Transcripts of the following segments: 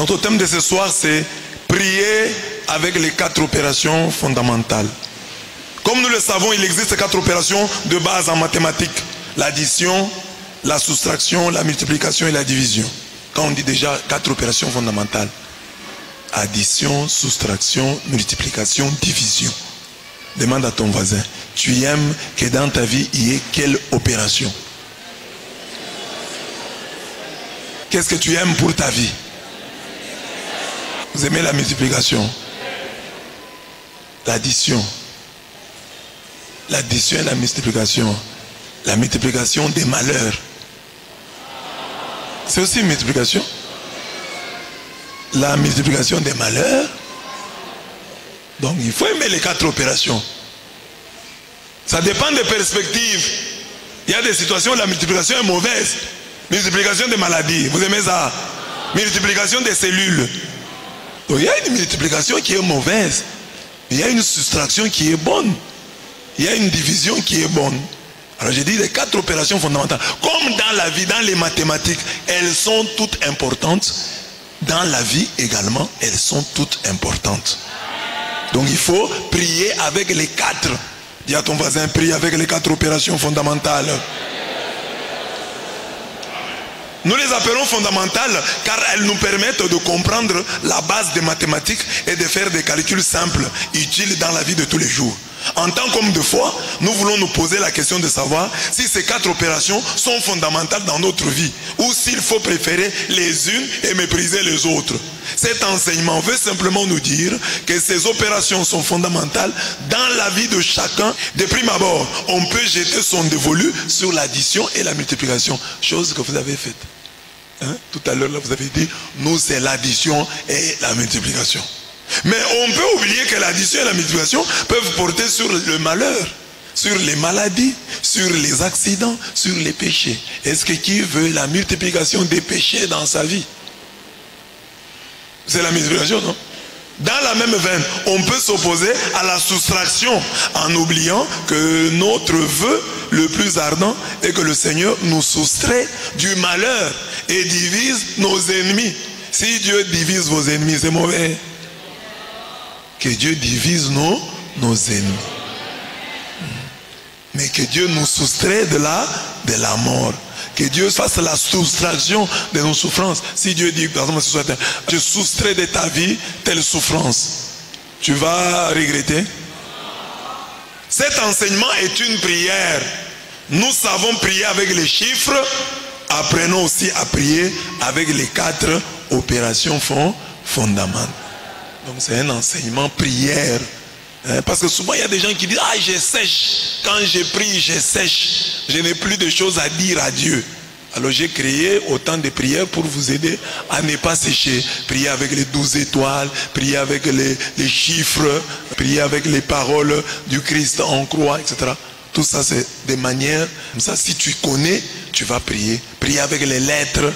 Notre thème de ce soir, c'est prier avec les 4 opérations fondamentales. Comme nous le savons, il existe 4 opérations de base en mathématiques. L'addition, la soustraction, la multiplication et la division. Quand on dit déjà 4 opérations fondamentales. Addition, soustraction, multiplication, division. Demande à ton voisin, tu aimes que dans ta vie, il y ait quelle opération? Qu'est-ce que tu aimes pour ta vie? Vous aimez la multiplication? L'addition. L'addition et la multiplication. La multiplication des malheurs. C'est aussi une multiplication. La multiplication des malheurs. Donc il faut aimer les 4 opérations. Ça dépend des perspectives. Il y a des situations où la multiplication est mauvaise. Multiplication des maladies. Vous aimez ça? Multiplication des cellules. Donc il y a une multiplication qui est mauvaise. Il y a une soustraction qui est bonne. Il y a une division qui est bonne. Alors j'ai dit les 4 opérations fondamentales. Comme dans la vie, dans les mathématiques, elles sont toutes importantes. Dans la vie également, elles sont toutes importantes. Donc il faut prier avec les 4. Dis à ton voisin, prie avec les 4 opérations fondamentales. Nous les appelons fondamentales car elles nous permettent de comprendre la base des mathématiques et de faire des calculs simples, utiles dans la vie de tous les jours. En tant qu'homme de foi, nous voulons nous poser la question de savoir si ces 4 opérations sont fondamentales dans notre vie ou s'il faut préférer les unes et mépriser les autres. Cet enseignement veut simplement nous dire que ces opérations sont fondamentales dans la vie de chacun. De prime abord, on peut jeter son dévolu sur l'addition et la multiplication, chose que vous avez faite. Hein? Tout à l'heure, vous avez dit, nous c'est l'addition et la multiplication. Mais on peut oublier que l'addition et la multiplication peuvent porter sur le malheur, sur les maladies, sur les accidents, sur les péchés. Est-ce que qui veut la multiplication des péchés dans sa vie? C'est la multiplication, non? Dans la même veine, on peut s'opposer à la soustraction en oubliant que notre vœu le plus ardent est que le Seigneur nous soustrait du malheur et divise nos ennemis. Si Dieu divise vos ennemis, c'est mauvais. Que Dieu divise nos ennemis. Mais que Dieu nous soustrait de la mort. Que Dieu fasse la soustraction de nos souffrances. Si Dieu dit, par exemple, je soustrais de ta vie telle souffrance, tu vas regretter. Cet enseignement est une prière. Nous savons prier avec les chiffres. Apprenons aussi à prier avec les 4 opérations fondamentales. Donc c'est un enseignement prière. Parce que souvent il y a des gens qui disent, ah je sèche, quand je prie je sèche, je n'ai plus de choses à dire à Dieu. Alors j'ai créé autant de prières pour vous aider à ne pas sécher. Prier avec les 12 étoiles, prier avec les chiffres, prier avec les paroles du Christ en croix, etc. Tout ça c'est des manières, comme ça si tu connais, tu vas prier. Prier avec les lettres,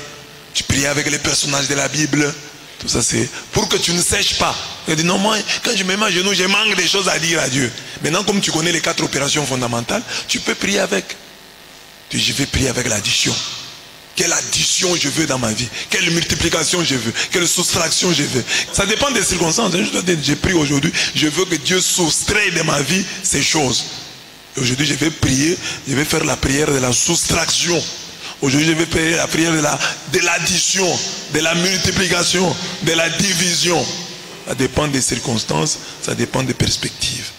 tu pries avec les personnages de la Bible. Tout ça c'est pour que tu ne sèches pas. Tu dis non, moi quand je me mets à genoux, je manque des choses à dire à Dieu. Maintenant comme tu connais les 4 opérations fondamentales, tu peux prier avec. Tu dis je vais prier avec l'addition. Quelle addition je veux dans ma vie? Quelle multiplication je veux? Quelle soustraction je veux? Ça dépend des circonstances. Je dois dire, j'ai prié aujourd'hui, je veux que Dieu soustraie de ma vie ces choses. Aujourd'hui je vais prier, je vais faire la prière de la soustraction. Aujourd'hui, je vais prier la prière de l'addition, de la multiplication, de la division. Ça dépend des circonstances, ça dépend des perspectives.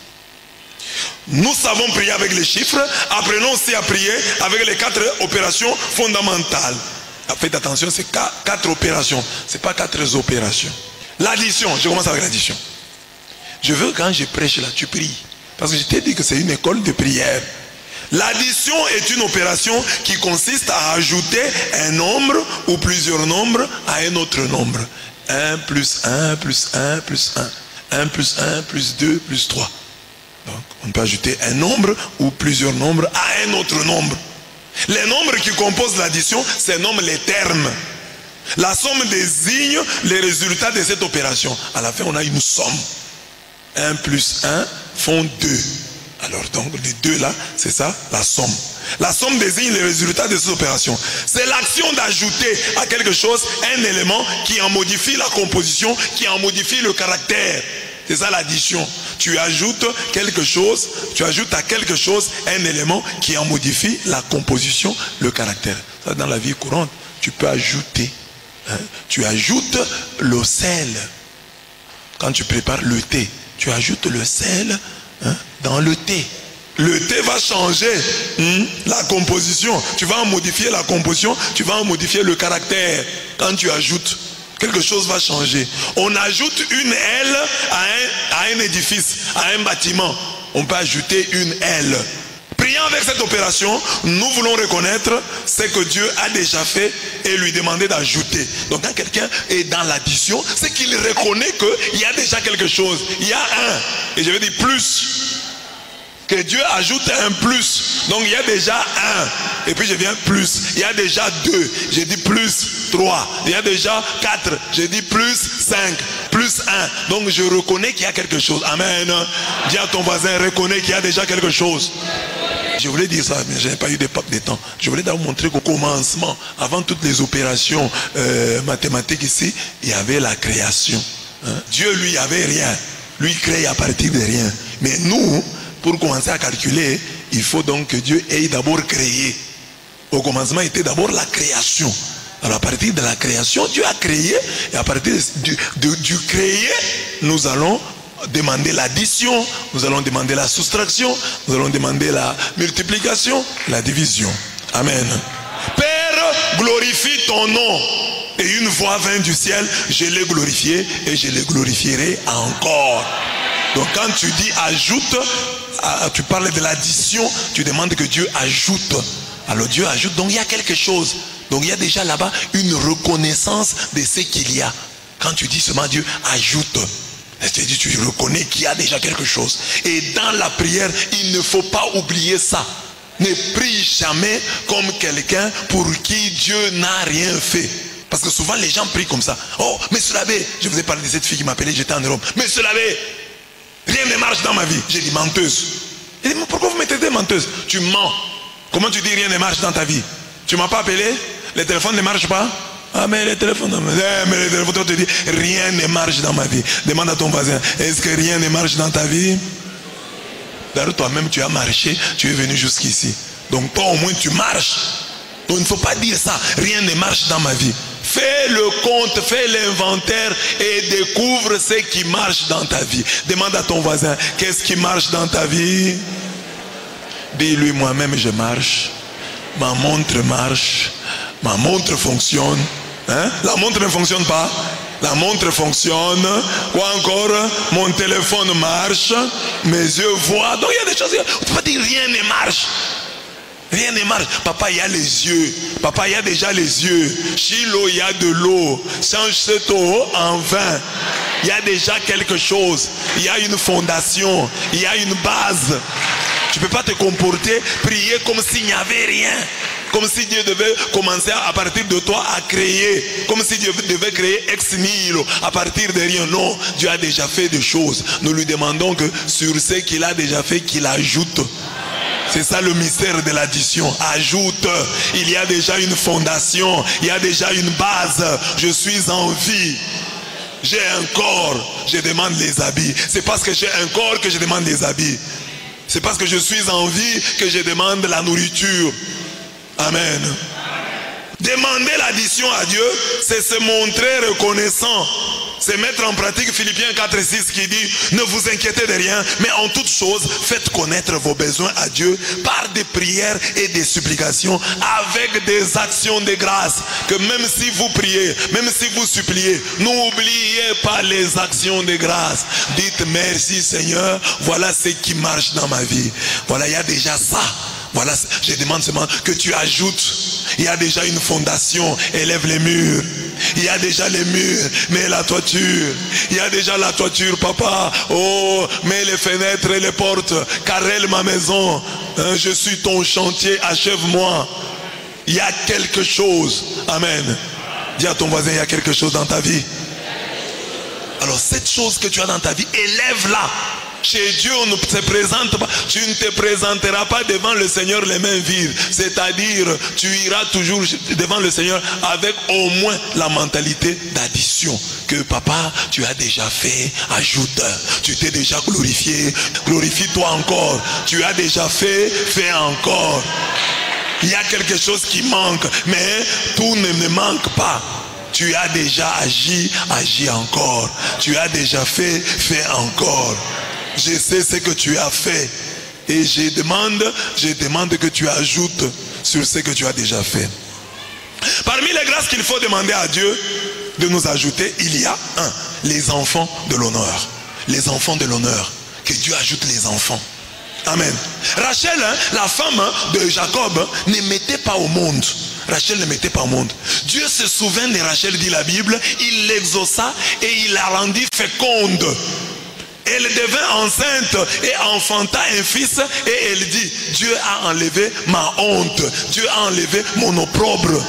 Nous savons prier avec les chiffres, apprenons aussi à prier avec les 4 opérations fondamentales. Faites attention, c'est 4 opérations, ce n'est pas 4 opérations. L'addition, je commence avec l'addition. Je veux quand je prêche là, tu pries. Parce que je t'ai dit que c'est une école de prière. L'addition est une opération qui consiste à ajouter un nombre ou plusieurs nombres à un autre nombre. 1 plus 1 plus 1 plus 1. 1 plus 1 plus 2 plus 3. Donc on peut ajouter un nombre ou plusieurs nombres à un autre nombre. Les nombres qui composent l'addition se nomment les termes. La somme désigne les résultats de cette opération. À la fin on a une somme. 1 plus 1 font 2. Alors donc les 2 là, c'est ça la somme. La somme désigne les résultats de ces opérations. C'est l'action d'ajouter à quelque chose un élément qui en modifie la composition, qui en modifie le caractère. C'est ça l'addition. Tu ajoutes quelque chose, tu ajoutes à quelque chose un élément qui en modifie la composition, le caractère. Ça, dans la vie courante, tu peux ajouter. Tu ajoutes le sel. Quand tu prépares le thé, tu ajoutes le sel dans le thé. Le thé va changer la composition. Tu vas en modifier la composition, tu vas en modifier le caractère. Quand tu ajoutes, quelque chose va changer. On ajoute une aile à un édifice, à un bâtiment. On peut ajouter une aile. Priant avec cette opération, nous voulons reconnaître ce que Dieu a déjà fait et lui demander d'ajouter. Donc quand quelqu'un est dans l'addition, c'est qu'il reconnaît qu'il y a déjà quelque chose. Il y a un, et je vais dire plus. Que Dieu ajoute un plus. Donc il y a déjà un. Et puis je viens plus. Il y a déjà 2. J'ai dit plus 3. Il y a déjà 4. J'ai dit plus 5. Plus 1. Donc je reconnais qu'il y a quelque chose. Amen. Dis à ton voisin, reconnais qu'il y a déjà quelque chose. Je voulais dire ça, mais je n'ai pas eu de temps. Je voulais d'abord montrer qu'au commencement, avant toutes les opérations mathématiques ici, il y avait la création. Dieu, lui, avait rien. Lui, crée à partir de rien. Mais nous, pour commencer à calculer, il faut donc que Dieu ait d'abord créé. Au commencement, il était d'abord la création. Alors à partir de la création, Dieu a créé. Et à partir du créé, nous allons demander l'addition, nous allons demander la soustraction, nous allons demander la multiplication, la division. Amen. Père, glorifie ton nom. Et une voix vint du ciel, je l'ai glorifié et je le glorifierai encore. Donc quand tu dis ajoute, tu parles de l'addition, tu demandes que Dieu ajoute. Alors Dieu ajoute, donc il y a quelque chose. Donc il y a déjà là-bas une reconnaissance de ce qu'il y a. Quand tu dis seulement Dieu ajoute, c'est-à-dire tu reconnais qu'il y a déjà quelque chose. Et dans la prière, il ne faut pas oublier ça. Ne prie jamais comme quelqu'un pour qui Dieu n'a rien fait. Parce que souvent les gens prient comme ça. Oh, monsieur l'abbé, je vous ai parlé de cette fille qui m'appelait, j'étais en Europe. Monsieur l'abbé, rien ne marche dans ma vie. J'ai dit menteuse. Il dit, mais pourquoi vous me traitez de menteuse? Tu mens. Comment tu dis rien ne marche dans ta vie? Tu m'as pas appelé? Les téléphones ne marchent pas? Ah mais les téléphones, mais les téléphones, te dit rien ne marche dans ma vie. Demande à ton voisin, est-ce que rien ne marche dans ta vie? D'ailleurs toi-même tu as marché, tu es venu jusqu'ici. Donc toi au moins tu marches. Donc il ne faut pas dire ça, rien ne marche dans ma vie. Fais le compte, fais l'inventaire et découvre ce qui marche dans ta vie. Demande à ton voisin, qu'est-ce qui marche dans ta vie? Dis-lui, moi-même je marche. Ma montre marche. Ma montre fonctionne. Hein? La montre ne fonctionne pas. La montre fonctionne. Quoi encore? Mon téléphone marche. Mes yeux voient. Donc il y a des choses. On ne peut pas dire rien ne marche. Rien ne marche. Papa, il y a les yeux. Papa, il y a déjà les yeux. Chilo, il y a de l'eau. Change cette eau en vin. Il y a déjà quelque chose. Il y a une fondation. Il y a une base. Tu ne peux pas te comporter, prier comme s'il n'y avait rien. Comme si Dieu devait commencer à partir de toi à créer. Comme si Dieu devait créer ex nihilo à partir de rien. Non, Dieu a déjà fait des choses. Nous lui demandons que sur ce qu'il a déjà fait, qu'il ajoute. C'est ça le mystère de l'addition. Ajoute. Il y a déjà une fondation. Il y a déjà une base. Je suis en vie. J'ai un corps. Je demande les habits. C'est parce que j'ai un corps que je demande les habits. C'est parce que je suis en vie que je demande la nourriture. Amen. Demander l'addition à Dieu, c'est se montrer reconnaissant. C'est mettre en pratique Philippiens 4:6 qui dit, ne vous inquiétez de rien, mais en toutes choses, faites connaître vos besoins à Dieu par des prières et des supplications, avec des actions de grâce. Que même si vous priez, même si vous suppliez, n'oubliez pas les actions de grâce. Dites merci Seigneur, voilà ce qui marche dans ma vie. Voilà, il y a déjà ça. Voilà, je demande seulement que tu ajoutes. Il y a déjà une fondation, élève les murs. Il y a déjà les murs, mets la toiture. Il y a déjà la toiture, papa. Oh, mets les fenêtres et les portes. Carrelle ma maison. Je suis ton chantier, achève-moi. Il y a quelque chose. Amen. Dis à ton voisin, il y a quelque chose dans ta vie. Alors cette chose que tu as dans ta vie, élève-la. Chez Dieu, on ne se présente pas. Tu ne te présenteras pas devant le Seigneur les mains vides. C'est-à-dire, tu iras toujours devant le Seigneur avec au moins la mentalité d'addition. Que papa, tu as déjà fait, ajoute. Tu t'es déjà glorifié, glorifie-toi encore. Tu as déjà fait, fais encore. Il y a quelque chose qui manque, mais tout ne manque pas. Tu as déjà agi, agis encore. Tu as déjà fait, fais encore. Je sais ce que tu as fait. Et je demande que tu ajoutes sur ce que tu as déjà fait. Parmi les grâces qu'il faut demander à Dieu de nous ajouter, il y a les enfants de l'honneur. Les enfants de l'honneur. Que Dieu ajoute les enfants. Amen. Rachel, la femme de Jacob, ne mettait pas au monde. Rachel ne mettait pas au monde. Dieu se souvient de Rachel, dit la Bible. Il l'exauça et il la rendit féconde. Elle devint enceinte et enfanta un fils et elle dit, Dieu a enlevé ma honte, Dieu a enlevé mon opprobre.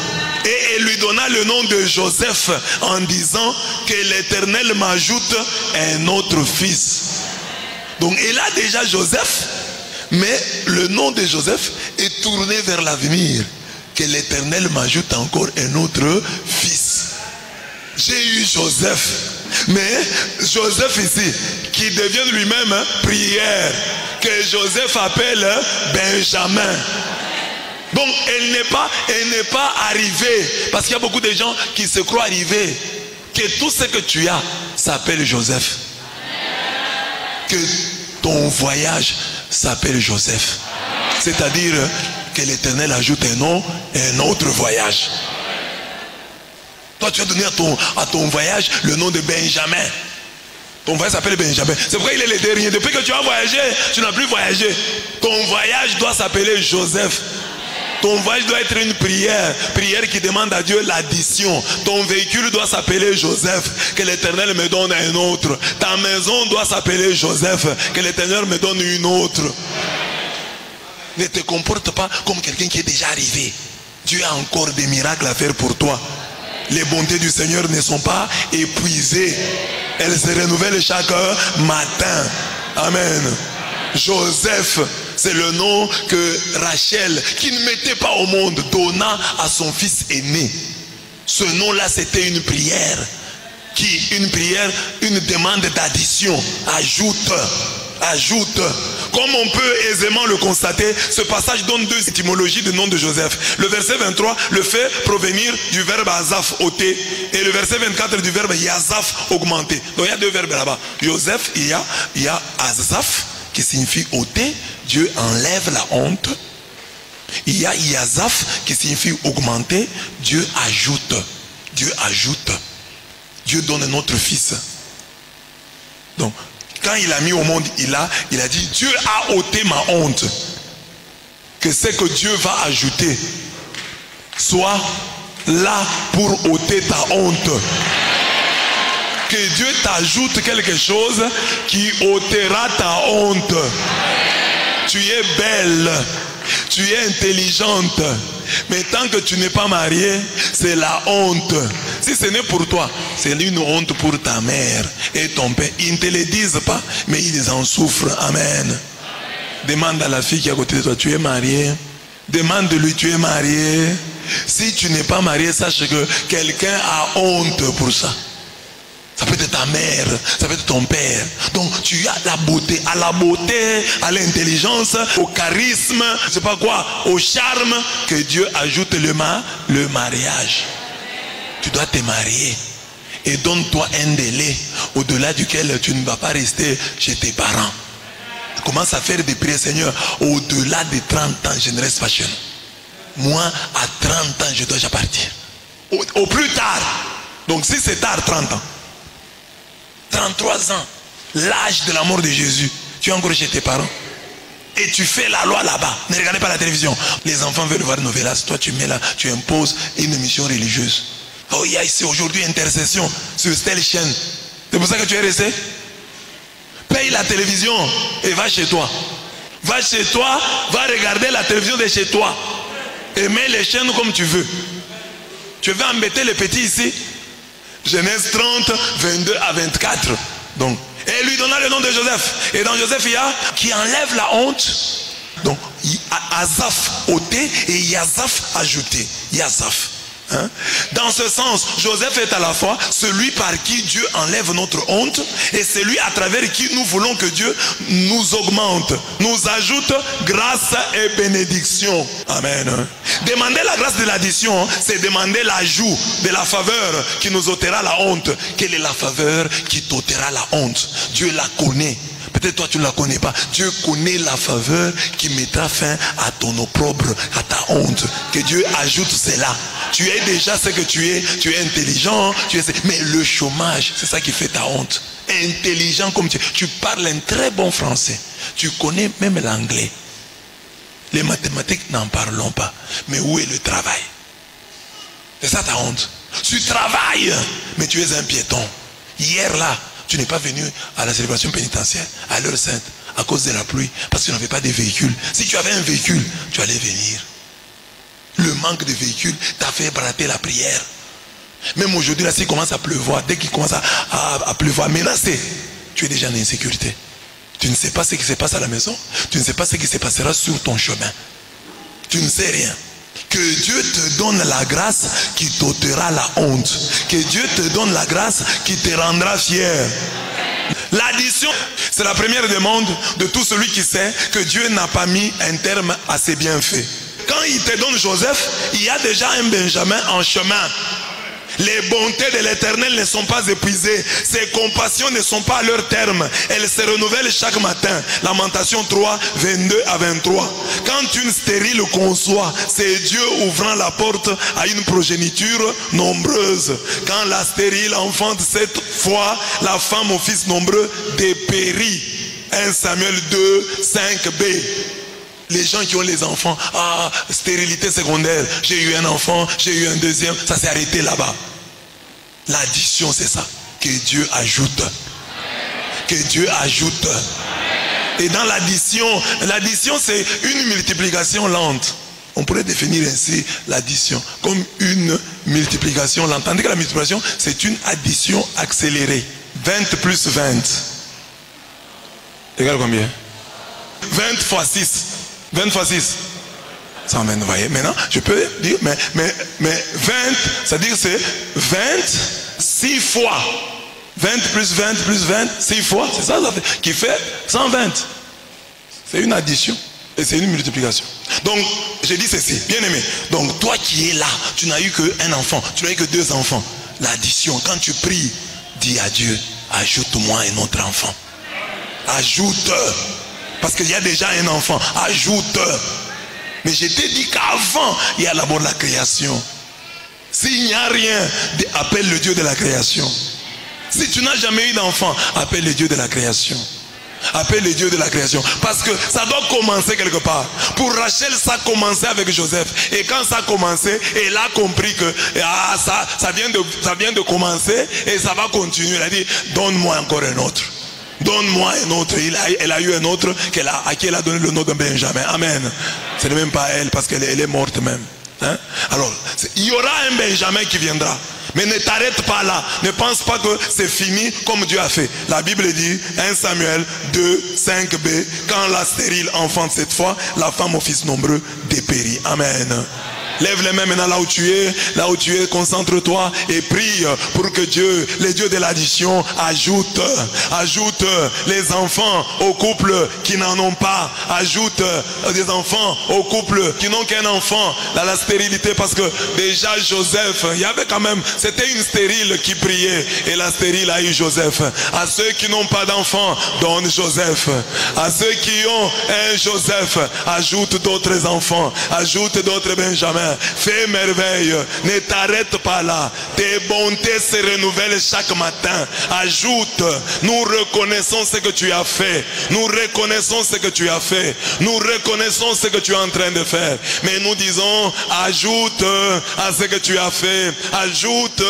Et elle lui donna le nom de Joseph en disant que l'Éternel m'ajoute un autre fils. Donc elle a déjà Joseph, mais le nom de Joseph est tourné vers l'avenir. Que l'Éternel m'ajoute encore un autre fils. J'ai eu Joseph, mais Joseph ici, qui devient lui-même prière, que Joseph appelle Benjamin. Donc elle n'est pas arrivée, parce qu'il y a beaucoup de gens qui se croient arrivés, que tout ce que tu as s'appelle Joseph. Que ton voyage s'appelle Joseph. C'est-à-dire que l'Éternel ajoute un autre voyage. Toi, tu as donné à ton voyage le nom de Benjamin. Ton voyage s'appelle Benjamin. C'est pourquoi il est le dernier. Depuis que tu as voyagé, tu n'as plus voyagé. Ton voyage doit s'appeler Joseph. Ton voyage doit être une prière. Prière qui demande à Dieu l'addition. Ton véhicule doit s'appeler Joseph. Que l'Éternel me donne un autre. Ta maison doit s'appeler Joseph. Que l'Éternel me donne une autre. Ne te comporte pas comme quelqu'un qui est déjà arrivé. Dieu a encore des miracles à faire pour toi. Les bontés du Seigneur ne sont pas épuisées. Elles se renouvellent chaque matin. Amen. Joseph, c'est le nom que Rachel, qui ne mettait pas au monde, donna à son fils aîné. Ce nom-là, c'était une prière. Une demande d'addition. Ajoute. Comme on peut aisément le constater, ce passage donne deux étymologies du nom de Joseph. Le verset 23 le fait provenir du verbe azaf, ôter, et le verset 24 du verbe yazaf, augmenter. Donc il y a deux verbes là-bas. Joseph, il y a azaf qui signifie ôter, Dieu enlève la honte. Il y a yazaf qui signifie augmenter, Dieu ajoute. Dieu donne un autre fils. Donc quand il a mis au monde, il a dit, Dieu a ôté ma honte. Que ce que Dieu va ajouter soit là pour ôter ta honte. Que Dieu t'ajoute quelque chose qui ôtera ta honte. Tu es belle, tu es intelligente, mais tant que tu n'es pas marié, c'est la honte. Si ce n'est pour toi, c'est une honte pour ta mère et ton père. Ils ne te le disent pas, mais ils en souffrent. Amen. Demande à la fille qui est à côté de toi, tu es marié? Demande-lui, tu es marié? Si tu n'es pas marié, sache que quelqu'un a honte pour ça. Ça peut être ta mère, ça peut être ton père. Donc tu as la beauté, à l'intelligence, au charisme, je sais pas quoi, au charme, que Dieu ajoute le mariage. Tu dois te marier. Et donne-toi un délai au-delà duquel tu ne vas pas rester chez tes parents. Commence à faire des prières, Seigneur, au-delà de 30 ans, je ne reste pas chez nous. Moi, à 30 ans, je dois déjà partir. Au plus tard. Donc si c'est tard, 30 ans. 33 ans, l'âge de la mort de Jésus, tu es encore chez tes parents. Et tu fais la loi là-bas. Ne regardez pas la télévision. Les enfants veulent voir Novelas. Toi, tu mets là, tu imposes une émission religieuse. Oh, il y a ici aujourd'hui intercession sur telle chaîne. C'est pour ça que tu es resté. Paye la télévision et va chez toi. Va chez toi, va regarder la télévision de chez toi. Et mets les chaînes comme tu veux. Tu veux embêter les petits ici? Genèse 30, 22 à 24. Donc, Et lui donna le nom de Joseph. Et dans Joseph, il y a qui enlève la honte. Donc, Azaph ôté et Yazaph ajouté. Yazaph. Hein? Dans ce sens, Joseph est à la fois celui par qui Dieu enlève notre honte et celui à travers qui nous voulons que Dieu nous augmente, nous ajoute grâce et bénédiction. Amen. Demander la grâce de l'addition, c'est demander l'ajout de la faveur qui nous ôtera la honte. Quelle est la faveur qui t'ôtera la honte? Dieu la connaît. Peut-être toi tu ne la connais pas. Dieu connaît la faveur qui mettra fin à ton opprobre, à ta honte. Que Dieu ajoute cela. Tu es déjà ce que tu es intelligent, mais le chômage, c'est ça qui fait ta honte. Intelligent comme tu parles un très bon français. Tu connais même l'anglais. Les mathématiques n'en parlons pas. Mais où est le travail? C'est ça ta honte. Tu travailles, mais tu es un piéton. Hier là, tu n'es pas venu à la célébration pénitentiaire, à l'heure sainte, à cause de la pluie, parce que tu n'avais pas de véhicule. Si tu avais un véhicule, tu allais venir. Le manque de véhicule t'a fait rater la prière. Même aujourd'hui, là, s'il commence à pleuvoir, dès qu'il commence à pleuvoir, menacer, tu es déjà en insécurité. Tu ne sais pas ce qui se passe à la maison. Tu ne sais pas ce qui se passera sur ton chemin. Tu ne sais rien. Que Dieu te donne la grâce qui t'ôtera la honte. Que Dieu te donne la grâce qui te rendra fier. L'addition, c'est la première demande de tout celui qui sait que Dieu n'a pas mis un terme à ses bienfaits. Quand il te donne Joseph, il y a déjà un Benjamin en chemin. Les bontés de l'Éternel ne sont pas épuisées. Ses compassions ne sont pas à leur terme. Elles se renouvellent chaque matin. Lamentation 3, 22 à 23. Quand une stérile conçoit, c'est Dieu ouvrant la porte à une progéniture nombreuse. Quand la stérile enfante cette fois, la femme au fils nombreux dépérit. 1 Samuel 2, 5b. Les gens qui ont les enfants, stérilité secondaire, j'ai eu un enfant, j'ai eu un deuxième, ça s'est arrêté là-bas. L'addition, c'est ça, que Dieu ajoute. Que Dieu ajoute. Et dans l'addition c'est une multiplication lente. On pourrait définir ainsi l'addition comme une multiplication lente. Tandis que la multiplication, c'est une addition accélérée. 20 plus 20. Égale combien? 20 fois 6. 20 fois 6. 120, vous voyez. Maintenant, je peux dire, mais 20, c'est-à-dire c'est 20, 6 fois. 20 plus 20 plus 20, 6 fois. C'est ça, qui fait 120. C'est une addition. Et c'est une multiplication. Donc, j'ai dit ceci, bien aimé. Donc, toi qui es là, tu n'as eu qu'un enfant, tu n'as eu que 2 enfants. L'addition, quand tu pries, dis à Dieu, ajoute-moi un autre enfant. Ajoute. Parce qu'il y a déjà un enfant. Ajoute. Mais je t'ai dit qu'avant, il y a d'abord la création. S'il n'y a rien, appelle le Dieu de la création. Si tu n'as jamais eu d'enfant, appelle le Dieu de la création. Appelle le Dieu de la création. Parce que ça doit commencer quelque part. Pour Rachel, ça a commencé avec Joseph. Et quand ça a commencé, elle a compris que ça vient de commencer et ça va continuer. Elle a dit, donne-moi encore un autre. Donne-moi un autre. Elle a eu un autre à qui elle a donné le nom de Benjamin. Amen. Ce n'est même pas elle parce qu'elle est morte même. Hein? Alors, il y aura un Benjamin qui viendra. Mais ne t'arrête pas là. Ne pense pas que c'est fini comme Dieu a fait. La Bible dit, 1 Samuel 2, 5b, quand la stérile enfante cette fois, la femme au fils nombreux dépérit. Amen. Lève les mains maintenant là où tu es, concentre-toi et prie pour que Dieu, le Dieu de l'addition, ajoute les enfants aux couples qui n'en ont pas, ajoute des enfants aux couples qui n'ont qu'un enfant, dans la stérilité, parce que déjà Joseph, il y avait quand même, c'était une stérile qui priait et la stérile a eu Joseph. À ceux qui n'ont pas d'enfants, donne Joseph. À ceux qui ont un Joseph, ajoute d'autres enfants, ajoute d'autres Benjamins. Fais merveille, ne t'arrête pas là. Tes bontés se renouvellent chaque matin. Ajoute, nous reconnaissons ce que tu as fait. Nous reconnaissons ce que tu as fait. Nous reconnaissons ce que tu es en train de faire. Mais nous disons, ajoute à ce que tu as fait. Ajoute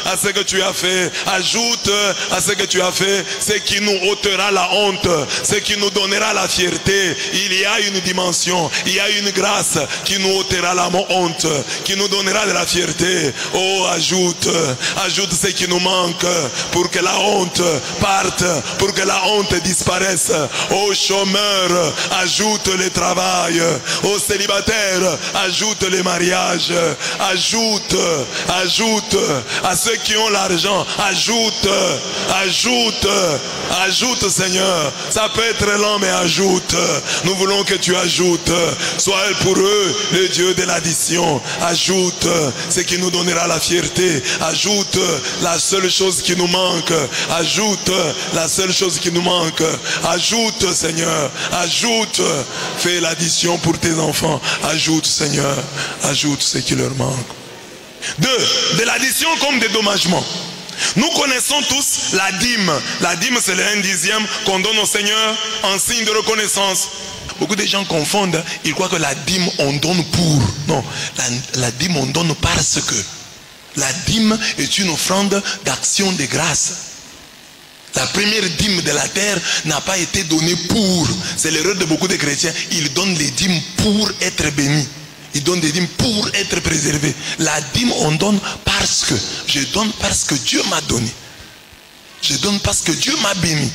à ce que tu as fait. Ajoute à ce que tu as fait. Ce qui nous ôtera la honte. Ce qui nous donnera la fierté. Il y a une dimension, il y a une grâce qui nous ôtera la honte. honte, qui nous donnera de la fierté. Oh, ajoute ce qui nous manque pour que la honte parte, pour que la honte disparaisse. Aux chômeurs, ajoute le travail. Aux célibataires, ajoute les mariages. Ajoute à ceux qui ont l'argent. Ajoute Seigneur. Ça peut être lent, mais ajoute. Nous voulons que tu ajoutes. Sois pour eux le Dieu de l'addition. Ajoute ce qui nous donnera la fierté. Ajoute la seule chose qui nous manque. Ajoute la seule chose qui nous manque. Ajoute Seigneur. Ajoute. Fais l'addition pour tes enfants. Ajoute Seigneur. Ajoute ce qui leur manque. 2. De l'addition comme dédommagement. Nous connaissons tous la dîme. La dîme, c'est le 1/10 qu'on donne au Seigneur en signe de reconnaissance. Beaucoup de gens confondent. Ils croient que la dîme, on donne pour. Non, la dîme, on donne parce que. La dîme est une offrande d'action de grâce. La première dîme de la terre n'a pas été donnée pour. C'est l'erreur de beaucoup de chrétiens. Ils donnent les dîmes pour être bénis. Ils donnent des dîmes pour être préservés. La dîme, on donne parce que. Je donne parce que Dieu m'a donné. Je donne parce que Dieu m'a béni.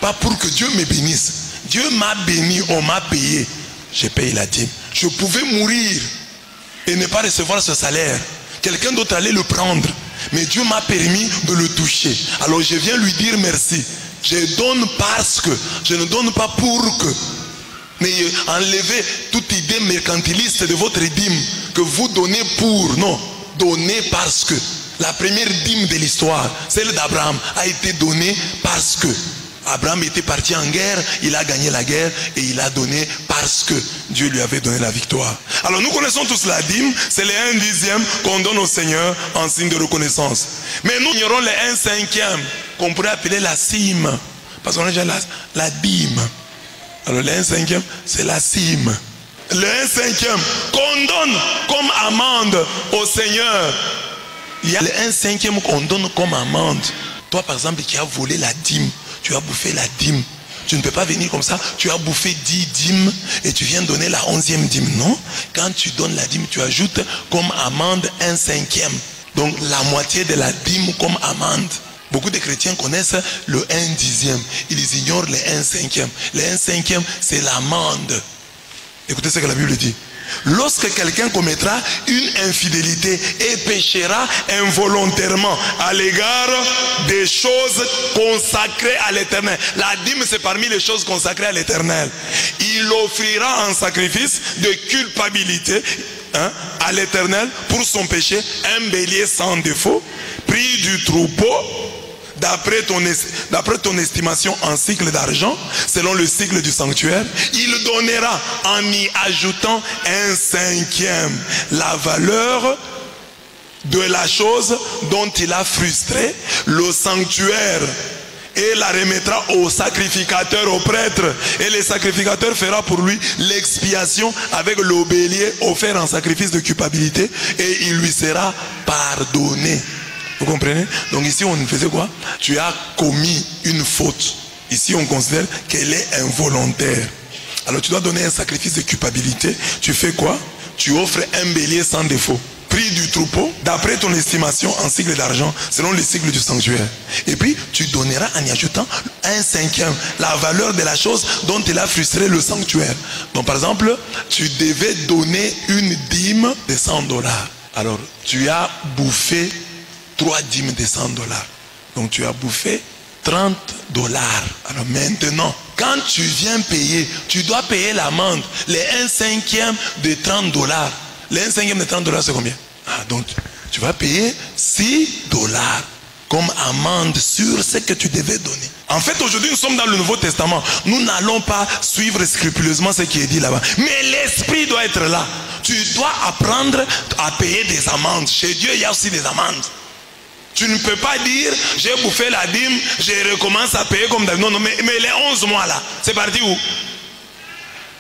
Pas pour que Dieu me bénisse. Dieu m'a béni, on m'a payé. J'ai payé la dîme. Je pouvais mourir et ne pas recevoir ce salaire. Quelqu'un d'autre allait le prendre. Mais Dieu m'a permis de le toucher. Alors je viens lui dire merci. Je donne parce que. Je ne donne pas pour que. Mais enlevez toute idée mercantiliste de votre dîme que vous donnez pour. Non, donnez parce que. La première dîme de l'histoire, celle d'Abraham, a été donnée parce que. Abraham était parti en guerre, il a gagné la guerre et il a donné parce que Dieu lui avait donné la victoire. Alors nous connaissons tous la dîme, c'est les 1/10 qu'on donne au Seigneur en signe de reconnaissance. Mais nous ignorons les 1/5 qu'on pourrait appeler la cime. Parce qu'on a déjà la dîme. Alors le 1/5 c'est la cime. Le 1/5 qu'on donne comme amende au Seigneur. Il y a le 1/5 qu'on donne comme amende. Toi par exemple qui as volé la dîme, tu as bouffé la dîme. Tu ne peux pas venir comme ça, tu as bouffé 10 dîmes et tu viens donner la 11e dîme. Non, quand tu donnes la dîme, tu ajoutes comme amende 1/5. Donc la moitié de la dîme comme amende. Beaucoup de chrétiens connaissent le 1/10. Ils ignorent le 1/5. Le 1/5 c'est l'amende. Écoutez ce que la Bible dit. Lorsque quelqu'un commettra une infidélité et péchera involontairement à l'égard des choses consacrées à l'Éternel. La dîme c'est parmi les choses consacrées à l'Éternel. Il offrira en sacrifice de culpabilité à l'Éternel pour son péché un bélier sans défaut, pris du troupeau. D'après ton estimation en cycle d'argent, selon le cycle du sanctuaire, il donnera en y ajoutant 1/5 la valeur de la chose dont il a frustré le sanctuaire et la remettra au sacrificateur, au prêtre. Et le sacrificateur fera pour lui l'expiation avec le bélier offert en sacrifice de culpabilité et il lui sera pardonné. Vous comprenez? Donc ici on faisait quoi? Tu as commis une faute. Ici on considère qu'elle est involontaire. Alors tu dois donner un sacrifice de culpabilité. Tu fais quoi? Tu offres un bélier sans défaut, prix du troupeau, d'après ton estimation en cycle d'argent, selon le cycle du sanctuaire. Et puis tu donneras en y ajoutant 1/5 la valeur de la chose dont il a frustré le sanctuaire. Donc par exemple, tu devais donner une dîme de $100. Alors tu as bouffé 3 dîmes de $100. Donc tu as bouffé $30. Alors maintenant, quand tu viens payer, tu dois payer l'amende. Les 1/5 de $30. Les 1/5 de $30 c'est combien? Donc tu vas payer $6 comme amende sur ce que tu devais donner. En fait aujourd'hui nous sommes dans le Nouveau Testament. Nous n'allons pas suivre scrupuleusement ce qui est dit là-bas. Mais l'esprit doit être là. Tu dois apprendre à payer des amendes. Chez Dieu il y a aussi des amendes. Tu ne peux pas dire, j'ai bouffé la dîme, je recommence à payer comme d'habitude. Non, mais les 11 mois là, c'est parti où?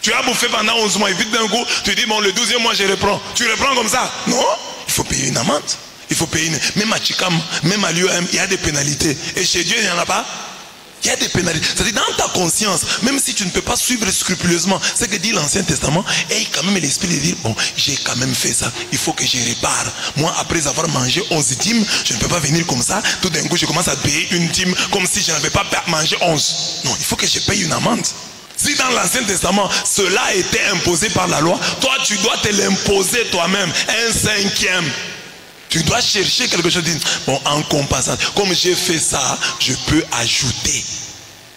Tu as bouffé pendant 11 mois et vite d'un coup, tu dis, bon, le 12e mois, je reprends. Tu reprends comme ça? Non, il faut payer une amende. Il faut payer une... Même à Chikam, même à l'UAM, il y a des pénalités. Et chez Dieu, il n'y en a pas? Il y a des pénalités. C'est-à-dire dans ta conscience, même si tu ne peux pas suivre scrupuleusement ce que dit l'Ancien Testament, et quand même l'esprit de dire, bon, j'ai quand même fait ça, il faut que je répare. Moi, après avoir mangé 11 dîmes, je ne peux pas venir comme ça, tout d'un coup je commence à payer une dîme comme si je n'avais pas mangé 11. Non, il faut que je paye une amende. Si dans l'Ancien Testament, cela a été imposé par la loi, toi tu dois te l'imposer toi-même, un cinquième. Tu dois chercher quelque chose. Bon, en compensation, comme j'ai fait ça, je peux ajouter.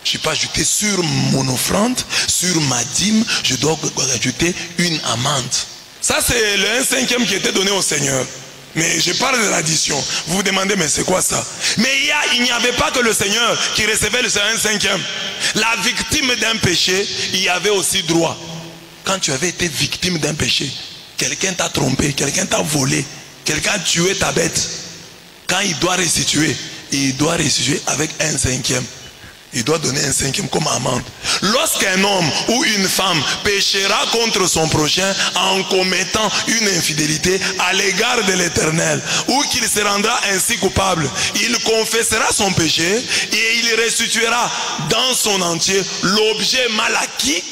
Je peux ajouter sur mon offrande, sur ma dîme, je dois ajouter une amende. Ça, c'est le 1/5 qui était donné au Seigneur. Mais je parle de l'addition. Vous vous demandez, mais c'est quoi ça? Mais il n'y avait pas que le Seigneur qui recevait le 1/5. La victime d'un péché, il y avait aussi droit. Quand tu avais été victime d'un péché, quelqu'un t'a trompé, quelqu'un t'a volé, quelqu'un a tué ta bête. Quand il doit restituer, il doit restituer avec 1/5. Il doit donner 1/5 comme amende. Lorsqu'un homme ou une femme péchera contre son prochain en commettant une infidélité à l'égard de l'Éternel, ou qu'il se rendra ainsi coupable, il confessera son péché et il restituera dans son entier l'objet mal acquis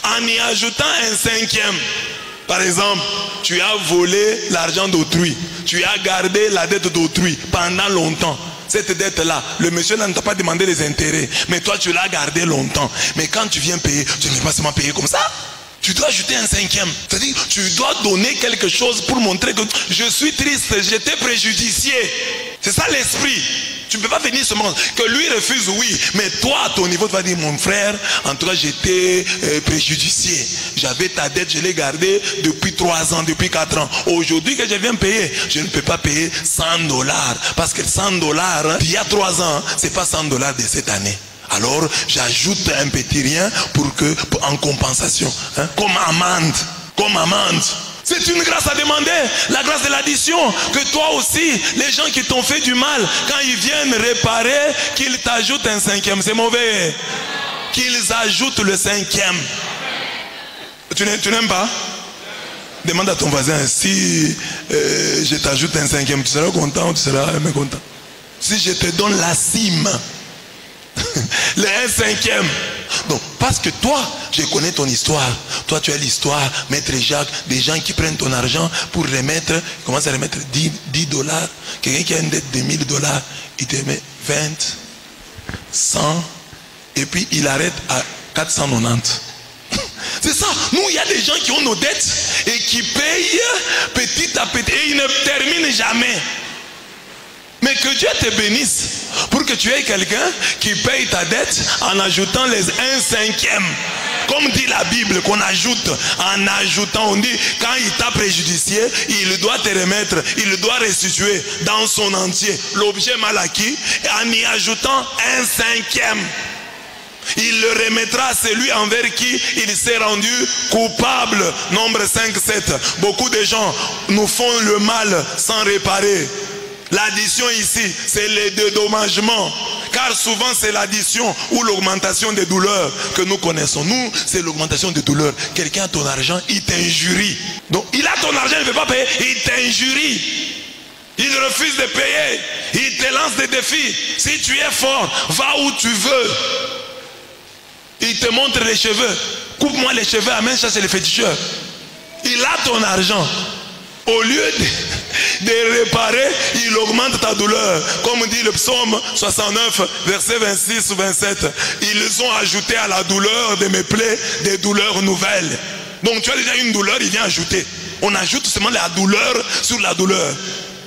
en y ajoutant 1/5. Par exemple, tu as volé l'argent d'autrui, tu as gardé la dette d'autrui pendant longtemps. Cette dette-là, le monsieur ne t'a pas demandé les intérêts, mais toi tu l'as gardé longtemps. Mais quand tu viens payer, tu ne peux pas seulement payer comme ça. Tu dois ajouter 1/5. C'est-à-dire, tu dois donner quelque chose pour montrer que je suis triste, j'étais préjudicié. C'est ça l'esprit. Tu ne peux pas venir seulement que lui refuse, oui, mais toi à ton niveau tu vas dire, mon frère, en tout cas j'étais préjudicié, j'avais ta dette, je l'ai gardée depuis 3 ans, depuis 4 ans. Aujourd'hui que je viens payer, je ne peux pas payer $100, parce que $100 il y a 3 ans, c'est pas $100 de cette année. Alors j'ajoute un petit rien en compensation, hein, comme amende, comme amende. C'est une grâce à demander, la grâce de l'addition. Que toi aussi, les gens qui t'ont fait du mal, quand ils viennent réparer, qu'ils t'ajoutent un 5e. C'est mauvais. Qu'ils ajoutent le 5e. Tu n'aimes pas? Demande à ton voisin, si je t'ajoute un 5e, tu seras content ou tu seras mécontent? Si je te donne la cime, le 1/5. Donc, parce que toi, je connais ton histoire. Toi, tu as l'histoire, Maître Jacques, des gens qui prennent ton argent pour remettre, commence à remettre $10. Quelqu'un qui a une dette de $1000, il te met 20, 100, et puis il arrête à 490. C'est ça. Nous, il y a des gens qui ont nos dettes et qui payent petit à petit et ils ne terminent jamais. Mais que Dieu te bénisse pour que tu aies quelqu'un qui paye ta dette en ajoutant les 1/5. Comme dit la Bible, qu'on ajoute, en ajoutant, on dit, quand il t'a préjudicié, il doit te remettre, il doit restituer dans son entier l'objet mal acquis, en y ajoutant 1/5. Il le remettra à celui envers qui il s'est rendu coupable. Nombre 5-7. Beaucoup de gens nous font le mal sans réparer. L'addition ici, c'est le dédommagement. Car souvent c'est l'addition ou l'augmentation des douleurs que nous connaissons. Nous, c'est l'augmentation des douleurs. Quelqu'un a ton argent, il t'injurie. Donc il a ton argent, il ne veut pas payer, il t'injurie. Il refuse de payer. Il te lance des défis. Si tu es fort, va où tu veux. Il te montre les cheveux. Coupe-moi les cheveux, amène, ça c'est les féticheurs. Il a ton argent. Au lieu de réparer, il augmente ta douleur. Comme dit le psaume 69, verset 26 ou 27. Ils ont ajouté à la douleur de mes plaies des douleurs nouvelles. Donc tu as déjà une douleur, il vient ajouter. On ajoute seulement la douleur sur la douleur.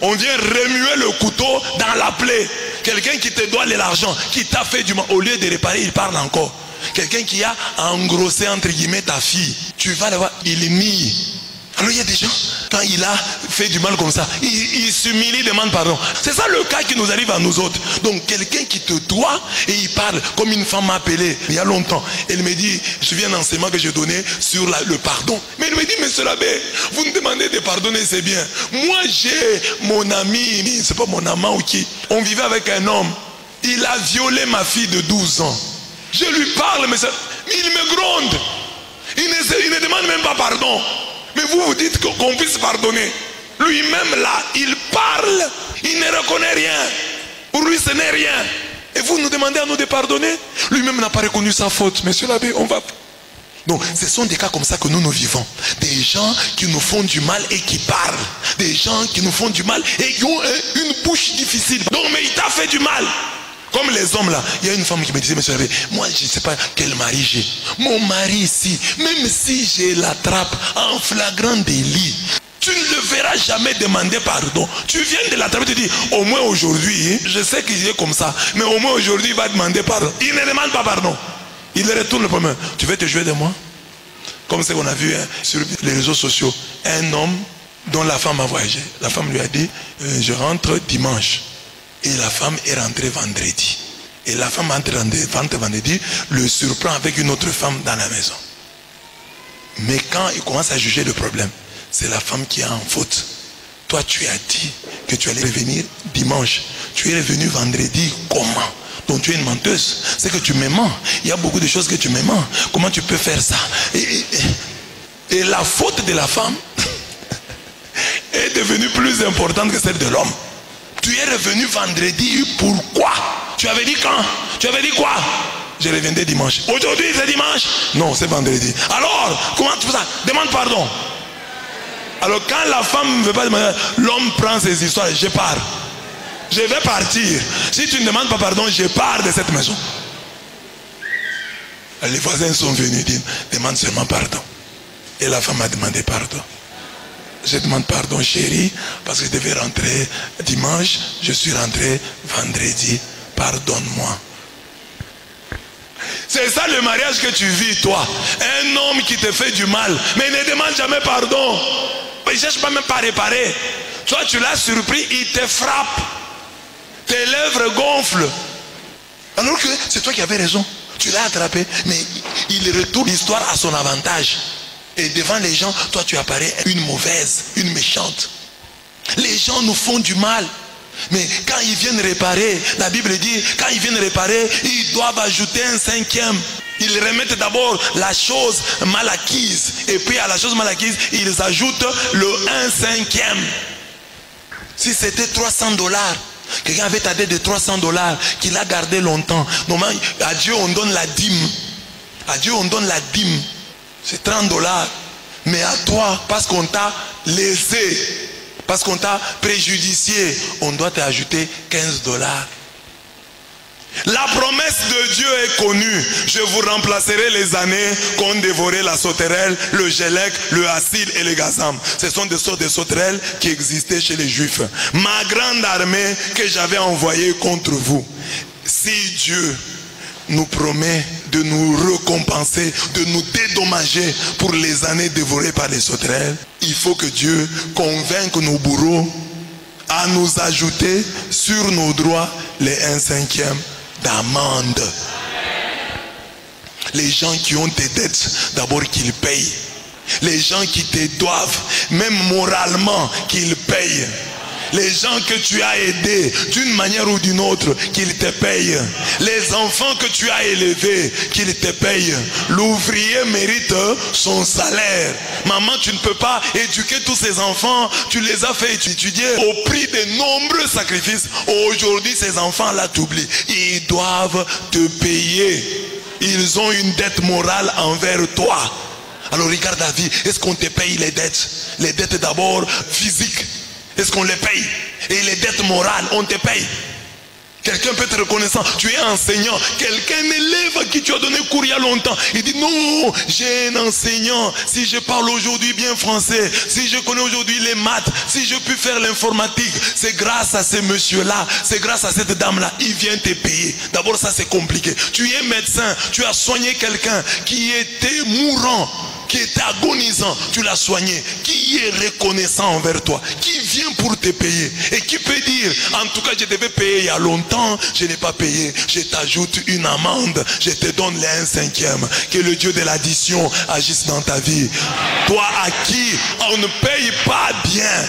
On vient remuer le couteau dans la plaie. Quelqu'un qui te doit l'argent, qui t'a fait du mal, au lieu de réparer, il parle encore. Quelqu'un qui a engrossé entre guillemets ta fille, tu vas le voir, il nie. Alors il y a des gens, quand il a fait du mal comme ça, il s'humilie, demande pardon. C'est ça le cas qui nous arrive à nous autres. Donc quelqu'un qui te doit et il parle, comme une femme m'a appelé il y a longtemps. Elle me dit, je me souviens d'un enseignement que j'ai donné sur le pardon. Mais elle me dit, monsieur l'abbé, vous me demandez de pardonner, c'est bien. Moi j'ai mon ami, c'est pas mon amant ou qui, on vivait avec un homme. Il a violé ma fille de 12 ans. Je lui parle, mais il me gronde. Il ne demande même pas pardon. Mais vous dites qu'on puisse pardonner. Lui-même là, il parle. Il ne reconnaît rien. Pour lui, ce n'est rien. Et vous nous demandez à nous de pardonner. Lui-même n'a pas reconnu sa faute. Monsieur l'abbé, on va... Donc, ce sont des cas comme ça que nous vivons. Des gens qui nous font du mal et qui parlent. Des gens qui nous font du mal et qui ont une bouche difficile. Donc, mais il t'a fait du mal. Comme les hommes là. Il y a une femme qui me disait, monsieur l'abbé, moi je ne sais pas quel mari j'ai. Mon mari ici, même si je l'attrape en flagrant délit, tu ne le verras jamais demander pardon. Tu viens de l'attraper, tu dis, au moins aujourd'hui, je sais qu'il est comme ça, mais au moins aujourd'hui il va demander pardon. Il ne demande pas pardon. Il retourne le premier. Tu veux te jouer de moi? Comme ce qu'on a vu sur les réseaux sociaux. Un homme dont la femme a voyagé. La femme lui a dit, je rentre dimanche. Et la femme est rentrée vendredi. Et la femme entre vendredi, le surprend avec une autre femme dans la maison. Mais quand il commence à juger le problème, c'est la femme qui est en faute. Toi, tu as dit que tu allais revenir dimanche. Tu es revenu vendredi, comment? Donc tu es une menteuse. C'est que tu me mens. Il y a beaucoup de choses que tu me mens. Comment tu peux faire ça? Et la faute de la femme est devenue plus importante que celle de l'homme. Tu es revenu vendredi, pourquoi? Tu avais dit quand? Tu avais dit quoi? Je reviendrai dimanche. Aujourd'hui c'est dimanche? Non, c'est vendredi. Alors, comment tu fais ça? Demande pardon. Alors quand la femme ne veut pas demander, l'homme prend ses histoires et je pars. Je vais partir. Si tu ne demandes pas pardon, je pars de cette maison. Les voisins sont venus dire, demande seulement pardon. Et la femme a demandé pardon. Je demande pardon chérie, parce que je devais rentrer dimanche, je suis rentré vendredi, pardonne-moi. C'est ça le mariage que tu vis toi. Un homme qui te fait du mal, mais ne demande jamais pardon. Il ne cherche pas même pas à réparer. Toi tu l'as surpris, il te frappe. Tes lèvres gonflent. Alors que c'est toi qui avais raison. Tu l'as attrapé, mais il retourne l'histoire à son avantage. Et devant les gens, toi tu apparais une mauvaise, une méchante. Les gens nous font du mal. Mais quand ils viennent réparer, la Bible dit, quand ils viennent réparer, ils doivent ajouter un cinquième. Ils remettent d'abord la chose mal acquise. Et puis à la chose mal acquise, ils ajoutent le 1/5. Si c'était $300, quelqu'un avait ta dette de $300 qu'il a gardé longtemps. Normalement, à Dieu on donne la dîme. À Dieu on donne la dîme. C'est $30. Mais à toi, parce qu'on t'a laissé, parce qu'on t'a préjudicié, on doit t'ajouter $15. La promesse de Dieu est connue. Je vous remplacerai les années qu'ont dévoré la sauterelle, le gélec, le acide et le gazam. Ce sont des sortes de sauterelles qui existaient chez les Juifs. Ma grande armée que j'avais envoyée contre vous. Si Dieu nous promet de nous récompenser, de nous dédommager pour les années dévorées par les sauterelles, il faut que Dieu convainque nos bourreaux à nous ajouter sur nos droits les 1/5 d'amende. Les gens qui ont des dettes, d'abord qu'ils payent. Les gens qui te doivent, même moralement, qu'ils payent. Les gens que tu as aidés d'une manière ou d'une autre, qu'ils te payent. Les enfants que tu as élevés, qu'ils te payent. L'ouvrier mérite son salaire. Maman, tu ne peux pas éduquer tous ces enfants. Tu les as fait étudier au prix de nombreux sacrifices. Aujourd'hui, ces enfants-là t'oublient. Ils doivent te payer. Ils ont une dette morale envers toi. Alors regarde la vie. Est-ce qu'on te paye les dettes? Les dettes d'abord physiques. Est-ce qu'on les paye? Et les dettes morales, on te paye. Quelqu'un peut être reconnaissant. Tu es enseignant. Quelqu'un, un élève à qui tu as donné cours il y a longtemps. Il dit non, j'ai un enseignant. Si je parle aujourd'hui bien français, si je connais aujourd'hui les maths, si je puis faire l'informatique, c'est grâce à ce monsieur-là, c'est grâce à cette dame-là. Il vient te payer. D'abord, ça c'est compliqué. Tu es médecin, tu as soigné quelqu'un qui était mourant, qui était agonisant, tu l'as soigné, qui est reconnaissant envers toi, qui vient pour te payer et qui peut dire, en tout cas je devais payer il y a longtemps, je n'ai pas payé, je t'ajoute une amende, je te donne les 1/5. Que le Dieu de l'addition agisse dans ta vie. Toi à qui on ne paye pas bien,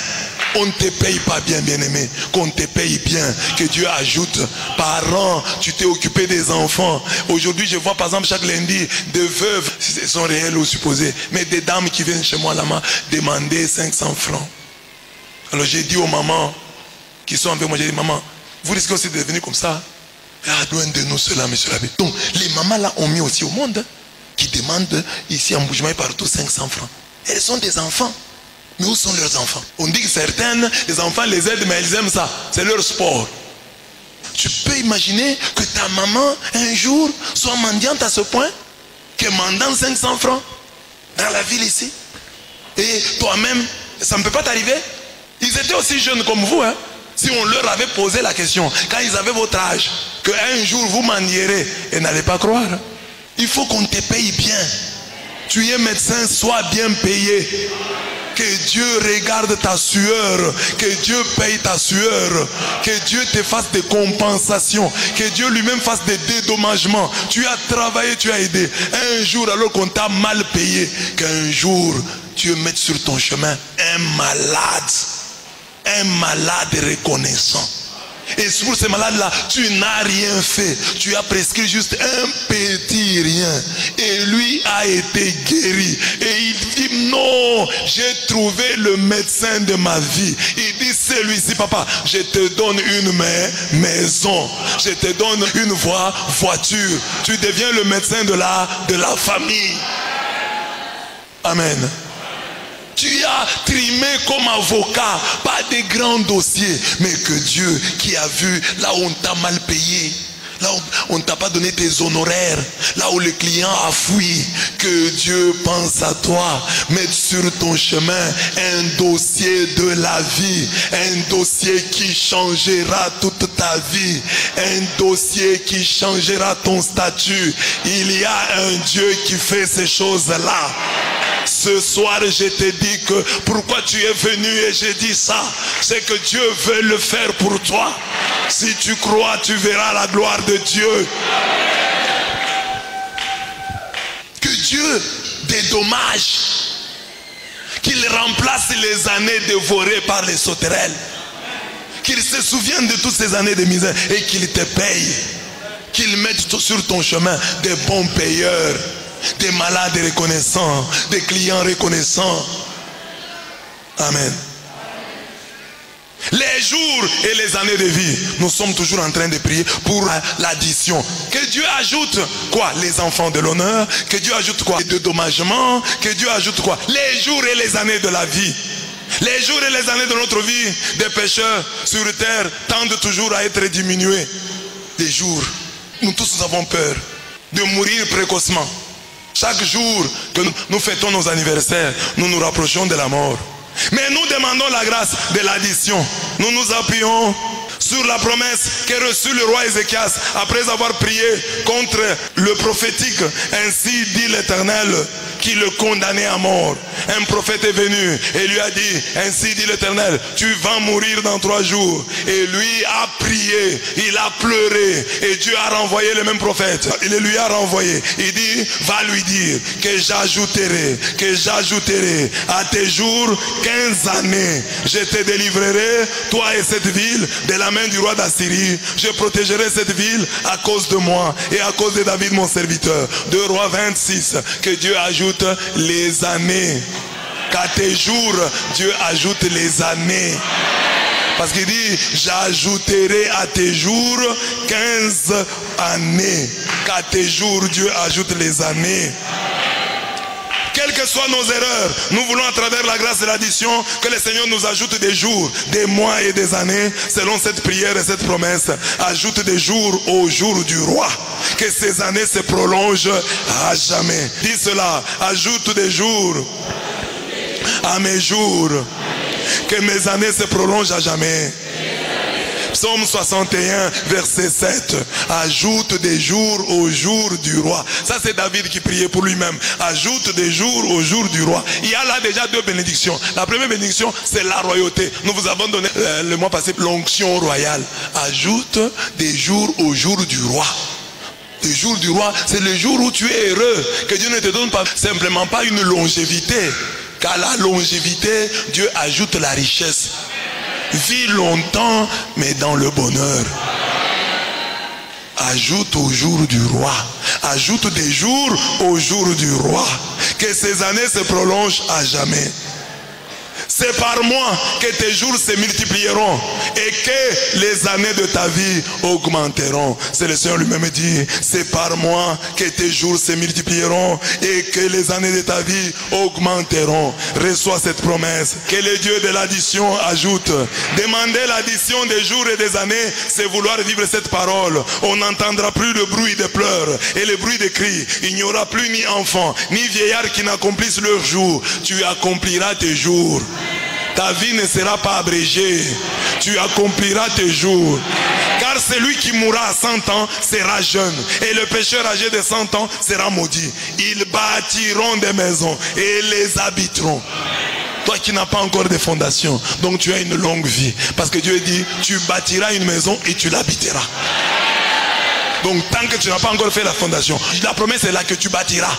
on ne te paye pas bien, bien-aimé. Qu'on te paye bien, que Dieu ajoute. Parents, tu t'es occupé des enfants. Aujourd'hui, je vois par exemple chaque lundi des veuves, ce sont réelles ou supposées, mais des dames qui viennent chez moi là-bas demander 500 francs. Alors j'ai dit aux mamans qui sont avec moi, j'ai dit, maman, vous risquez aussi de devenir comme ça. Loin de nous cela, monsieur l'abbé. Donc, les mamans là ont mis aussi au monde, qui demandent ici en Bougema et partout 500 francs. Elles sont des enfants. Mais où sont leurs enfants? On dit que certaines, les enfants les aident, mais elles aiment ça. C'est leur sport. Tu peux imaginer que ta maman, un jour, soit mendiante à ce point, qu'elle mendant 500 francs dans la ville ici. Et toi-même, ça ne peut pas t'arriver. Ils étaient aussi jeunes comme vous, hein. Si on leur avait posé la question, quand ils avaient votre âge, qu'un jour vous mendierez, et n'allez pas croire. Il faut qu'on te paye bien. Tu es médecin, sois bien payé. Que Dieu regarde ta sueur, que Dieu paye ta sueur, que Dieu te fasse des compensations, que Dieu lui-même fasse des dédommagements. Tu as travaillé, tu as aidé. Un jour, alors qu'on t'a mal payé, qu'un jour, Dieu mette sur ton chemin un malade reconnaissant. Et pour ces malades-là, tu n'as rien fait. Tu as prescrit juste un petit rien. Et lui a été guéri. Et il dit, non, j'ai trouvé le médecin de ma vie. Il dit, celui-ci, papa, je te donne une maison. Je te donne une voiture. Tu deviens le médecin de la famille. Amen. Tu as trimé comme avocat, pas des grands dossiers, mais que Dieu qui a vu là où on t'a mal payé, là où on ne t'a pas donné tes honoraires, là où le client a fui, que Dieu pense à toi, mette sur ton chemin un dossier de la vie, un dossier qui changera toute ta vie, un dossier qui changera ton statut. Il y a un Dieu qui fait ces choses-là. Ce soir, je te dis que pourquoi tu es venu et j'ai dit ça, c'est que Dieu veut le faire pour toi. Si tu crois, tu verras la gloire de Dieu. Que Dieu dédommage, qu'il remplace les années dévorées par les sauterelles, qu'il se souvienne de toutes ces années de misère et qu'il te paye, qu'il mette sur ton chemin des bons payeurs, des malades reconnaissants, des clients reconnaissants. Amen. Les jours et les années de vie, nous sommes toujours en train de prier pour l'addition. Que Dieu ajoute quoi? Les enfants de l'honneur. Que Dieu ajoute quoi? Les dédommagements. Que Dieu ajoute quoi? Les jours et les années de la vie. Les jours et les années de notre vie des pécheurs sur terre tendent toujours à être diminués. Les jours, nous tous avons peur de mourir précocement. Chaque jour que nous fêtons nos anniversaires, nous nous rapprochons de la mort. Mais nous demandons la grâce de l'addition. Nous nous appuyons sur la promesse qu'a reçue le roi Ézéchias après avoir prié contre le prophétique. Ainsi dit l'Éternel, qui le condamnait à mort. Un prophète est venu et lui a dit, ainsi dit l'Éternel, tu vas mourir dans 3 jours. Et lui a prié, il a pleuré et Dieu a renvoyé le même prophète. Il lui a renvoyé. Il dit, va lui dire que j'ajouterai à tes jours 15 années. Je te délivrerai, toi et cette ville, de la main du roi d'Assyrie. Je protégerai cette ville à cause de moi et à cause de David mon serviteur. 2 Rois 26, que Dieu ajoute les années. Qu'à tes jours, Dieu ajoute les années. Parce qu'il dit, j'ajouterai à tes jours 15 années. Qu'à tes jours, Dieu ajoute les années. Quelles que soient nos erreurs, nous voulons à travers la grâce de l'addition que le Seigneur nous ajoute des jours, des mois et des années, selon cette prière et cette promesse. Ajoute des jours au jour du roi. Que ces années se prolongent à jamais. Dis cela, ajoute des jours à mes jours. Que mes années se prolongent à jamais. Psaume 61, verset 7. Ajoute des jours au jour du roi. Ça, c'est David qui priait pour lui-même. Ajoute des jours au jour du roi. Il y a là déjà 2 bénédictions. La première bénédiction, c'est la royauté. Nous vous avons donné le mois passé l'onction royale. Ajoute des jours au jour du roi. Le jour du roi, c'est le jour où tu es heureux. Que Dieu ne te donne pas simplement pas une longévité. Qu'à la longévité, Dieu ajoute la richesse. Vis longtemps, mais dans le bonheur. Ajoute au jour du roi. Ajoute des jours au jour du roi. Que ces années se prolongent à jamais. C'est par moi que tes jours se multiplieront et que les années de ta vie augmenteront. C'est le Seigneur lui-même dit, c'est par moi que tes jours se multiplieront et que les années de ta vie augmenteront. Reçois cette promesse. Que le Dieu de l'addition ajoute. Demander l'addition des jours et des années, c'est vouloir vivre cette parole. On n'entendra plus le bruit des pleurs et le bruit des cris. Il n'y aura plus ni enfants, ni vieillards qui n'accomplissent leurs jours. Tu accompliras tes jours. Ta vie ne sera pas abrégée. Tu accompliras tes jours. Car celui qui mourra à 100 ans sera jeune. Et le pécheur âgé de 100 ans sera maudit. Ils bâtiront des maisons et les habiteront. Toi qui n'as pas encore de fondation, donc tu as une longue vie. Parce que Dieu dit, tu bâtiras une maison et tu l'habiteras. Donc tant que tu n'as pas encore fait la fondation, la promesse est là que tu bâtiras.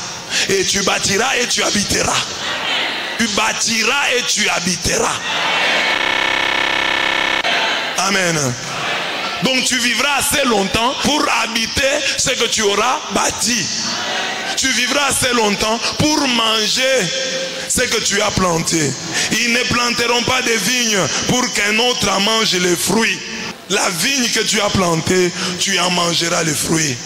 Et tu bâtiras et tu habiteras. Tu bâtiras et tu habiteras. Amen. Donc tu vivras assez longtemps pour habiter ce que tu auras bâti. Tu vivras assez longtemps pour manger ce que tu as planté. Ils ne planteront pas des vignes pour qu'un autre en mange les fruits. La vigne que tu as plantée, tu en mangeras les fruits.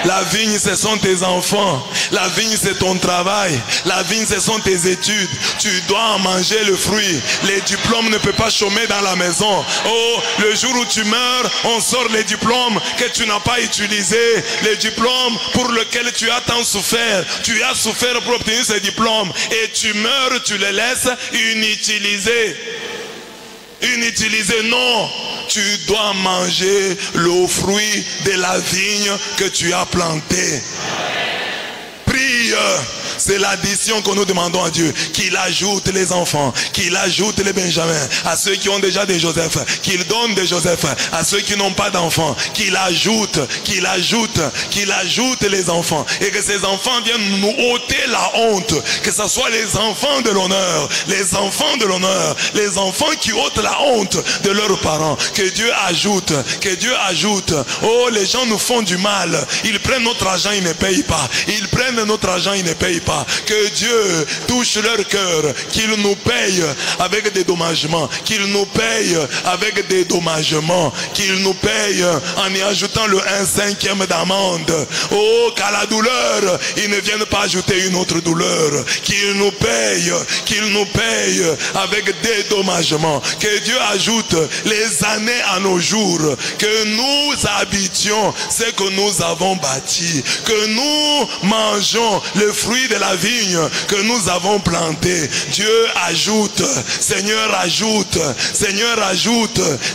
La vigne, ce sont tes enfants. La vigne, c'est ton travail. La vigne, ce sont tes études. Tu dois en manger le fruit. Les diplômes ne peuvent pas chômer dans la maison. Oh, le jour où tu meurs, on sort les diplômes que tu n'as pas utilisés. Les diplômes pour lesquels tu as tant souffert. Tu as souffert pour obtenir ces diplômes. Et tu meurs, tu les laisses inutilisés. Inutilisés, non. Tu dois manger le fruit de la vigne que tu as plantée. Prie. C'est l'addition que nous demandons à Dieu. Qu'il ajoute les enfants, qu'il ajoute les Benjamins, à ceux qui ont déjà des Joseph, qu'il donne des Joseph, à ceux qui n'ont pas d'enfants, qu'il ajoute les enfants. Et que ces enfants viennent nous ôter la honte. Que ce soit les enfants de l'honneur, les enfants de l'honneur, les enfants qui ôtent la honte de leurs parents. Que Dieu ajoute, que Dieu ajoute. Oh, les gens nous font du mal. Ils prennent notre argent, ils ne payent pas. Ils prennent notre argent, ils ne payent pas. Que Dieu touche leur cœur, qu'il nous paye avec des dédommagements, qu'il nous paye avec des dédommagements, qu'il nous paye en y ajoutant le 1/5 d'amende. Oh, qu'à la douleur, ils ne viennent pas ajouter une autre douleur. Qu'il nous paye avec des dédommagements. Que Dieu ajoute les années à nos jours. Que nous habitions ce que nous avons bâti. Que nous mangeons le fruit de la vigne que nous avons plantée. Dieu ajoute, Seigneur ajoute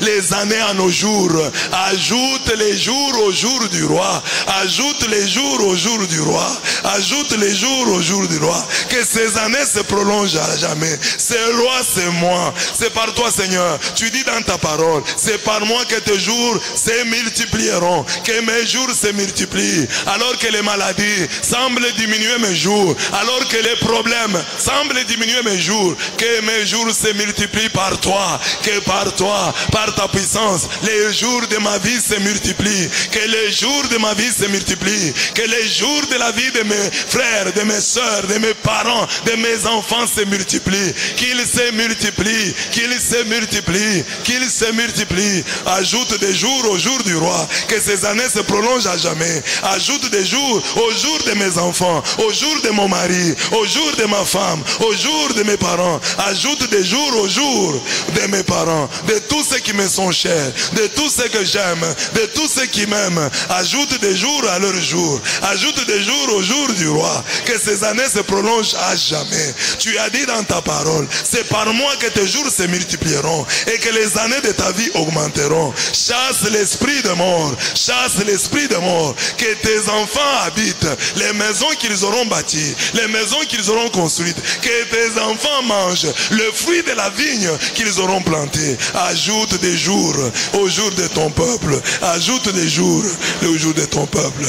les années à nos jours. Ajoute les jours au jour du roi. Ajoute les jours au jour du roi. Ajoute les jours au jour du roi. Que ces années se prolongent à jamais. C'est roi, c'est moi. C'est par toi, Seigneur. Tu dis dans ta parole, c'est par moi que tes jours se multiplieront. Que mes jours se multiplient. Alors que les maladies semblent diminuer mes jours. Alors que les problèmes semblent diminuer mes jours. Que mes jours se multiplient par toi. Que par toi, par ta puissance, les jours de ma vie se multiplient. Que les jours de ma vie se multiplient. Que les jours de la vie de mes frères, de mes soeurs, de mes parents, de mes enfants se multiplient. Qu'ils se multiplient. Qu'ils se multiplient. Qu'ils se multiplient. Ajoute des jours au jour du roi. Que ces années se prolongent à jamais. Ajoute des jours au jour de mes enfants, au jour de mon mari, au jour de ma femme, au jour de mes parents. Ajoute des jours au jour de mes parents, de tous ceux qui me sont chers, de tous ceux que j'aime, de tous ceux qui m'aiment. Ajoute des jours à leur jour. Ajoute des jours au jour du roi. Que ces années se prolongent à jamais. Tu as dit dans ta parole, c'est par moi que tes jours se multiplieront et que les années de ta vie augmenteront. Chasse l'esprit de mort. Chasse l'esprit de mort. Que tes enfants habitent les maisons qu'ils auront bâties, les maisons qu'ils auront construites. Que tes enfants mangent le fruit de la vigne qu'ils auront plantée. Ajoute des jours au jour de ton peuple. Ajoute des jours au jour de ton peuple.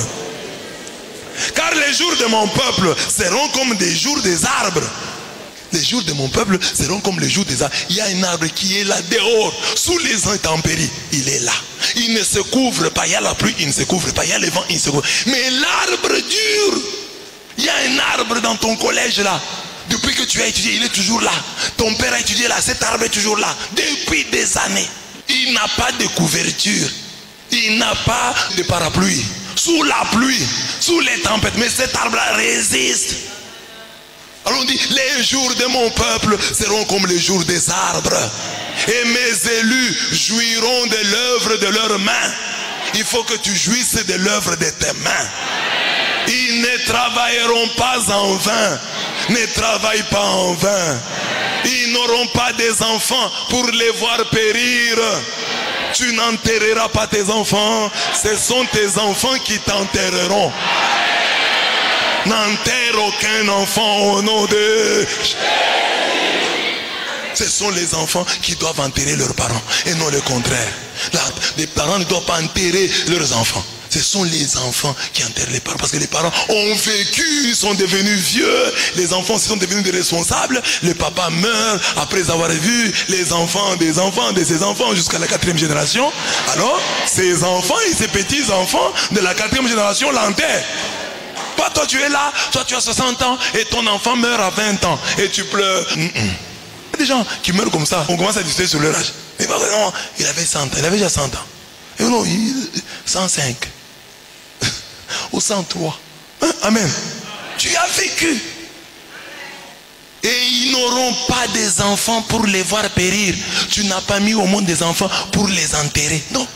Car les jours de mon peuple seront comme des jours des arbres. Les jours de mon peuple seront comme les jours des arbres. Il y a un arbre qui est là dehors, sous les intempéries. Il est là. Il ne se couvre pas. Il y a la pluie, il ne se couvre pas. Il y a le vent, il ne se couvre pas. Mais l'arbre dure. Il y a un arbre dans ton collège là. Depuis que tu as étudié, il est toujours là. Ton père a étudié là, cet arbre est toujours là. Depuis des années. Il n'a pas de couverture. Il n'a pas de parapluie. Sous la pluie, sous les tempêtes. Mais cet arbre-là résiste. Alors on dit, les jours de mon peuple seront comme les jours des arbres. Et mes élus jouiront de l'œuvre de leurs mains. Il faut que tu jouisses de l'œuvre de tes mains. Ils ne travailleront pas en vain. Ne travaille pas en vain. Ils n'auront pas des enfants pour les voir périr. Tu n'enterreras pas tes enfants. Ce sont tes enfants qui t'enterreront. N'enterre aucun enfant au nom de Jésus. Ce sont les enfants qui doivent enterrer leurs parents et non le contraire. Là, les parents ne doivent pas enterrer leurs enfants. Ce sont les enfants qui enterrent les parents. Parce que les parents ont vécu, ils sont devenus vieux. Les enfants sont devenus des responsables. Le papa meurt après avoir vu les enfants des enfants de ses enfants jusqu'à la 4e génération. Alors, ces enfants et ces petits-enfants de la 4e génération l'enterrent. Toi tu es là, toi tu as 60 ans et ton enfant meurt à 20 ans et tu pleures. Il y a des gens qui meurent comme ça. On commence à discuter sur leur âge. Mais non, il avait 100 ans, il avait déjà 100 ans. Et non, 105 ou 103. Amen. Tu as vécu. Et ils n'auront pas des enfants pour les voir périr. Tu n'as pas mis au monde des enfants pour les enterrer. Non.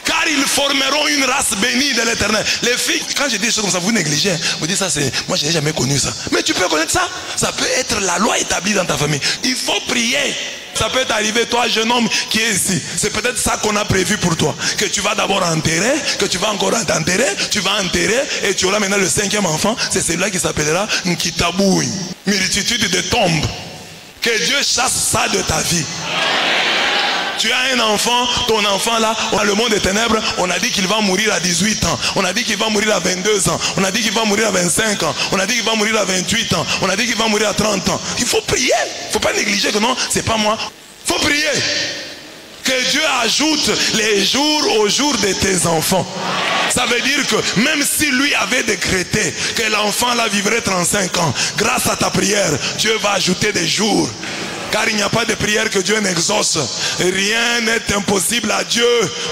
Car ils formeront une race bénie de l'Éternel. Les filles, quand je dis des choses comme ça, vous négligez. Vous dites ça, c'est moi je n'ai jamais connu ça. Mais tu peux connaître ça. Ça peut être la loi établie dans ta famille. Il faut prier. Ça peut t'arriver, toi, jeune homme qui est ici. C'est peut-être ça qu'on a prévu pour toi. Que tu vas d'abord enterrer, que tu vas encore t'enterrer, tu vas enterrer, et tu auras maintenant le 5e enfant. C'est celui-là qui s'appellera Nkitabouy. Multitude de tombes. Que Dieu chasse ça de ta vie. Tu as un enfant, ton enfant là, on a le monde des ténèbres, on a dit qu'il va mourir à 18 ans, on a dit qu'il va mourir à 22 ans, on a dit qu'il va mourir à 25 ans, on a dit qu'il va mourir à 28 ans, on a dit qu'il va mourir à 30 ans. Il faut prier, il ne faut pas négliger que non, c'est pas moi. Il faut prier. Que Dieu ajoute les jours aux jours de tes enfants. Ça veut dire que même si lui avait décrété que l'enfant là vivrait 35 ans, grâce à ta prière, Dieu va ajouter des jours. Car il n'y a pas de prière que Dieu n'exauce. Rien n'est impossible à Dieu.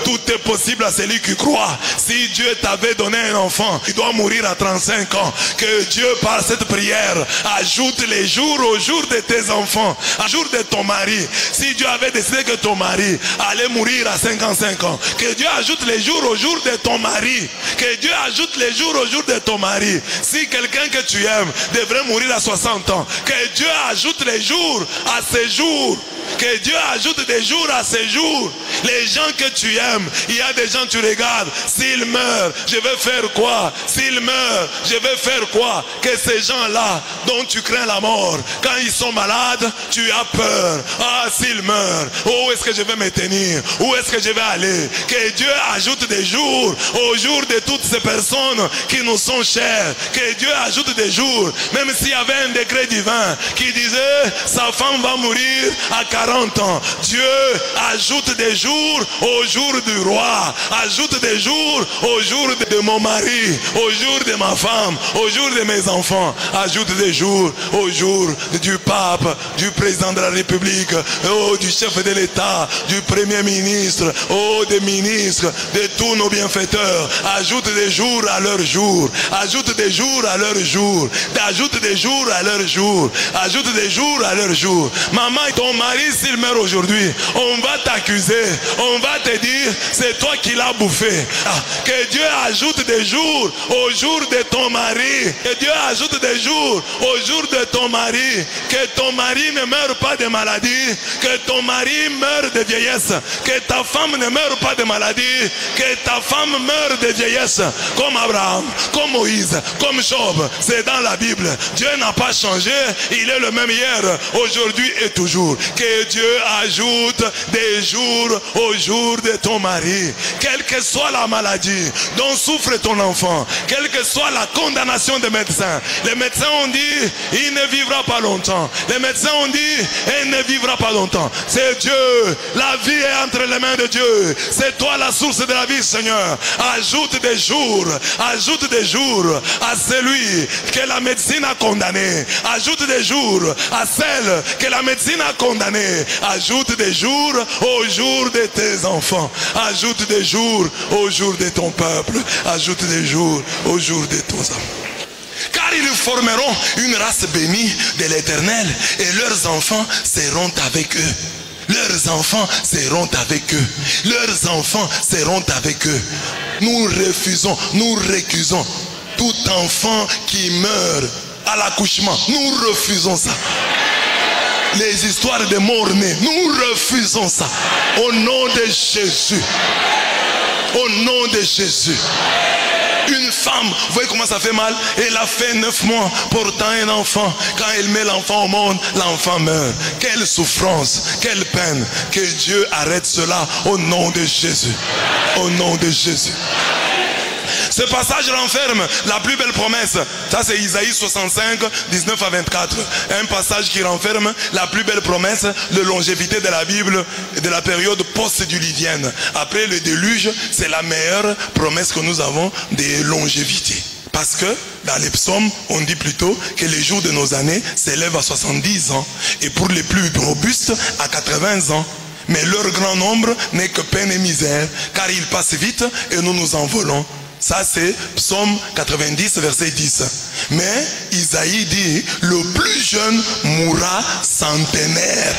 Tout est possible à celui qui croit. Si Dieu t'avait donné un enfant, il doit mourir à 35 ans. Que Dieu, par cette prière, ajoute les jours aux jours de tes enfants, à jour de ton mari. Si Dieu avait décidé que ton mari allait mourir à 55 ans, que Dieu ajoute les jours aux jours de ton mari. Que Dieu ajoute les jours aux jours de ton mari. Si quelqu'un que tu aimes devrait mourir à 60 ans, que Dieu ajoute les jours à ces jours. Que Dieu ajoute des jours à ces jours. Les gens que tu aimes, il y a des gens tu regardes, s'ils meurent, je vais faire quoi? S'ils meurent, je vais faire quoi? Que ces gens-là dont tu crains la mort, quand ils sont malades, tu as peur. Ah, s'ils meurent, où est-ce que je vais me tenir? Où est-ce que je vais aller? Que Dieu ajoute des jours aux jours de toutes ces personnes qui nous sont chères. Que Dieu ajoute des jours, même s'il y avait un décret divin qui disait sa femme va mourir à 40 ans. Dieu ajoute des jours au jour du roi. Ajoute des jours au jour de mon mari, au jour de ma femme, au jour de mes enfants. Ajoute des jours au jour du pape, du président de la République, du chef de l'État, du premier ministre, des ministres, de tous nos bienfaiteurs. Ajoute des jours à leur jour. Ajoute des jours à leur jour. Ajoute des jours à leur jour. Ajoute des jours à leur jour. Maman, ton mari, s'il meurt aujourd'hui, on va t'accuser. On va te dire, c'est toi qui l'as bouffé. Que Dieu ajoute des jours au jour de ton mari. Que Dieu ajoute des jours au jour de ton mari. Que ton mari ne meure pas de maladie. Que ton mari meure de vieillesse. Que ta femme ne meure pas de maladie. Que ta femme meure de vieillesse. Comme Abraham, comme Moïse, comme Job. C'est dans la Bible. Dieu n'a pas changé. Il est le même hier, aujourd'hui et toujours. Que que Dieu ajoute des jours au jour de ton mari. Quelle que soit la maladie dont souffre ton enfant, quelle que soit la condamnation des médecins. Les médecins ont dit, il ne vivra pas longtemps. Les médecins ont dit, il ne vivra pas longtemps. C'est Dieu. La vie est entre les mains de Dieu. C'est toi la source de la vie, Seigneur. Ajoute des jours à celui que la médecine a condamné. Ajoute des jours à celle que la médecine a condamnée. Ajoute des jours au jour de tes enfants. Ajoute des jours au jour de ton peuple. Ajoute des jours au jour de ton enfant. Car ils formeront une race bénie de l'Éternel et leurs enfants seront avec eux. Leurs enfants seront avec eux. Leurs enfants seront avec eux. Nous refusons, nous récusons tout enfant qui meurt à l'accouchement. Nous refusons ça. Les histoires de morts-nés, nous refusons ça. Au nom de Jésus. Au nom de Jésus. Une femme, vous voyez comment ça fait mal? Elle a fait 9 mois portant un enfant. Quand elle met l'enfant au monde, l'enfant meurt. Quelle souffrance, quelle peine. Que Dieu arrête cela au nom de Jésus. Au nom de Jésus. Ce passage renferme la plus belle promesse. Ça c'est Isaïe 65, 19 à 24. Un passage qui renferme la plus belle promesse de longévité de la Bible et de la période post-diluvienne. Après le déluge, c'est la meilleure promesse que nous avons de longévité. Parce que dans les psaumes, on dit plutôt que les jours de nos années s'élèvent à 70 ans. Et pour les plus robustes, à 80 ans. Mais leur grand nombre n'est que peine et misère, car ils passent vite et nous nous envolons. Ça c'est Psaume 90 verset 10. Mais Isaïe dit, le plus jeune mourra centenaire.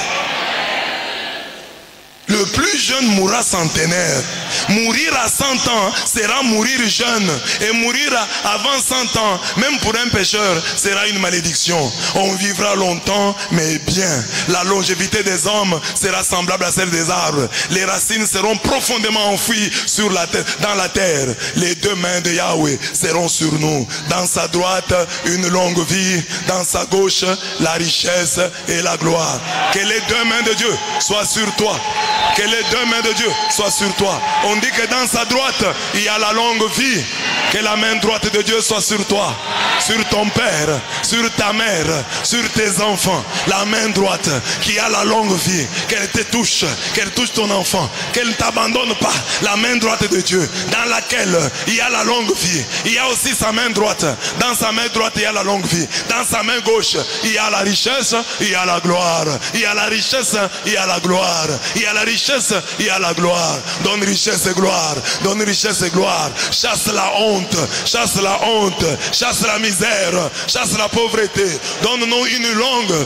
Le plus jeune mourra centenaire. Mourir à 100 ans sera mourir jeune. Et mourir avant 100 ans, même pour un pécheur, sera une malédiction. On vivra longtemps, mais bien. La longévité des hommes sera semblable à celle des arbres. Les racines seront profondément enfouies sur la terre, dans la terre. Les deux mains de Yahweh seront sur nous. Dans sa droite, une longue vie. Dans sa gauche, la richesse et la gloire. Que les deux mains de Dieu soient sur toi. Que les deux mains de Dieu soient sur toi. On dit que dans sa droite, il y a la longue vie. Que la main droite de Dieu soit sur toi, sur ton père, sur ta mère, sur tes enfants. La main droite qui a la longue vie. Qu'elle te touche, qu'elle touche ton enfant. Qu'elle ne t'abandonne pas. La main droite de Dieu dans laquelle il y a la longue vie. Il y a aussi sa main droite. Dans sa main droite, il y a la longue vie. Dans sa main gauche, il y a la richesse, il y a la gloire. Il y a la richesse, il y a la gloire. Il y a la richesse, il y a la gloire. Donne richesse et gloire. Donne richesse et gloire. Chasse la honte. Chasse la honte. Chasse la misère. Chasse la pauvreté. Donne-nous une longue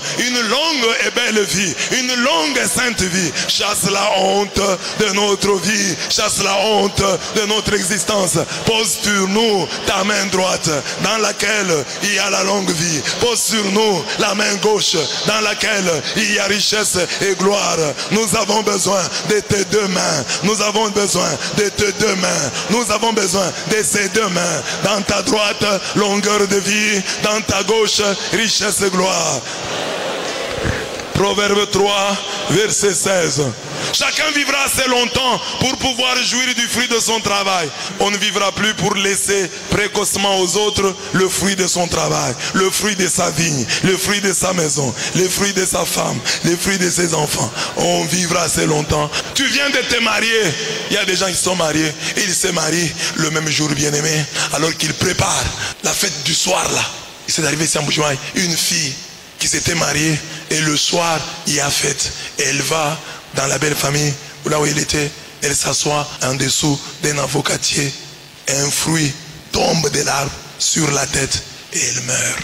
et belle vie. Une longue et sainte vie. Chasse la honte de notre vie. Chasse la honte de notre existence. Pose sur nous ta main droite dans laquelle il y a la longue vie. Pose sur nous la main gauche dans laquelle il y a richesse et gloire. Nous avons besoin de tes deux mains. Nous avons besoin de tes deux mains. Nous avons besoin de ces deux mains. Dans ta droite, longueur de vie. Dans ta gauche, richesse et gloire. Proverbe 3, verset 16. Chacun vivra assez longtemps pour pouvoir jouir du fruit de son travail. On ne vivra plus pour laisser précocement aux autres le fruit de son travail, le fruit de sa vigne, le fruit de sa maison, le fruit de sa femme, le fruit de ses enfants. On vivra assez longtemps. Tu viens de te marier. Il y a des gens qui sont mariés et ils se marient le même jour, bien-aimé, alors qu'ils préparent la fête du soir là. Il s'est arrivé ici en Bouchouaï, une fille qui s'était mariée et le soir il y a fête. Et elle va dans la belle famille, là où elle était, elle s'assoit en dessous d'un avocatier. Et un fruit tombe de l'arbre sur la tête et elle meurt.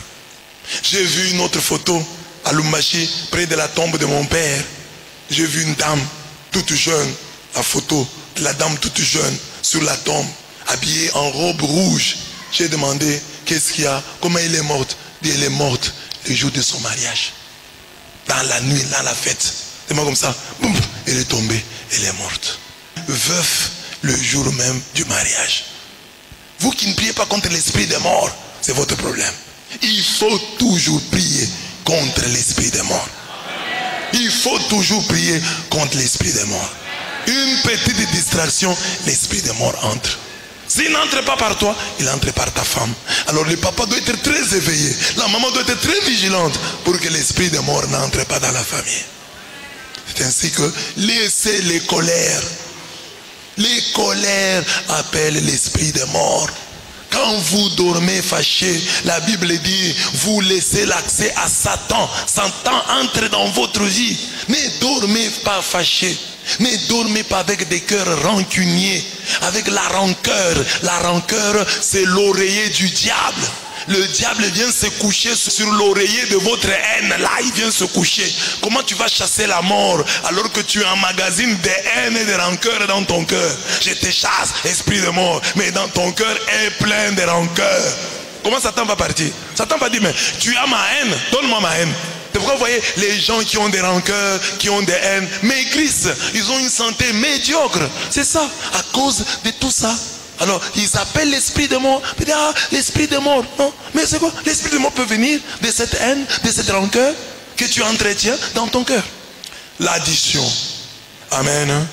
J'ai vu une autre photo à Lumbashi, près de la tombe de mon père. J'ai vu une dame toute jeune, la photo de la dame toute jeune sur la tombe, habillée en robe rouge. J'ai demandé qu'est-ce qu'il y a, comment elle est morte. Elle est morte le jour de son mariage. Dans la nuit, dans la fête. C'est moi comme ça, boum, elle est tombée, elle est morte. Veuf le jour même du mariage. Vous qui ne priez pas contre l'esprit des morts, c'est votre problème. Il faut toujours prier contre l'esprit des morts. Il faut toujours prier contre l'esprit des morts. Une petite distraction, l'esprit des morts entre. S'il n'entre pas par toi, il entre par ta femme. Alors le papa doit être très éveillé. La maman doit être très vigilante pour que l'esprit des morts n'entre pas dans la famille. C'est ainsi que laissez les colères. Les colères appellent l'esprit des morts. Quand vous dormez fâché, la Bible dit, vous laissez l'accès à Satan. Satan entre dans votre vie. Ne dormez pas fâché. Ne dormez pas avec des cœurs rancuniers, avec la rancœur. La rancœur, c'est l'oreiller du diable. Le diable vient se coucher sur l'oreiller de votre haine. Là, il vient se coucher. Comment tu vas chasser la mort alors que tu emmagasines des haines et des rancœurs dans ton cœur? Je te chasse, esprit de mort, mais dans ton cœur est plein de rancœurs. Comment Satan va partir? Satan va dire, mais tu as ma haine, donne-moi ma haine. C'est pourquoi vous voyez les gens qui ont des rancœurs, qui ont des haines, maigrissent. Ils ont une santé médiocre. C'est ça, à cause de tout ça. Alors, ils appellent l'esprit de mort. Ils disent, ah, l'esprit de mort. Non, mais c'est quoi? L'esprit de mort peut venir de cette haine, de cette rancœur que tu entretiens dans ton cœur. L'addition. Amen. Amen.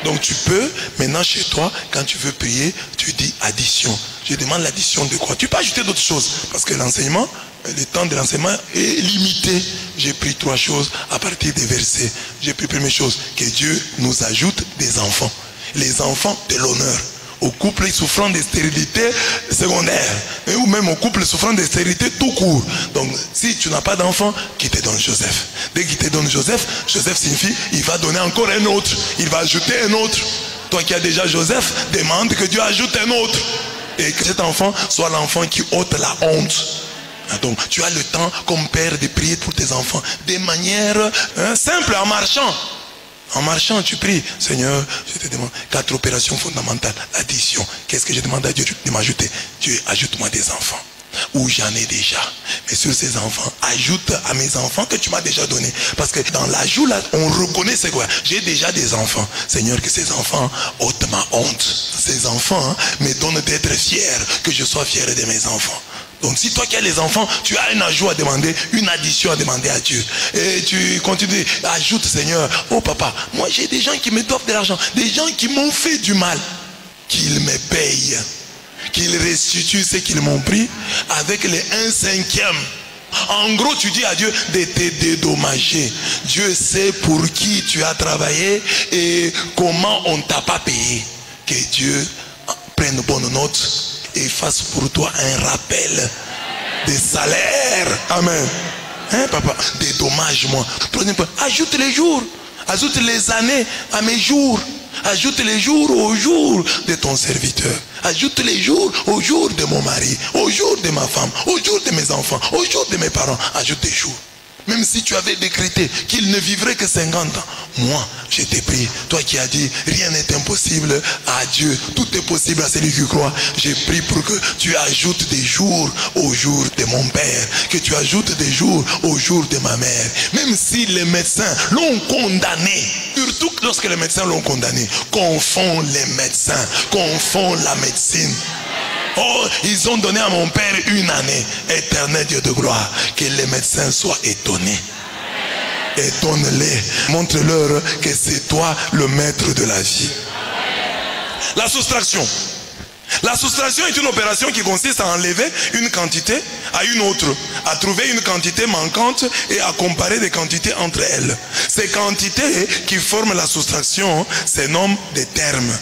Donc tu peux, maintenant chez toi, quand tu veux prier, tu dis addition. Je demande l'addition de quoi? Tu peux ajouter d'autres choses. Parce que l'enseignement, le temps de l'enseignement est limité. J'ai pris 3 choses à partir des versets. J'ai pris première chose, que Dieu nous ajoute des enfants. Les enfants de l'honneur. Au couple souffrant de stérilité secondaire, ou même au couple souffrant de stérilité tout court. Donc si tu n'as pas d'enfant, qui te donne Joseph. Dès qu'il te donne Joseph, Joseph signifie il va donner encore un autre, il va ajouter un autre. Toi qui as déjà Joseph, demande que Dieu ajoute un autre, et que cet enfant soit l'enfant qui ôte la honte. Donc tu as le temps comme père de prier pour tes enfants de manière simple, en marchant. En marchant, tu pries, Seigneur, je te demande 4 opérations fondamentales. L'addition, qu'est-ce que je demande à Dieu de m'ajouter? Dieu, ajoute-moi des enfants. Ou j'en ai déjà. Mais sur ces enfants, ajoute à mes enfants que tu m'as déjà donné. Parce que dans l'ajout là, on reconnaît c'est quoi? J'ai déjà des enfants. Seigneur, que ces enfants ôtent ma honte. Ces enfants me donnent d'être fier, que je sois fier de mes enfants. Donc si toi qui as les enfants, tu as un ajout à demander, une addition à demander à Dieu. Et tu continues, ajoute Seigneur, oh papa, moi j'ai des gens qui me doivent de l'argent, des gens qui m'ont fait du mal, qu'ils me payent, qu'ils restituent ce qu'ils m'ont pris avec les 1/5. En gros, tu dis à Dieu de te dédommager. Dieu sait pour qui tu as travaillé et comment on ne t'a pas payé. Que Dieu prenne bonne note et fasse pour toi un rappel des salaires. Amen. Hein, papa? Dédommage-moi. Ajoute les jours, ajoute les années à mes jours, ajoute les jours aux jours de ton serviteur, ajoute les jours aux jours de mon mari, aux jours de ma femme, aux jours de mes enfants, aux jours de mes parents. Ajoute des jours. Même si tu avais décrété qu'il ne vivrait que 50 ans, moi, je t'ai pris. Toi qui as dit, rien n'est impossible à Dieu. Tout est possible à celui qui croit. J'ai pris pour que tu ajoutes des jours aux jours de mon père. Que tu ajoutes des jours aux jours de ma mère. Même si les médecins l'ont condamné. Surtout lorsque les médecins l'ont condamné. Confond les médecins. Confond la médecine. Oh, ils ont donné à mon père 1 année. Éternel Dieu de gloire, que les médecins soient étonnés. Étonne-les. Montre-leur que c'est toi le maître de la vie. La soustraction. La soustraction est une opération qui consiste à enlever une quantité à une autre, à trouver une quantité manquante et à comparer des quantités entre elles. Ces quantités qui forment la soustraction se nomment des termes.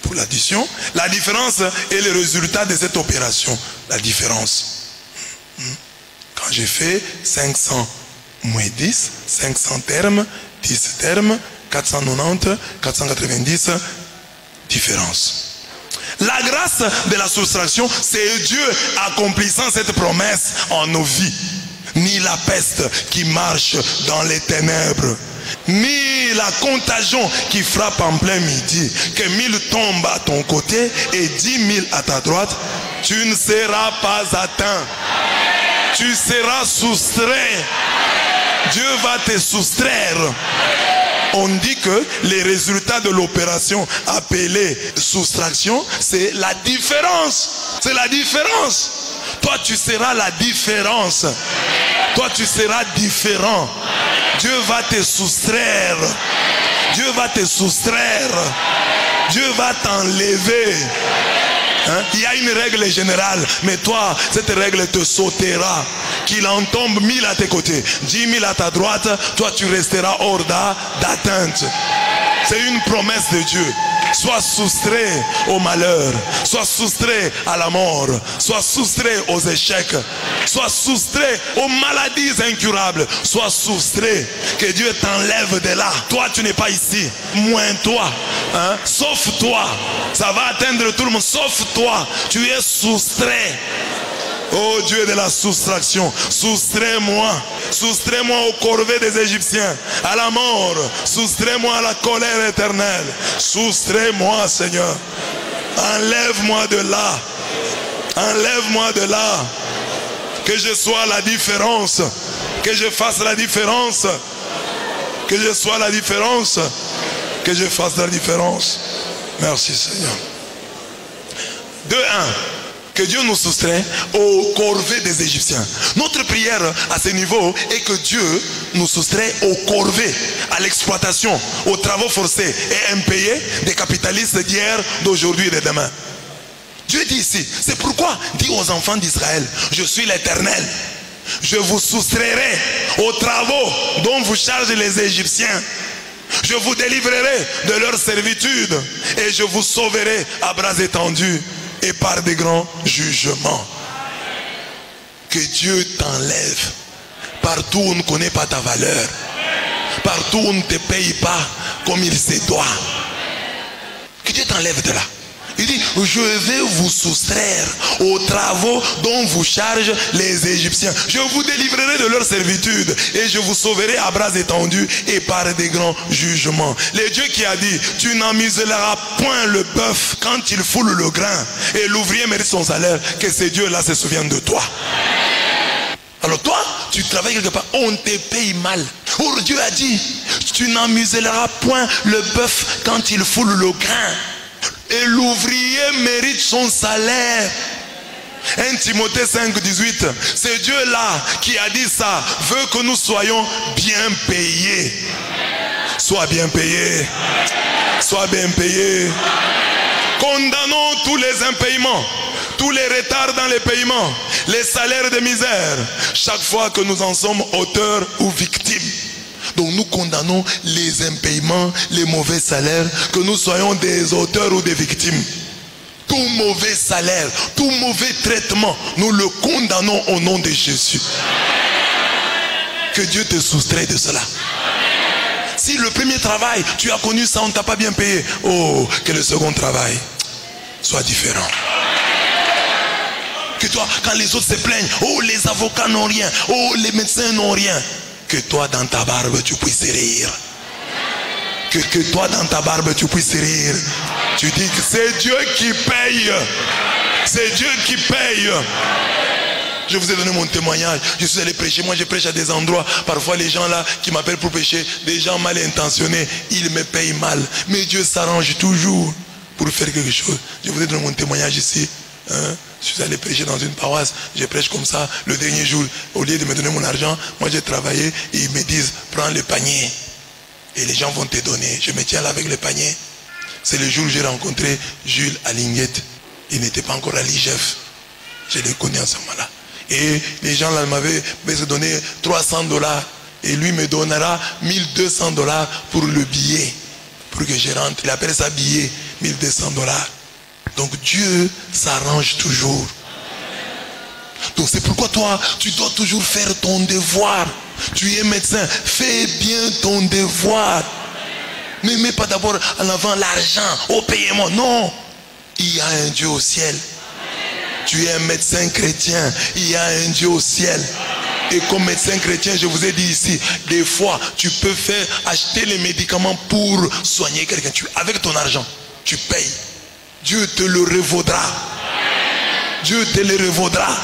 Pour l'addition, la différence est le résultat de cette opération. La différence. Quand j'ai fait 500 moins 10, 500 termes, 10 termes, 490, 490, différence. La grâce de la soustraction, c'est Dieu accomplissant cette promesse en nos vies. Ni la peste qui marche dans les ténèbres, ni la contagion qui frappe en plein midi, que 1000 tombent à ton côté et 10 000 à ta droite, tu ne seras pas atteint. Tu seras soustrait. Dieu va te soustraire. On dit que les résultats de l'opération appelée soustraction, c'est la différence. C'est la différence. Toi, tu seras la différence. Toi, tu seras différent. Dieu va te soustraire. Dieu va te soustraire. Dieu va t'enlever. Hein? Il y a une règle générale, mais toi, cette règle te sautera. Qu'il en tombe 1000 à tes côtés, 10 000 à ta droite, toi tu resteras hors d'atteinte. C'est une promesse de Dieu. Sois soustrait au malheur, sois soustrait à la mort, sois soustrait aux échecs, sois soustrait aux maladies incurables, sois soustrait, que Dieu t'enlève de là. Toi tu n'es pas ici, moins toi, hein? Sauf toi, ça va atteindre tout le monde, sauf toi, tu es soustrait. Oh Dieu de la soustraction, soustrais-moi. Soustrais-moi aux corvées des Égyptiens, à la mort. Soustrais-moi à la colère éternelle. Soustrais-moi, Seigneur. Enlève-moi de là. Enlève-moi de là. Que je sois la différence. Que je fasse la différence. Que je sois la différence. Que je fasse la différence. Merci, Seigneur. 2-1. Que Dieu nous soustrait aux corvées des Égyptiens. Notre prière à ce niveau est que Dieu nous soustrait aux corvées, à l'exploitation, aux travaux forcés et impayés des capitalistes d'hier, d'aujourd'hui et de demain. Dieu dit ici, c'est pourquoi dit aux enfants d'Israël, je suis l'Éternel. Je vous soustrairai aux travaux dont vous chargez les Égyptiens. Je vous délivrerai de leur servitude et je vous sauverai à bras étendus et par des grands jugements. Que Dieu t'enlève. Partout où on ne connaît pas ta valeur. Partout où on ne te paye pas comme il se doit. Que Dieu t'enlève de là. Il dit, je vais vous soustraire aux travaux dont vous chargent les Égyptiens. Je vous délivrerai de leur servitude et je vous sauverai à bras étendus et par des grands jugements. Le Dieu qui a dit, tu n'en muselleras point le bœuf quand il foule le grain et l'ouvrier mérite son salaire, que ce Dieu-là se souvienne de toi. Alors toi, tu travailles quelque part, on te paye mal. Or Dieu a dit, tu n'en muselleras point le bœuf quand il foule le grain. Et l'ouvrier mérite son salaire. 1 Timothée 5, 18. C'est Dieu là qui a dit ça. Veut que nous soyons bien payés. Sois bien payé. Sois bien payé. Condamnons tous les impayements, tous les retards dans les paiements, les salaires de misère, chaque fois que nous en sommes auteurs ou victimes. Donc nous condamnons les impayements, les mauvais salaires, que nous soyons des auteurs ou des victimes. Tout mauvais salaire, tout mauvais traitement, nous le condamnons au nom de Jésus. Que Dieu te soustrait de cela. Si le premier travail, tu as connu ça, on ne t'a pas bien payé. Oh, que le second travail soit différent. Que toi, quand les autres se plaignent, oh, les avocats n'ont rien, oh, les médecins n'ont rien. Que toi dans ta barbe tu puisses rire. Que toi dans ta barbe tu puisses rire. Tu dis que c'est Dieu qui paye. C'est Dieu qui paye. Je vous ai donné mon témoignage. Je suis allé prêcher. Moi je prêche à des endroits. Parfois les gens là qui m'appellent pour prêcher, des gens mal intentionnés, ils me payent mal. Mais Dieu s'arrange toujours pour faire quelque chose. Je vous ai donné mon témoignage ici. Hein? Je suis allé prêcher dans une paroisse, je prêche comme ça, le dernier jour, au lieu de me donner mon argent, moi j'ai travaillé et ils me disent, prends le panier et les gens vont te donner. Je me tiens là avec le panier. C'est le jour où j'ai rencontré Jules à Linguette. Il n'était pas encore à l'IGF. Je l'ai connu en ce moment-là. Et les gens là m'avaient donné $300 et lui me donnera $1200 pour le billet, pour que je rentre. Il appelle ça billet, $1200. Donc Dieu s'arrange toujours. Donc c'est pourquoi toi, tu dois toujours faire ton devoir. Tu es médecin, fais bien ton devoir. Ne mets pas d'abord en avant l'argent, oh payez-moi. Non, il y a un Dieu au ciel. Tu es un médecin chrétien, il y a un Dieu au ciel. Et comme médecin chrétien, je vous ai dit ici, des fois, tu peux faire acheter les médicaments pour soigner quelqu'un. Avec ton argent, tu payes. Dieu te le revaudra. Dieu te le revaudra.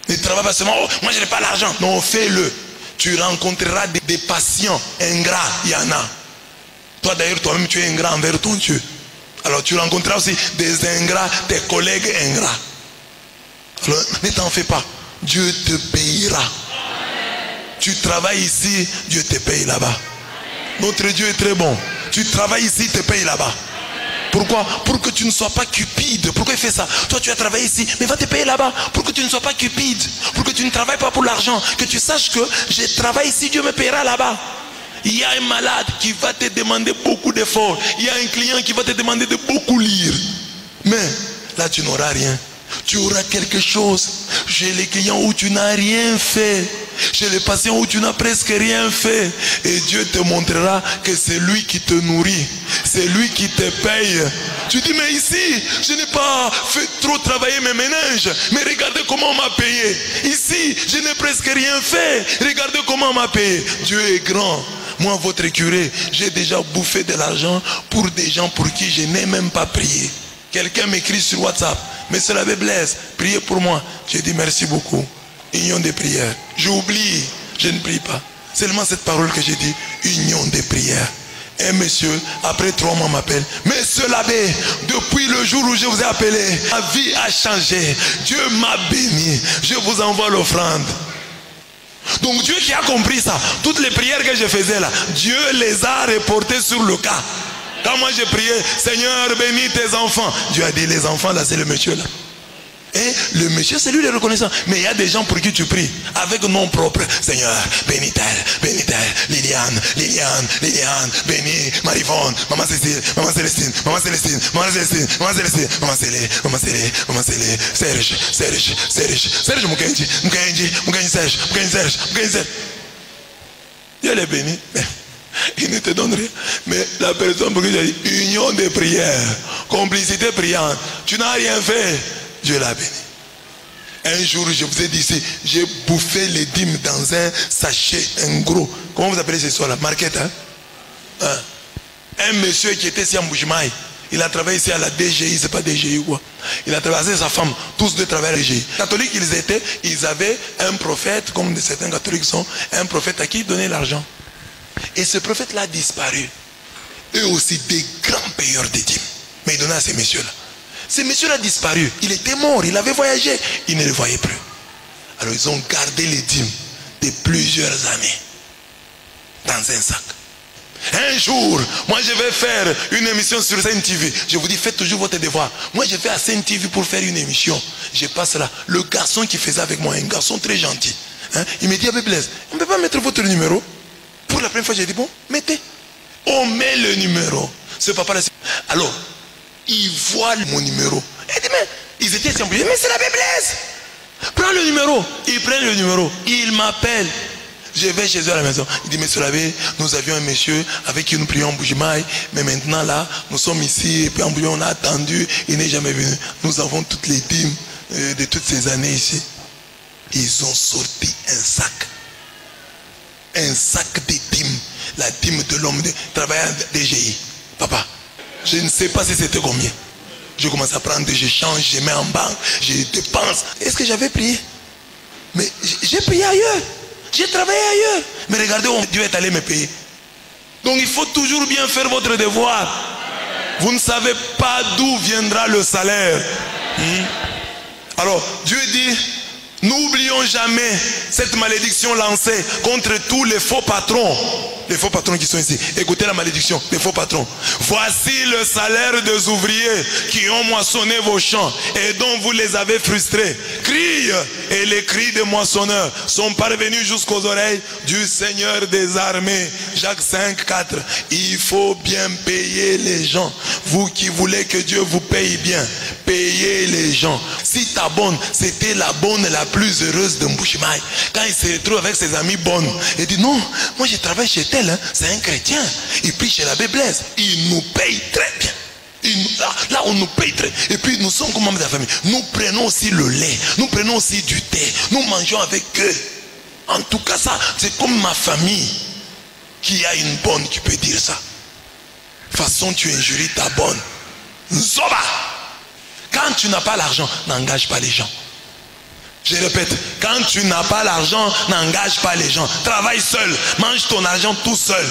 Ne travaille pas seulement, oh, moi je n'ai pas l'argent. Non, fais-le. Tu rencontreras des patients ingrats. Il y en a. Toi d'ailleurs, toi-même, tu es ingrat envers ton Dieu. Alors tu rencontreras aussi des ingrats, tes collègues ingrats. Alors ne t'en fais pas. Dieu te payera. Tu travailles ici, Dieu te paye là-bas. Notre Dieu est très bon. Tu travailles ici, il te paye là-bas. Pourquoi? Pour que tu ne sois pas cupide. Pourquoi il fait ça? Toi tu as travaillé ici, mais va te payer là-bas. Pour que tu ne sois pas cupide. Pour que tu ne travailles pas pour l'argent. Que tu saches que je travaille ici, Dieu me paiera là-bas. Il y a un malade qui va te demander beaucoup d'efforts. Il y a un client qui va te demander de beaucoup lire. Mais là tu n'auras rien. Tu auras quelque chose. J'ai les clients où tu n'as rien fait. Chez les patients où tu n'as presque rien fait. Et Dieu te montrera que c'est lui qui te nourrit. C'est lui qui te paye. Tu dis, mais ici, je n'ai pas fait trop travailler mes méninges. Mais regardez comment on m'a payé. Ici, je n'ai presque rien fait. Regardez comment on m'a payé. Dieu est grand. Moi, votre curé, j'ai déjà bouffé de l'argent pour des gens pour qui je n'ai même pas prié. Quelqu'un m'écrit sur WhatsApp. Monsieur l'abbé Blaise, priez pour moi. J'ai dit merci beaucoup. Union de prières. J'oublie, je ne prie pas. Seulement cette parole que j'ai dit, union de prières. Un monsieur, après 3 mois, m'appelle. Monsieur l'abbé, depuis le jour où je vous ai appelé, ma vie a changé. Dieu m'a béni. Je vous envoie l'offrande. Donc Dieu qui a compris ça, toutes les prières que je faisais là, Dieu les a reportées sur le cas. Quand moi j'ai prié, Seigneur bénis tes enfants, Dieu a dit les enfants là c'est le monsieur là. Et le monsieur c'est lui le reconnaissant. Mais il y a des gens pour qui tu pries avec nom propre. Seigneur bénis-tel, Liliane, bénis Marivonne, Maman Cécile, Maman Célestine, Serge Mukenji, Serge. Dieu les bénit. Il ne te donne rien. Mais la personne pour qui j'ai dit union de prière, complicité priante, tu n'as rien fait, Dieu l'a béni. Un jour, je vous ai dit ici, j'ai bouffé les dîmes dans un sachet, un gros. Comment vous appelez ce soir là? Market, hein? Un monsieur qui était ici à Mbujimaï, il a travaillé ici à la DGI, c'est pas DGI ou quoi. Il a travaillé avec sa femme, tous deux travaillent à la DGI. Catholiques ils étaient, ils avaient un prophète, comme certains catholiques sont, un prophète à qui ils donnaient l'argent. Et ce prophète-là a disparu. Eux aussi, des grands payeurs de dîmes. Mais il donnait à ces messieurs-là. Ces messieurs-là a disparu. Il était mort, il avait voyagé. Ils ne le voyaient plus. Alors ils ont gardé les dîmes de plusieurs années dans un sac. Un jour, moi je vais faire une émission sur Saint TV. Je vous dis, faites toujours votre devoir. Moi je vais à Saint TV pour faire une émission. Je passe là. Le garçon qui faisait avec moi, un garçon très gentil. Hein, il me dit, Abbé Blaise, on ne peut pas mettre votre numéro? Pour la première fois, j'ai dit, bon, mettez. On met le numéro. Ce papa-là, alors, il voit mon numéro. Il dit, mais ils étaient simples. Mais c'est l'abbé Blaise. Prends le numéro. Il prend le numéro. Il m'appelle. Je vais chez eux à la maison. Il dit, monsieur l'abbé, nous avions un monsieur avec qui nous prions en Mbujimaï. Mais maintenant, là, nous sommes ici. Et puis en Mbujimaï, on a attendu. Il n'est jamais venu. Nous avons toutes les dîmes de toutes ces années ici. Ils ont sorti un sac. Un sac de dîmes, la dîme de l'homme travaillant à DGI. Papa, je ne sais pas si c'était combien. Je commence à prendre, je change, je mets en banque, je dépense. Est-ce que j'avais prié? Mais j'ai prié ailleurs. J'ai travaillé ailleurs. Mais regardez où Dieu est allé me payer. Donc il faut toujours bien faire votre devoir. Vous ne savez pas d'où viendra le salaire. Alors, Dieu dit, n'oublions jamais cette malédiction lancée contre tous les faux patrons. Les faux patrons qui sont ici. Écoutez la malédiction des faux patrons. Voici le salaire des ouvriers qui ont moissonné vos champs et dont vous les avez frustrés. Crie, et les cris des moissonneurs sont parvenus jusqu'aux oreilles du Seigneur des armées. Jacques 5, 4. Il faut bien payer les gens. Vous qui voulez que Dieu vous paye bien, payez les gens. Si ta bonne, c'était la bonne la plus heureuse de Mbujimaï. Quand il se retrouve avec ses amis bonnes, il dit non, moi je travaille chez tel, hein, c'est un chrétien. Il prie chez l'abbé Blaise. Il nous paye très bien. Là on nous paye très. Et puis nous sommes comme membres de la famille. Nous prenons aussi le lait. Nous prenons aussi du thé. Nous mangeons avec eux. En tout cas ça, c'est comme ma famille qui a une bonne qui peut dire ça. De toute façon tu injuries ta bonne. Zoba. Quand tu n'as pas l'argent, n'engage pas les gens. Je répète, quand tu n'as pas l'argent, n'engage pas les gens. Travaille seul, mange ton argent tout seul.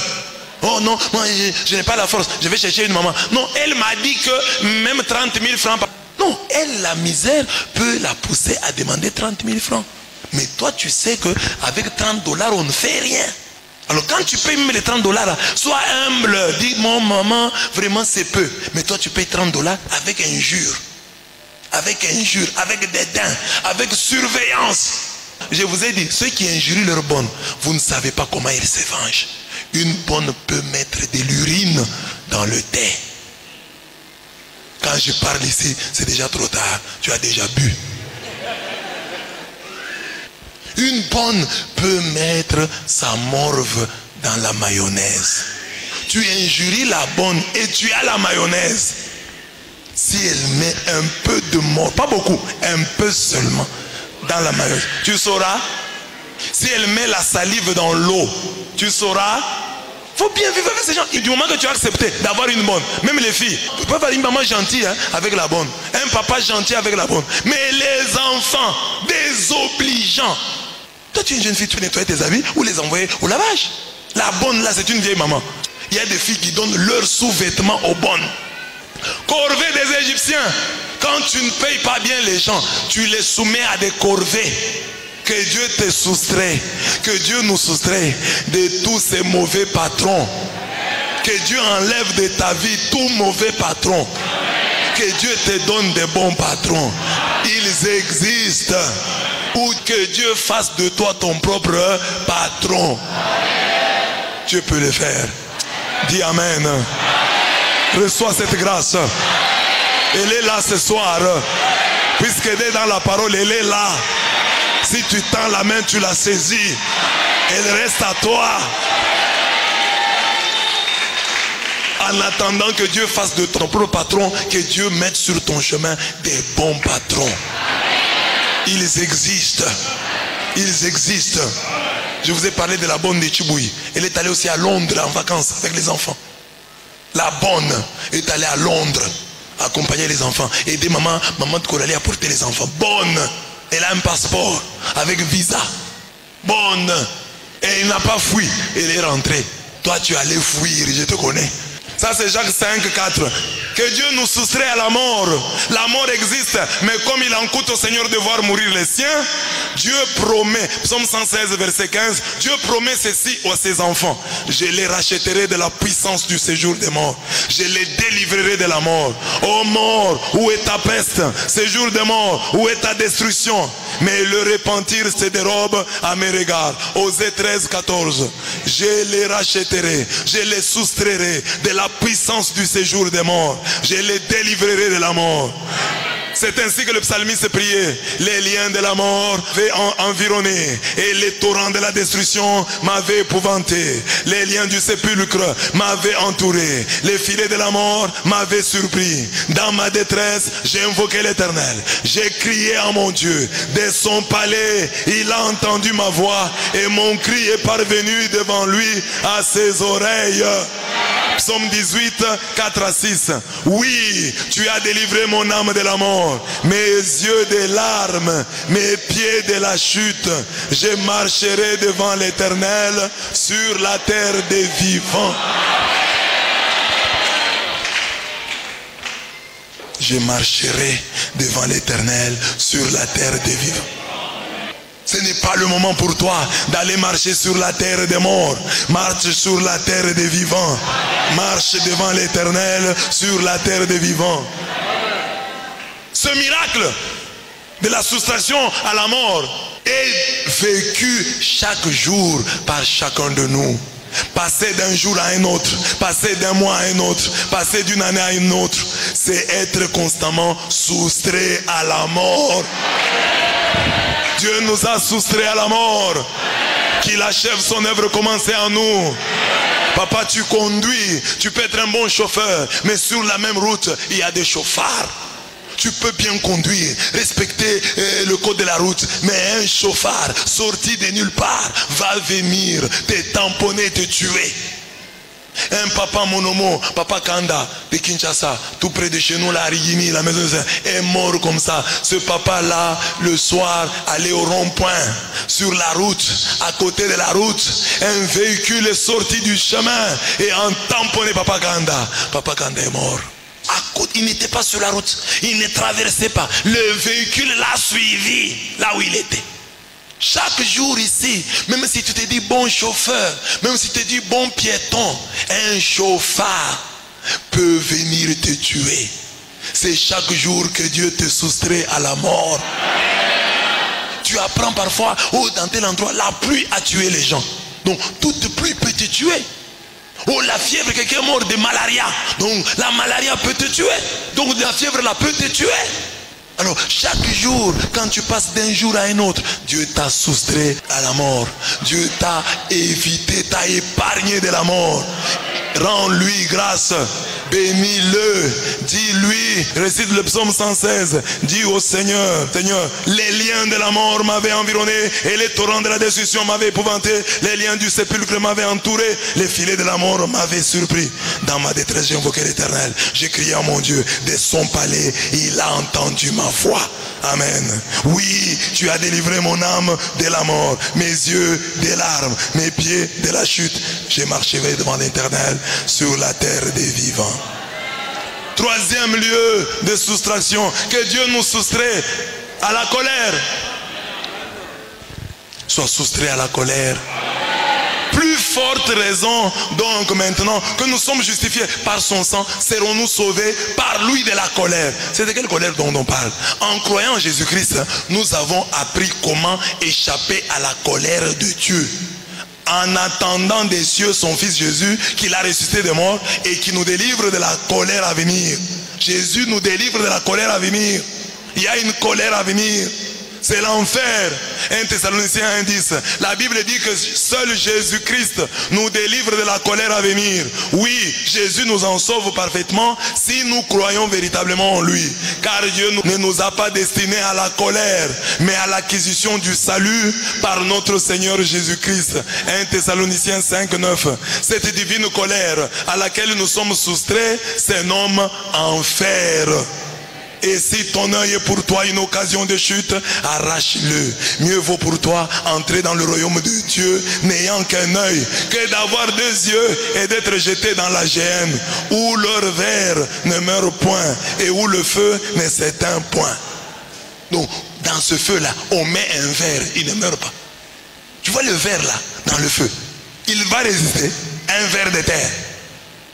Oh non, moi je n'ai pas la force, je vais chercher une maman. Non, elle m'a dit que même 30 000 francs. Non, elle, la misère peut la pousser à demander 30 000 francs. Mais toi, tu sais qu'avec 30 $, on ne fait rien. Alors quand tu payes même les 30 $, sois humble. Dis, mon maman, vraiment c'est peu. Mais toi, tu payes 30 $ avec injure. Avec injure, avec dédain, avec surveillance. Je vous ai dit, ceux qui injurient leur bonne, vous ne savez pas comment ils se vengent. Une bonne peut mettre de l'urine dans le thé. Quand je parle ici, c'est déjà trop tard. Tu as déjà bu. Une bonne peut mettre sa morve dans la mayonnaise. Tu injuries la bonne et tu as la mayonnaise. Si elle met un peu de morve, pas beaucoup, un peu seulement, dans la mayonnaise, tu sauras. Si elle met la salive dans l'eau, tu sauras. Il faut bien vivre avec ces gens. Et du moment que tu as accepté d'avoir une bonne, même les filles, tu peux avoir une maman gentille avec la bonne, un papa gentil avec la bonne. Mais les enfants, désobligeants. Toi, tu es une jeune fille, tu peux nettoyer tes habits ou les envoyer au lavage. La bonne, là, c'est une vieille maman. Il y a des filles qui donnent leurs sous-vêtements aux bonnes. Corvée des Égyptiens. Quand tu ne payes pas bien les gens, tu les soumets à des corvées. Que Dieu te soustrait, que Dieu nous soustrait de tous ces mauvais patrons. Que Dieu enlève de ta vie tout mauvais patron. Que Dieu te donne des bons patrons. Ils existent. Ou que Dieu fasse de toi ton propre patron. Dieu peut le faire. Dis Amen. Reçois cette grâce. Elle est là ce soir. Puisqu'elle est dans la parole, elle est là. Si tu tends la main, tu la saisis. Elle reste à toi. En attendant que Dieu fasse de ton propre patron, que Dieu mette sur ton chemin des bons patrons. Ils existent. Ils existent. Je vous ai parlé de la bonne de Chibouy. Elle est allée aussi à Londres en vacances avec les enfants. La bonne est allée à Londres accompagner les enfants. Aider maman de Coralie à porter les enfants. Bonne. Elle a un passeport avec visa. Bonne. Et elle n'a pas fui. Elle est rentrée. Toi, tu allais fuir, je te connais. Ça, c'est Jacques 5, 4. Que Dieu nous soustrait à la mort. La mort existe, mais comme il en coûte au Seigneur de voir mourir les siens, Dieu promet, Psaume 116, verset 15, Dieu promet ceci à ses enfants. Je les rachèterai de la puissance du séjour des morts. Je les délivrerai de la mort. Ô mort, où est ta peste? Séjour des morts, où est ta destruction? Mais le repentir se dérobe à mes regards. Osée 13, 14. Je les rachèterai, je les soustrairai de la puissance du séjour des morts. Je les délivrerai de la mort. C'est ainsi que le psalmiste priait. Les liens de la mort m'avaient environné et les torrents de la destruction m'avaient épouvanté. Les liens du sépulcre m'avaient entouré. Les filets de la mort m'avaient surpris. Dans ma détresse, j'ai invoqué l'Éternel. J'ai crié à mon Dieu. Dès son palais, il a entendu ma voix et mon cri est parvenu devant lui à ses oreilles. Psaume 18, 4 à 6. Oui, tu as délivré mon âme de la mort, mes yeux des larmes, mes pieds de la chute. Je marcherai devant l'Éternel sur la terre des vivants. Je marcherai devant l'Éternel sur la terre des vivants. Ce n'est pas le moment pour toi d'aller marcher sur la terre des morts. Marche sur la terre des vivants. Marche devant l'Éternel sur la terre des vivants. Ce miracle de la soustraction à la mort est vécu chaque jour par chacun de nous. Passer d'un jour à un autre, passer d'un mois à un autre, passer d'une année à une autre, c'est être constamment soustrait à la mort. Dieu nous a soustraits à la mort. Qu'il achève son œuvre commencée en nous. Papa, tu conduis, tu peux être un bon chauffeur, mais sur la même route, il y a des chauffards. Tu peux bien conduire, respecter le code de la route, mais un chauffard sorti de nulle part va venir te tamponner, te tuer. Un papa Monomo, papa Kanda de Kinshasa, tout près de chez nous, la Rigini, la maison est mort comme ça. Ce papa-là, le soir, allait au rond-point, sur la route, à côté de la route, un véhicule est sorti du chemin et a tamponné papa Kanda. Papa Kanda est mort. Il n'était pas sur la route, il ne traversait pas. Le véhicule l'a suivi là où il était. Chaque jour ici, même si tu te dis bon chauffeur, même si tu te dis bon piéton, un chauffard peut venir te tuer. C'est chaque jour que Dieu te soustrait à la mort. Tu apprends parfois, oh, dans tel endroit, la pluie a tué les gens. Donc, toute pluie peut te tuer. Oh, la fièvre, quelqu'un est mort de malaria. Donc, la malaria peut te tuer. Donc, la fièvre là peut te tuer. Alors, chaque jour, quand tu passes d'un jour à un autre, Dieu t'a soustrait à la mort. Dieu t'a évité, t'a épargné de la mort. Rends-lui grâce. Bénis-le. Dis-lui. Récite le psaume 116. Dis au Seigneur, Seigneur, les liens de la mort m'avaient environné et les torrents de la destruction m'avaient épouvanté. Les liens du sépulcre m'avaient entouré. Les filets de la mort m'avaient surpris. Dans ma détresse, j'ai invoqué l'Éternel. J'ai crié à mon Dieu de son palais. Il a entendu ma voix. Amen. Oui, tu as délivré mon âme de la mort, mes yeux des larmes, mes pieds de la chute. Je marcherai devant l'Éternel sur la terre des vivants. Troisième lieu de soustraction, que Dieu nous soustrait à la colère. Sois soustrait à la colère. Plus forte raison donc maintenant que nous sommes justifiés par son sang, serons-nous sauvés par lui de la colère. C'est de quelle colère dont on parle? En croyant en Jésus-Christ, nous avons appris comment échapper à la colère de Dieu. En attendant des cieux son fils Jésus, qu'il a ressuscité des morts et qui nous délivre de la colère à venir. Jésus nous délivre de la colère à venir. Il y a une colère à venir. C'est l'enfer. 1 Thessaloniciens 1:10. La Bible dit que seul Jésus-Christ nous délivre de la colère à venir. Oui, Jésus nous en sauve parfaitement si nous croyons véritablement en lui. Car Dieu ne nous a pas destinés à la colère, mais à l'acquisition du salut par notre Seigneur Jésus-Christ. 1 Thessaloniciens 5:9. Cette divine colère à laquelle nous sommes soustraits se nomme enfer. Et si ton œil est pour toi une occasion de chute, arrache-le. Mieux vaut pour toi entrer dans le royaume de Dieu n'ayant qu'un œil que d'avoir 2 yeux et d'être jeté dans la géhenne où leur ver ne meurt point et où le feu ne s'éteint point. Donc dans ce feu là, on met un ver, il ne meurt pas. Tu vois le ver là, dans le feu, il va résister. Un ver de terre,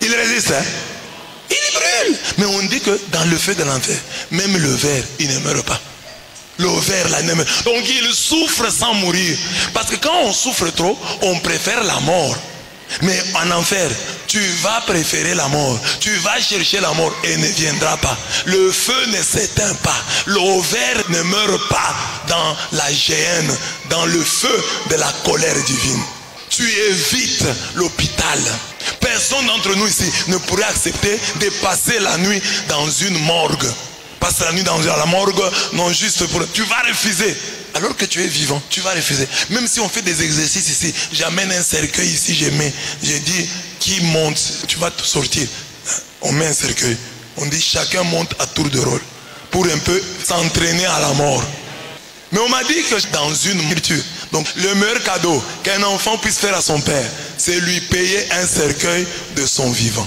il résiste, hein? Il brûle. Mais on dit que dans le feu de l'enfer, même le ver, il ne meurt pas. Le ver là, il ne meurt pas. Donc il souffre sans mourir. Parce que quand on souffre trop, on préfère la mort. Mais en enfer, tu vas préférer la mort. Tu vas chercher la mort et ne viendra pas. Le feu ne s'éteint pas. Le ver ne meurt pas dans la géhenne, dans le feu de la colère divine. Tu évites l'hôpital. Personne d'entre nous ici ne pourrait accepter de passer la nuit dans une morgue. Passer la nuit dans la morgue, non juste pour... Tu vas refuser. Alors que tu es vivant, tu vas refuser. Même si on fait des exercices ici, j'amène un cercueil ici, je dis, qui monte, tu vas te sortir. On met un cercueil. On dit, chacun monte à tour de rôle. Pour un peu s'entraîner à la mort. Mais on m'a dit que dans une culture, donc le meilleur cadeau qu'un enfant puisse faire à son père, c'est lui payer un cercueil de son vivant.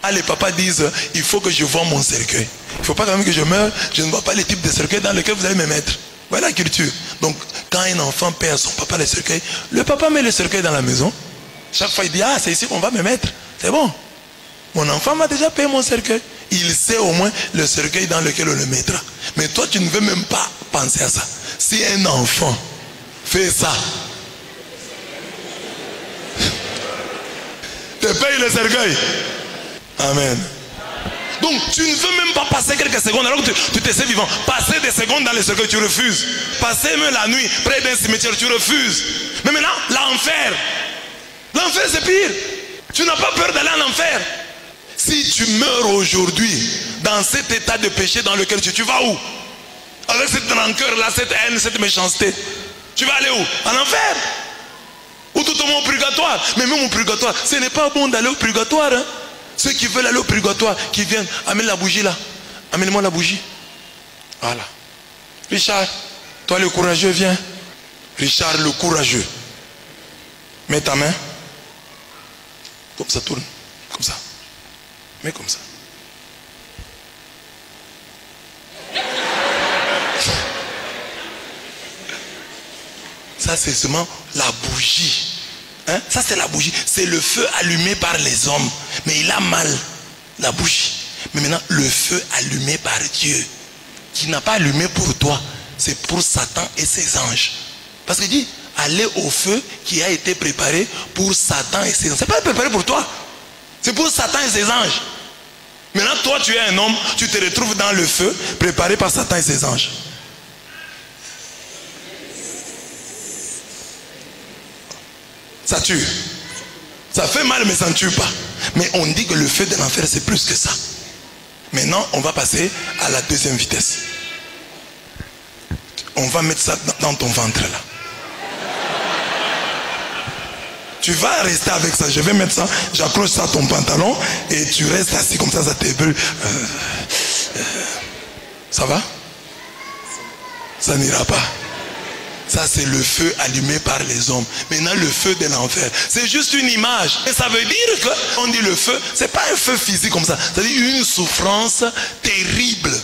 Ah, les papas disent, il faut que je voie mon cercueil. Il ne faut pas quand même que je meure, je ne vois pas les types de cercueils dans lesquels vous allez me mettre. Voilà la culture. Donc, quand un enfant paie à son papa le cercueil, le papa met le cercueil dans la maison. Chaque fois, il dit, ah, c'est ici qu'on va me mettre. C'est bon. Mon enfant m'a déjà payé mon cercueil. Il sait au moins le cercueil dans lequel on le mettra. Mais toi, tu ne veux même pas penser à ça. Si un enfant fait ça, te paye le cercueil. Amen. Donc tu ne veux même pas passer quelques secondes alors que tu te sais vivant. Passer des secondes dans le cercueil, tu refuses. Passer même la nuit près d'un cimetière, tu refuses. Mais maintenant, l'enfer. L'enfer c'est pire. Tu n'as pas peur d'aller en enfer. Si tu meurs aujourd'hui dans cet état de péché dans lequel tu vas où? Avec cette rancœur là, cette haine, cette méchanceté. Tu vas aller où? En enfer. Ou tout au moins au purgatoire. Mais même au purgatoire, ce n'est pas bon d'aller au purgatoire. Hein? Ceux qui veulent aller au purgatoire, qui viennent, amène la bougie là. Amène-moi la bougie. Voilà. Richard, toi le courageux, viens. Richard le courageux. Mets ta main. Comme ça, tourne. Comme ça. Mets comme ça. Ça c'est seulement la bougie. Hein? Ça c'est la bougie. C'est le feu allumé par les hommes. Mais il a mal, la bougie. Mais maintenant, le feu allumé par Dieu, qui n'a pas allumé pour toi, c'est pour Satan et ses anges. Parce qu'il dit, allez au feu qui a été préparé pour Satan et ses anges. Ce n'est pas préparé pour toi. C'est pour Satan et ses anges. Maintenant, toi, tu es un homme, tu te retrouves dans le feu préparé par Satan et ses anges. Ça tue. Ça fait mal, mais ça ne tue pas. Mais on dit que le feu de l'enfer, c'est plus que ça. Maintenant, on va passer à la deuxième vitesse. On va mettre ça dans ton ventre là. Tu vas rester avec ça. Je vais mettre ça, j'accroche ça à ton pantalon et tu restes assis comme ça te brûle. Ça va? Ça n'ira pas. Ça c'est le feu allumé par les hommes. Maintenant le feu de l'enfer, c'est juste une image. Et ça veut dire que, on dit le feu, c'est pas un feu physique comme ça. C'est-à-dire une souffrance terrible.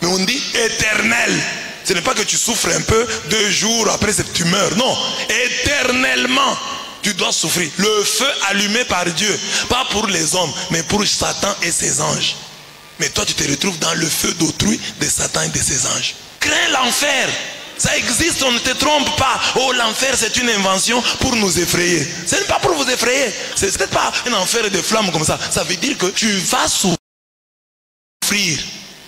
Mais on dit éternelle. Ce n'est pas que tu souffres un peu, 2 jours après tu meurs. Non, éternellement. Tu dois souffrir. Le feu allumé par Dieu. Pas pour les hommes, mais pour Satan et ses anges. Mais toi tu te retrouves dans le feu d'autrui, de Satan et de ses anges. Crains l'enfer. Ça existe, on ne te trompe pas. Oh, l'enfer c'est une invention pour nous effrayer. Ce n'est pas pour vous effrayer. C'est peut-être pas un enfer de flammes comme ça. Ça veut dire que tu vas souffrir.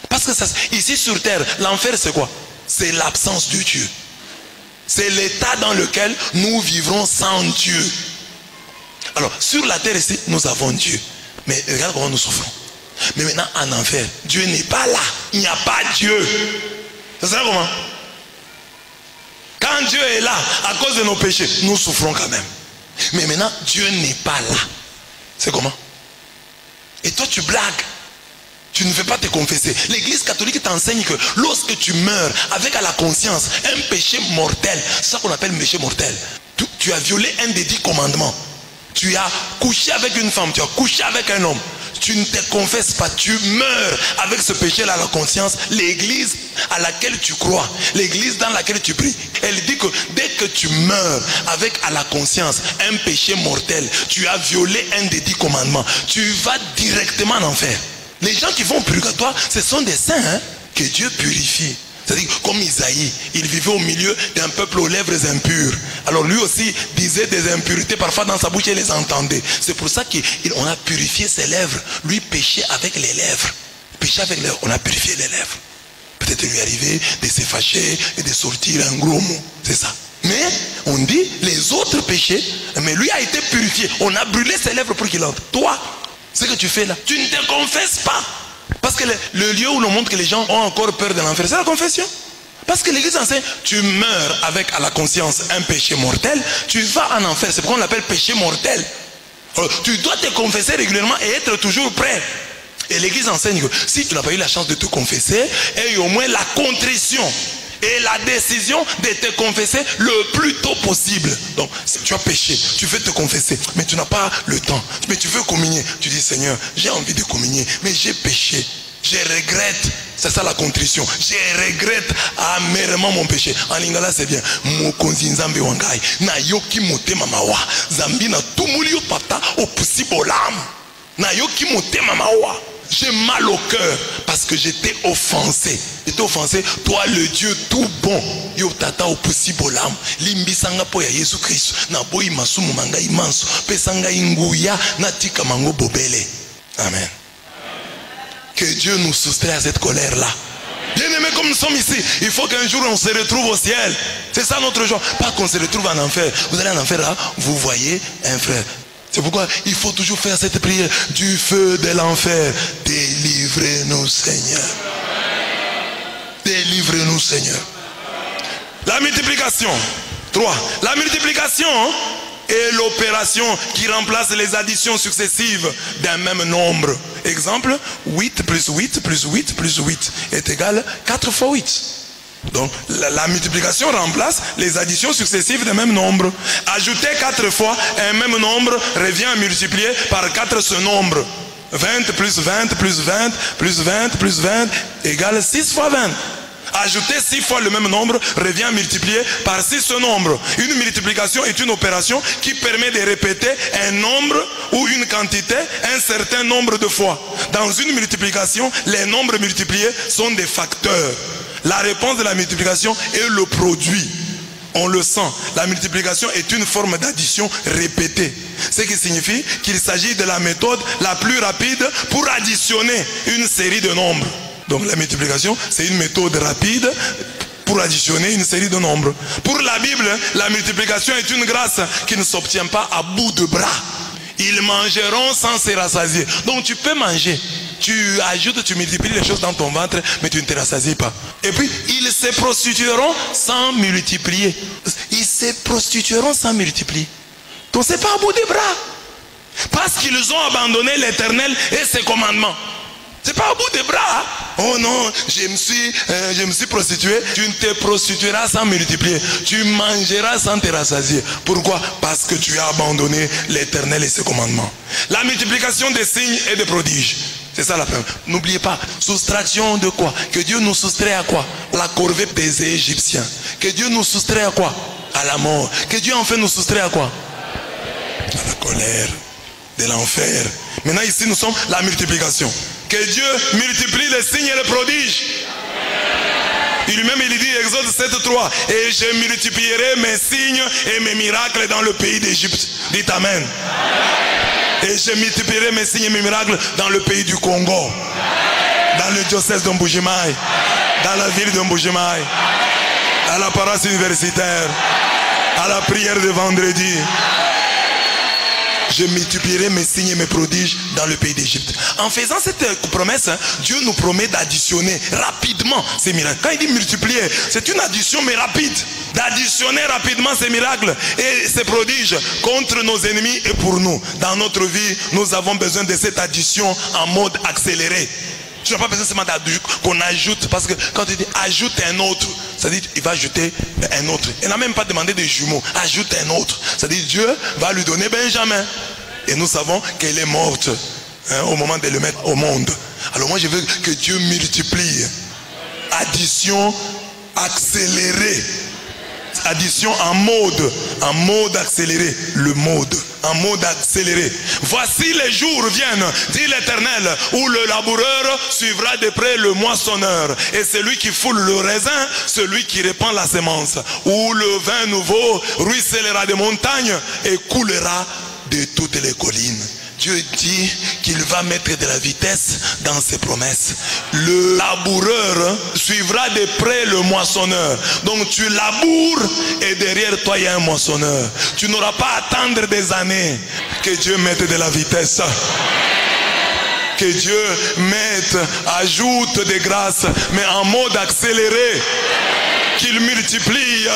Parce que ça, ici sur terre, l'enfer c'est quoi? C'est l'absence de Dieu. C'est l'état dans lequel nous vivrons sans Dieu. Alors, sur la terre ici, nous avons Dieu. Mais regarde comment nous souffrons. Mais maintenant, en enfer, Dieu n'est pas là. Il n'y a pas Dieu. C'est ça comment? Quand Dieu est là, à cause de nos péchés, nous souffrons quand même. Mais maintenant, Dieu n'est pas là. C'est comment? Et toi, tu blagues. Tu ne veux pas te confesser. L'église catholique t'enseigne que lorsque tu meurs avec à la conscience un péché mortel, c'est ça qu'on appelle péché mortel. Tu as violé un des 10 commandements. Tu as couché avec une femme, tu as couché avec un homme. Tu ne te confesses pas, tu meurs avec ce péché-là à la conscience. L'église à laquelle tu crois, l'église dans laquelle tu pries, elle dit que dès que tu meurs avec à la conscience un péché mortel, tu as violé un des 10 commandements, tu vas directement en enfer. Les gens qui vont au purgatoire, ce sont des saints hein, que Dieu purifie. C'est-à-dire comme Isaïe, il vivait au milieu d'un peuple aux lèvres impures. Alors lui aussi disait des impuretés parfois dans sa bouche et les entendait. C'est pour ça qu'on a purifié ses lèvres. Lui péchait avec les lèvres. Péchait avec les lèvres, on a purifié les lèvres. Peut-être lui arriver de se fâcher et de sortir un gros mot. C'est ça. Mais on dit les autres péchés, mais lui a été purifié. On a brûlé ses lèvres pour qu'il entre. Toi, ce que tu fais là, tu ne te confesses pas. Parce que le lieu où l'on montre que les gens ont encore peur de l'enfer, c'est la confession. Parce que l'église enseigne, tu meurs avec à la conscience un péché mortel, tu vas en enfer. C'est pourquoi on l'appelle péché mortel. Alors, tu dois te confesser régulièrement et être toujours prêt. Et l'église enseigne que si tu n'as pas eu la chance de te confesser, aie au moins la contrition et la décision de te confesser le plus tôt possible. Donc, si tu as péché, tu veux te confesser, mais tu n'as pas le temps. Mais tu veux communier. Tu dis, Seigneur, j'ai envie de communier, mais j'ai péché. Je regrette. C'est ça la contrition. Je regrette amèrement mon péché. En lingala, c'est bien. Mokonzi nzambe wangai. Na yoki motema mawa. Zambi na tumuli pata au possible lam. Na yoki motema mawa. J'ai mal au cœur parce que j'étais offensé. J'étais offensé. Toi, le Dieu tout bon. Yo tata au possible lam. Limbi sanga po ya Yesu Christ. Na boyi masumu manga imanso. Pe sanga inguya na tika mango bobele. Amen. Que Dieu nous soustrait à cette colère-là. Bien-aimés comme nous sommes ici, il faut qu'un jour on se retrouve au ciel. C'est ça notre joie. Pas qu'on se retrouve en enfer. Vous allez en enfer là, vous voyez un frère. C'est pourquoi il faut toujours faire cette prière. Du feu de l'enfer, délivrez-nous Seigneur. Délivrez-nous Seigneur. La multiplication. 3. La multiplication est l'opération qui remplace les additions successives d'un même nombre. Exemple, 8 plus 8 plus 8 plus 8 est égal 4 fois 8. Donc la multiplication remplace les additions successives d'un même nombre. Ajouter 4 fois un même nombre revient à multiplier par 4 ce nombre. 20 plus 20 plus 20 plus 20 plus 20 égale 6 fois 20. Ajouter 6 fois le même nombre revient à multiplier par 6 ce nombre. Une multiplication est une opération qui permet de répéter un nombre ou une quantité un certain nombre de fois. Dans une multiplication, les nombres multipliés sont des facteurs. La réponse de la multiplication est le produit. On le sent. La multiplication est une forme d'addition répétée. Ce qui signifie qu'il s'agit de la méthode la plus rapide pour additionner une série de nombres. Donc la multiplication, c'est une méthode rapide pour additionner une série de nombres. Pour la Bible, la multiplication est une grâce qui ne s'obtient pas à bout de bras. Ils mangeront sans se rassasier. Donc tu peux manger. Tu ajoutes, tu multiplies les choses dans ton ventre, mais tu ne te rassasies pas. Et puis, ils se prostitueront sans multiplier. Ils se prostitueront sans multiplier. Donc c'est pas à bout des bras. Parce qu'ils ont abandonné l'Éternel et ses commandements. C'est pas au bout des bras. Hein? Oh non, je me suis prostitué. Tu ne te prostitueras sans multiplier. Tu mangeras sans te rassasier. Pourquoi? Parce que tu as abandonné l'Éternel et ses commandements. La multiplication des signes et des prodiges. C'est ça la fin. N'oubliez pas, soustraction de quoi? Que Dieu nous soustrait à quoi? La corvée des Égyptiens. Que Dieu nous soustrait à quoi? À la mort. Que Dieu enfin nous soustrait à quoi? À la colère, de l'enfer. Maintenant ici nous sommes la multiplication. Que Dieu multiplie les signes et les prodiges. Lui-même il dit, Exode 7:3, et je multiplierai mes signes et mes miracles dans le pays d'Égypte. Dites Amen. Et je multiplierai mes signes et mes miracles dans le pays du Congo, dans le diocèse de Mbujimaï, dans la ville de Mbujimaï, à la paroisse universitaire, à la prière de vendredi. Je multiplierai mes signes et mes prodiges dans le pays d'Égypte. En faisant cette promesse, Dieu nous promet d'additionner rapidement ces miracles. Quand il dit multiplier, c'est une addition mais rapide. D'additionner rapidement ces miracles et ces prodiges contre nos ennemis et pour nous. Dans notre vie, nous avons besoin de cette addition en mode accéléré. Tu n'as pas besoin seulement qu'on ajoute, parce que quand il dit ajoute un autre, ça dit il va ajouter un autre. Il n'a même pas demandé de jumeaux, ajoute un autre. Ça dit Dieu va lui donner Benjamin. Et nous savons qu'elle est morte au moment de le mettre au monde. Alors moi je veux que Dieu multiplie. Addition accélérée. Addition en mode accéléré, le mode, en mode accéléré. Voici les jours viennent, dit l'Éternel, où le laboureur suivra de près le moissonneur, et celui qui foule le raisin, celui qui répand la semence, où le vin nouveau ruissellera des montagnes et coulera de toutes les collines. Dieu dit qu'il va mettre de la vitesse dans ses promesses. Le laboureur suivra de près le moissonneur. Donc tu laboures et derrière toi il y a un moissonneur. Tu n'auras pas à attendre des années. Que Dieu mette de la vitesse. Que Dieu mette, ajoute des grâces, mais en mode accéléré. Qu'il multiplie.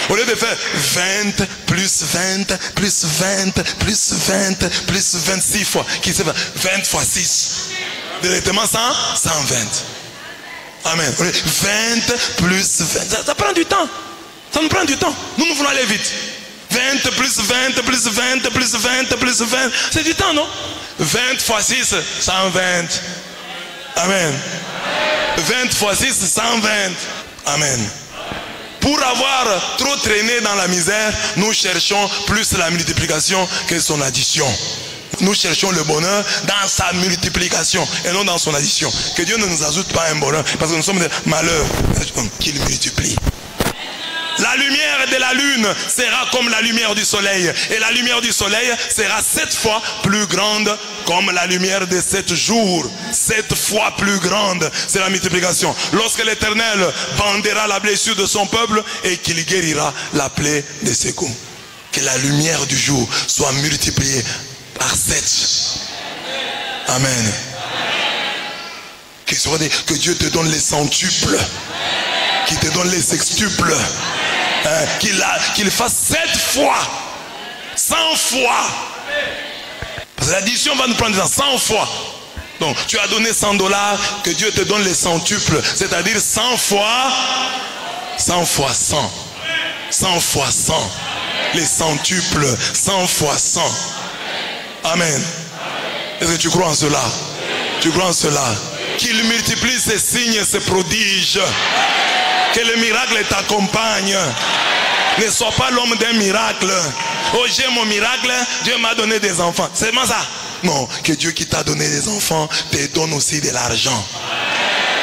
Au lieu de faire 20 plus 20 plus 20 plus 20 plus 26 fois, qui se fait 20 fois 6. Directement 120. Amen. 20 plus 20. Ça prend du temps. Ça nous prend du temps. Nous voulons aller vite. 20 plus 20 plus 20 plus 20 plus 20. C'est du temps, non? 20 fois 6, 120. Amen. 20 fois 6, 120. Amen. Pour avoir trop traîné dans la misère, nous cherchons plus la multiplication que son addition. Nous cherchons le bonheur dans sa multiplication et non dans son addition. Que Dieu ne nous ajoute pas un bonheur, parce que nous sommes des malheurs. Qu'il multiplie. La lumière de la lune sera comme la lumière du soleil. Et la lumière du soleil sera 7 fois plus grande comme la lumière de 7 jours. 7 fois plus grande. C'est la multiplication. Lorsque l'Éternel bandera la blessure de son peuple et qu'il guérira la plaie de ses coups. Que la lumière du jour soit multipliée par 7. Amen. Que Dieu te donne les centuples. Qu'il te donne les sextuples. Qu'il fasse 7 fois, 100 fois. Parce que l'addition va nous prendre 100 fois. Donc tu as donné $100, que Dieu te donne les centuples, c'est-à-dire 100 fois 100 fois 100. 100 fois 100. Les centuples, 100 fois 100. Amen. Est-ce que tu crois en cela? Tu crois en cela? qu'il multiplie ses signes et ses prodiges. Que le miracle t'accompagne. Ne sois pas l'homme d'un miracle. Oh, j'ai mon miracle, Dieu m'a donné des enfants. C'est vraiment ça. Non, que Dieu qui t'a donné des enfants te donne aussi de l'argent.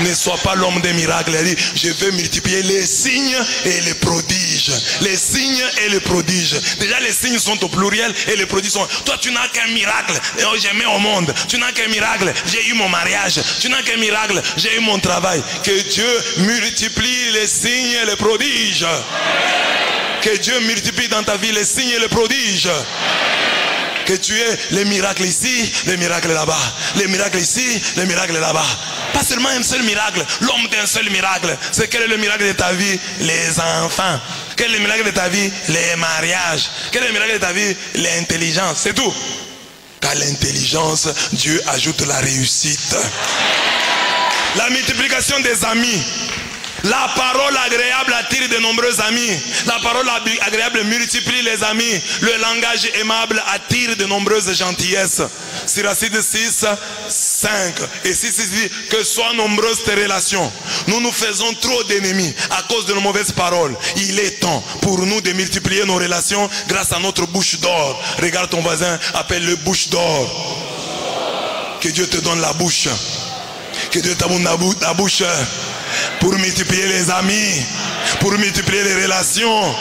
Ne sois pas l'homme des miracles. Il dit, je vais multiplier les signes et les prodiges. Les signes et les prodiges. Déjà les signes sont au pluriel et les prodiges sont... Toi tu n'as qu'un miracle. J'ai mis au monde. Tu n'as qu'un miracle. J'ai eu mon mariage. Tu n'as qu'un miracle. J'ai eu mon travail. Que Dieu multiplie les signes et les prodiges. Que Dieu multiplie dans ta vie les signes et les prodiges. Que tu aies les miracles ici, les miracles là-bas. Les miracles ici, les miracles là-bas. Pas seulement un seul miracle, l'homme d'un seul miracle. C'est quel est le miracle de ta vie? Les enfants. Quel est le miracle de ta vie? Les mariages. Quel est le miracle de ta vie? L'intelligence. C'est tout. Car l'intelligence, Dieu ajoute la réussite. La multiplication des amis. La parole agréable attire de nombreux amis. La parole agréable multiplie les amis. Le langage aimable attire de nombreuses gentillesses. Siracide 6, 5. Et 6 dit que soient nombreuses tes relations. Nous nous faisons trop d'ennemis à cause de nos mauvaises paroles. Il est temps pour nous de multiplier nos relations grâce à notre bouche d'or. Regarde ton voisin, appelle-le bouche d'or. Que Dieu te donne la bouche. Que Dieu te donne la bouche. Pour multiplier les amis, pour multiplier les relations.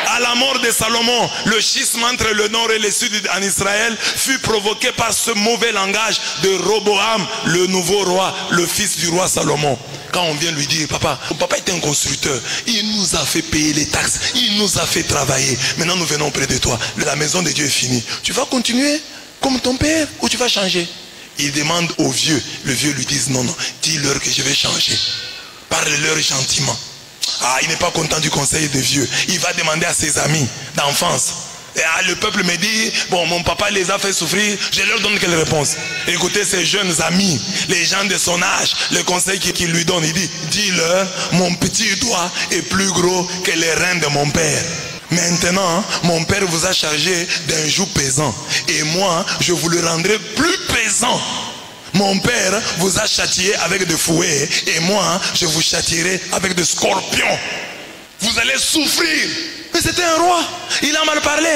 À la mort de Salomon, le schisme entre le nord et le sud en Israël fut provoqué par ce mauvais langage de Roboam, le nouveau roi, le fils du roi Salomon. Quand on vient lui dire, papa était un constructeur, il nous a fait payer les taxes, il nous a fait travailler. Maintenant nous venons près de toi, la maison de Dieu est finie. Tu vas continuer comme ton père ou tu vas changer? Il demande au vieux, le vieux lui dit non, dis-leur que je vais changer. Parle-leur gentiment. Ah, il n'est pas content du conseil des vieux. Il va demander à ses amis d'enfance. Le peuple me dit, bon, mon papa les a fait souffrir, je leur donne quelle réponse? Écoutez ses jeunes amis, les gens de son âge, le conseil qu'il lui donne, il dit, dis-leur, mon petit doigt est plus gros que les reins de mon père. Maintenant, mon père vous a chargé d'un joug pesant. Et moi, je vous le rendrai plus pesant. Mon père vous a châtié avec des fouets. Et moi, je vous châtierai avec des scorpions. Vous allez souffrir. Mais c'était un roi. Il a mal parlé.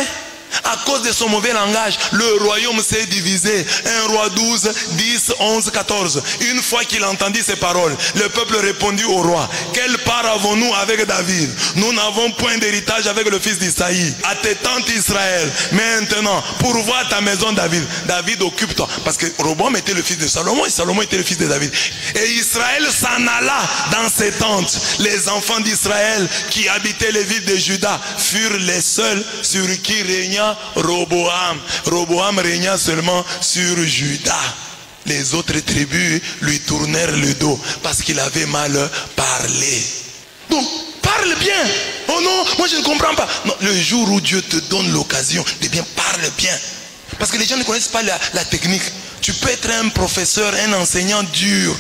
À cause de son mauvais langage, le royaume s'est divisé. 1 roi 12, 10, 11, 14. Une fois qu'il entendit ces paroles, le peuple répondit au roi, quelle part avons-nous avec David? Nous n'avons point d'héritage avec le fils d'Isaïe. À tes tantes Israël, maintenant, pourvois ta maison David. David, occupe-toi. Parce que Roboam était le fils de Salomon et Salomon était le fils de David. Et Israël s'en alla dans ses tentes. Les enfants d'Israël qui habitaient les villes de Juda furent les seuls sur qui régna Roboam. Roboam régna seulement sur Juda. Les autres tribus lui tournèrent le dos parce qu'il avait mal parlé. Donc, parle bien. Oh non, moi je ne comprends pas. Non, le jour où Dieu te donne l'occasion de bien, parle bien. Parce que les gens ne connaissent pas la technique. Tu peux être un professeur, un enseignant dur.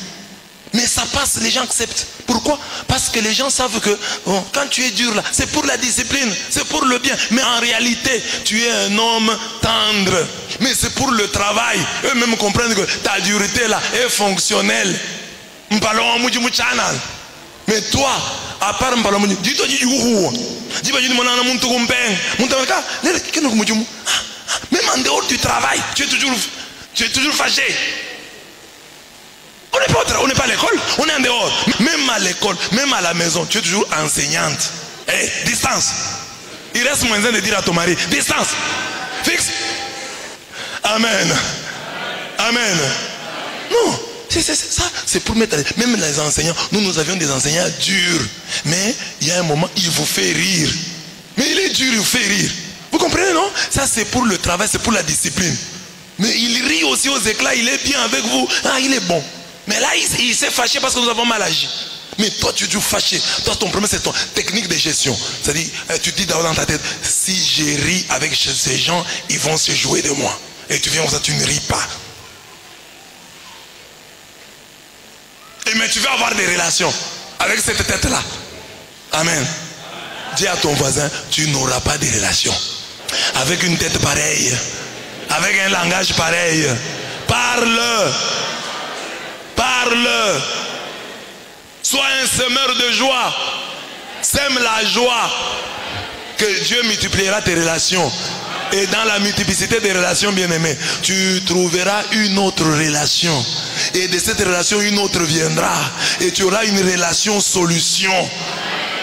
Mais ça passe, les gens acceptent. Pourquoi? Parce que les gens savent que bon, quand tu es dur là, c'est pour la discipline, c'est pour le bien. Mais en réalité, tu es un homme tendre. Mais c'est pour le travail. Eux-mêmes comprennent que ta dureté là est fonctionnelle. Mais toi, à part dis-toi, même en dehors du travail, tu es toujours fâché. On n'est pas à l'école, on est en dehors. Même à l'école, même à la maison, tu es toujours enseignante. Hey, distance. Il reste moins de dire à ton mari, distance. Fixe. Amen. Amen. Non, c'est ça. C'est pour mettre, même les enseignants, nous avions des enseignants durs. Mais il y a un moment, il vous fait rire. Mais il est dur, il vous fait rire. Vous comprenez, non? Ça c'est pour le travail, c'est pour la discipline. Mais il rit aussi aux éclats, il est bien avec vous. Ah, il est bon. Mais là, il s'est fâché parce que nous avons mal agi. Mais toi, tu es toujours fâché. Toi, ton problème, c'est ton technique de gestion. C'est-à-dire, tu dis d'abord dans ta tête, si je ris avec ces gens, ils vont se jouer de moi. Et tu viens comme ça, tu ne ris pas. Et mais tu vas avoir des relations avec cette tête-là. Amen. Dis à ton voisin, tu n'auras pas de relations avec une tête pareille, avec un langage pareil. Parle. Parle. Sois un semeur de joie. Sème la joie. Que Dieu multipliera tes relations. Et dans la multiplicité des relations, bien-aimées, tu trouveras une autre relation. Et de cette relation, une autre viendra. Et tu auras une relation solution.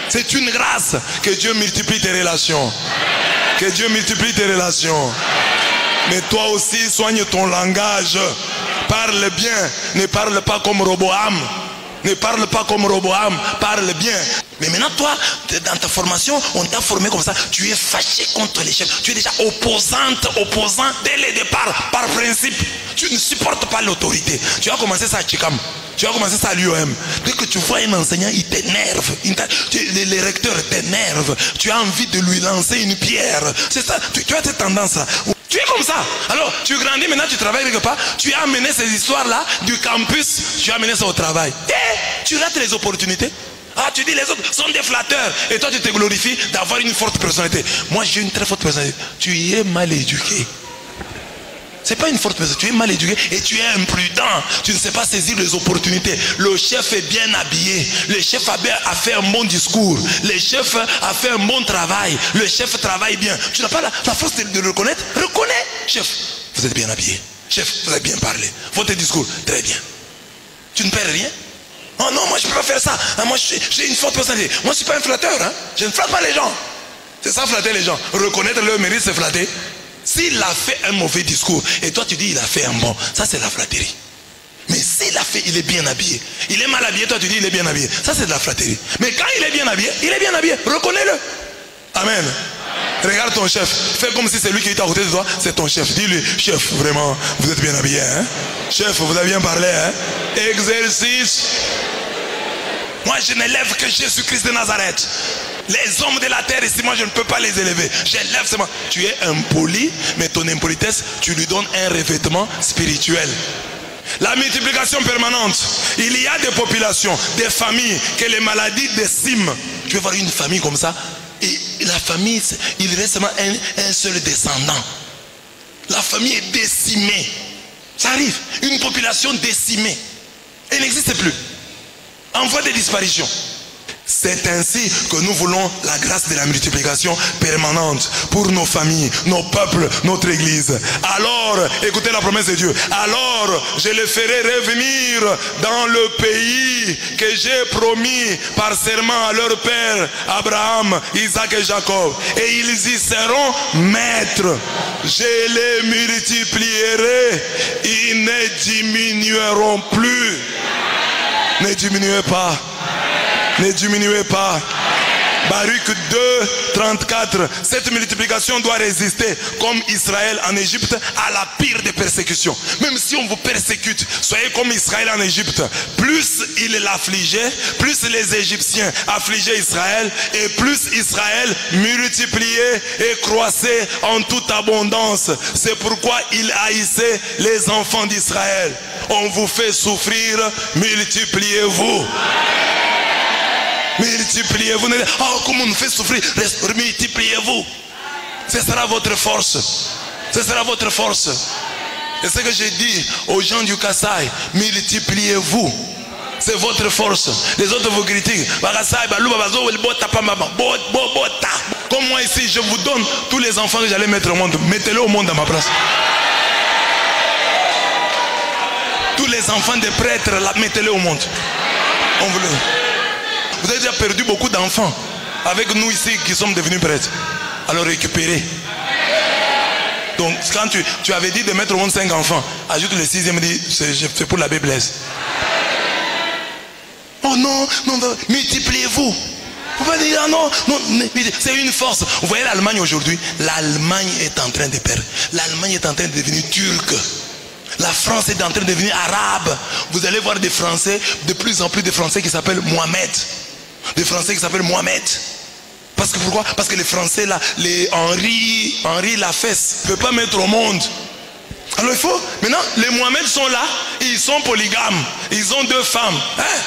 C'est une grâce que Dieu multiplie tes relations. Que Dieu multiplie tes relations. Mais toi aussi, soigne ton langage. Parle bien. Ne parle pas comme Roboam. Ne parle pas comme Roboam. Parle bien. Mais maintenant, toi, dans ta formation, on t'a formé comme ça. Tu es fâché contre les chefs. Tu es déjà opposant dès le départ, par principe. Tu ne supportes pas l'autorité. Tu as commencé ça à Chikam. Tu as commencé ça à l'UOM. Dès que tu vois un enseignant, il t'énerve. Les recteurs t'énervent. Tu as envie de lui lancer une pierre. C'est ça. Tu as cette tendance-là. Tu es comme ça. Alors, tu grandis, maintenant tu travailles quelque part. Tu as amené ces histoires-là du campus. Tu as amené ça au travail. Et tu rates les opportunités. Ah, tu dis les autres sont des flatteurs. Et toi, tu te glorifies d'avoir une forte personnalité. Moi, j'ai une très forte personnalité. Tu es mal éduqué. C'est pas une forte personnalité. Tu es mal éduqué et tu es imprudent. Tu ne sais pas saisir les opportunités. Le chef est bien habillé. Le chef a fait un bon discours. Le chef a fait un bon travail. Le chef travaille bien. Tu n'as pas la force de le reconnaître. Reconnais. Chef, vous êtes bien habillé. Chef, vous avez bien parlé. Votre discours, très bien. Tu ne perds rien. Oh non, moi je ne peux pas faire ça. Moi j'ai une forte personnalité. Moi je ne suis pas un flatteur. Je ne flatte pas les gens. C'est ça, flatter les gens. Reconnaître leur mérite, c'est flatter. S'il a fait un mauvais discours et toi tu dis il a fait un bon, ça c'est la flatterie. Mais s'il a fait, il est bien habillé. Il est mal habillé, toi tu dis il est bien habillé. Ça c'est de la flatterie. Mais quand il est bien habillé, il est bien habillé. Reconnais-le. Amen. Regarde ton chef. Fais comme si c'est lui qui est à côté de toi. C'est ton chef. Dis-lui, chef, vraiment, vous êtes bien habillé. Hein? Chef, vous avez bien parlé. Hein? Exercice. Moi, je n'élève que Jésus-Christ de Nazareth. Les hommes de la terre ici, moi, je ne peux pas les élever. J'élève seulement. Tu es impoli, mais ton impolitesse, tu lui donnes un revêtement spirituel. La multiplication permanente. Il y a des populations, des familles que les maladies déciment. Tu veux voir une famille comme ça? Et la famille, il reste seulement un seul descendant. La famille est décimée. Ça arrive. Une population décimée. Elle n'existe plus. En voie de disparition. C'est ainsi que nous voulons la grâce de la multiplication permanente pour nos familles, nos peuples, notre église. Alors, écoutez la promesse de Dieu. Alors, je les ferai revenir dans le pays que j'ai promis par serment à leur père, Abraham, Isaac et Jacob. Et ils y seront maîtres. Je les multiplierai. Ils ne diminueront plus. Ne diminuez pas. Ne diminuez pas. Baruch 2, 34. Cette multiplication doit résister comme Israël en Égypte à la pire des persécutions. Même si on vous persécute, soyez comme Israël en Égypte. Plus il l'affligeait, plus les Égyptiens affligeaient Israël, et plus Israël multipliait et croissait en toute abondance. C'est pourquoi il haïssait les enfants d'Israël. On vous fait souffrir, multipliez-vous. Multipliez-vous. Oh, comment on nous fait souffrir? Multipliez-vous. Ce sera votre force. Ce sera votre force. Et ce que j'ai dit aux gens du Kassai, multipliez-vous. C'est votre force. Les autres vous critiquent. Comme moi ici, je vous donne tous les enfants que j'allais mettre au monde. Mettez-les au monde à ma place. Tous les enfants des prêtres, mettez-les au monde. On vous le... Vous avez déjà perdu beaucoup d'enfants avec nous ici qui sommes devenus prêtres. Alors récupérez. Donc quand tu avais dit de mettre au monde 5 enfants, ajoute le 6e, dit c'est pour l'abbé Blaise. Oh non, non, multipliez-vous. Vous pouvez dire ah non, non, c'est une force. Vous voyez l'Allemagne aujourd'hui, l'Allemagne est en train de perdre. L'Allemagne est en train de devenir turque. La France est en train de devenir arabe. Vous allez voir des Français, de plus en plus de Français qui s'appellent Mohamed. Des Français qui s'appellent Mohamed. Parce que pourquoi? Parce que les Français là, les Henri Lafesse ne peut pas mettre au monde. Alors il faut, maintenant les Mohamed sont là, ils sont polygames, ils ont 2 femmes,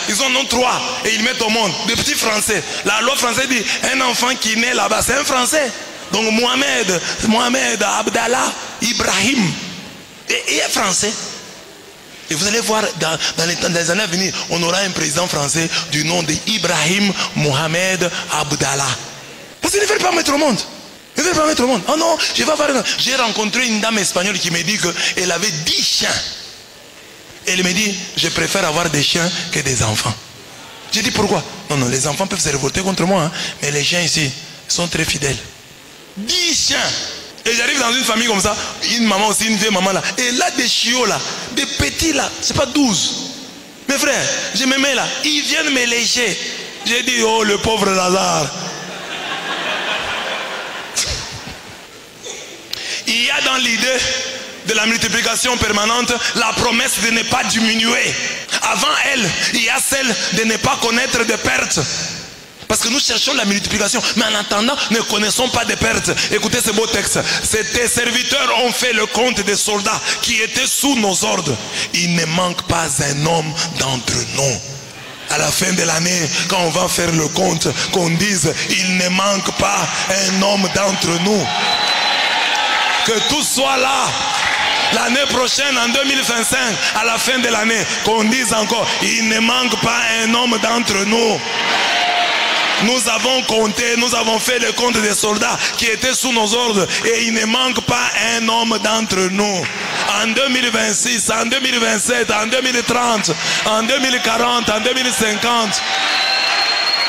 ils en ont 3 et ils mettent au monde, des petits Français. La loi française dit, un enfant qui naît là-bas, c'est un Français. Donc Mohamed, Abdallah, Ibrahim, il est français. Et vous allez voir, dans les années à venir, on aura un président français du nom d'Ibrahim Mohamed Abdallah. Parce qu'ils ne veulent pas mettre au monde. Ils ne veulent pas mettre au monde. Oh non, je vais avoir... J'ai rencontré une dame espagnole qui me dit qu'elle avait 10 chiens. Elle me dit, je préfère avoir des chiens que des enfants. J'ai dit pourquoi? Non, non, les enfants peuvent se révolter contre moi, hein, mais les chiens ici sont très fidèles. 10 chiens. Et j'arrive dans une famille comme ça, une maman aussi, une vieille maman là. Et là, des chiots là, des petits là, c'est pas 12. Mes frères, je me mets là, ils viennent me lécher. J'ai dit, oh le pauvre Lazare. Il y a dans l'idée de la multiplication permanente la promesse de ne pas diminuer. Avant elle, il y a celle de ne pas connaître de pertes. Parce que nous cherchons la multiplication, mais en attendant, ne connaissons pas de pertes. Écoutez ce beau texte. Tes serviteurs ont fait le compte des soldats qui étaient sous nos ordres. Il ne manque pas un homme d'entre nous. À la fin de l'année, quand on va faire le compte, qu'on dise, il ne manque pas un homme d'entre nous. Que tout soit là. L'année prochaine, en 2025, à la fin de l'année, qu'on dise encore, il ne manque pas un homme d'entre nous. Nous avons compté, nous avons fait le compte des soldats qui étaient sous nos ordres et il ne manque pas un homme d'entre nous. En 2026, en 2027, en 2030, en 2040, en 2050,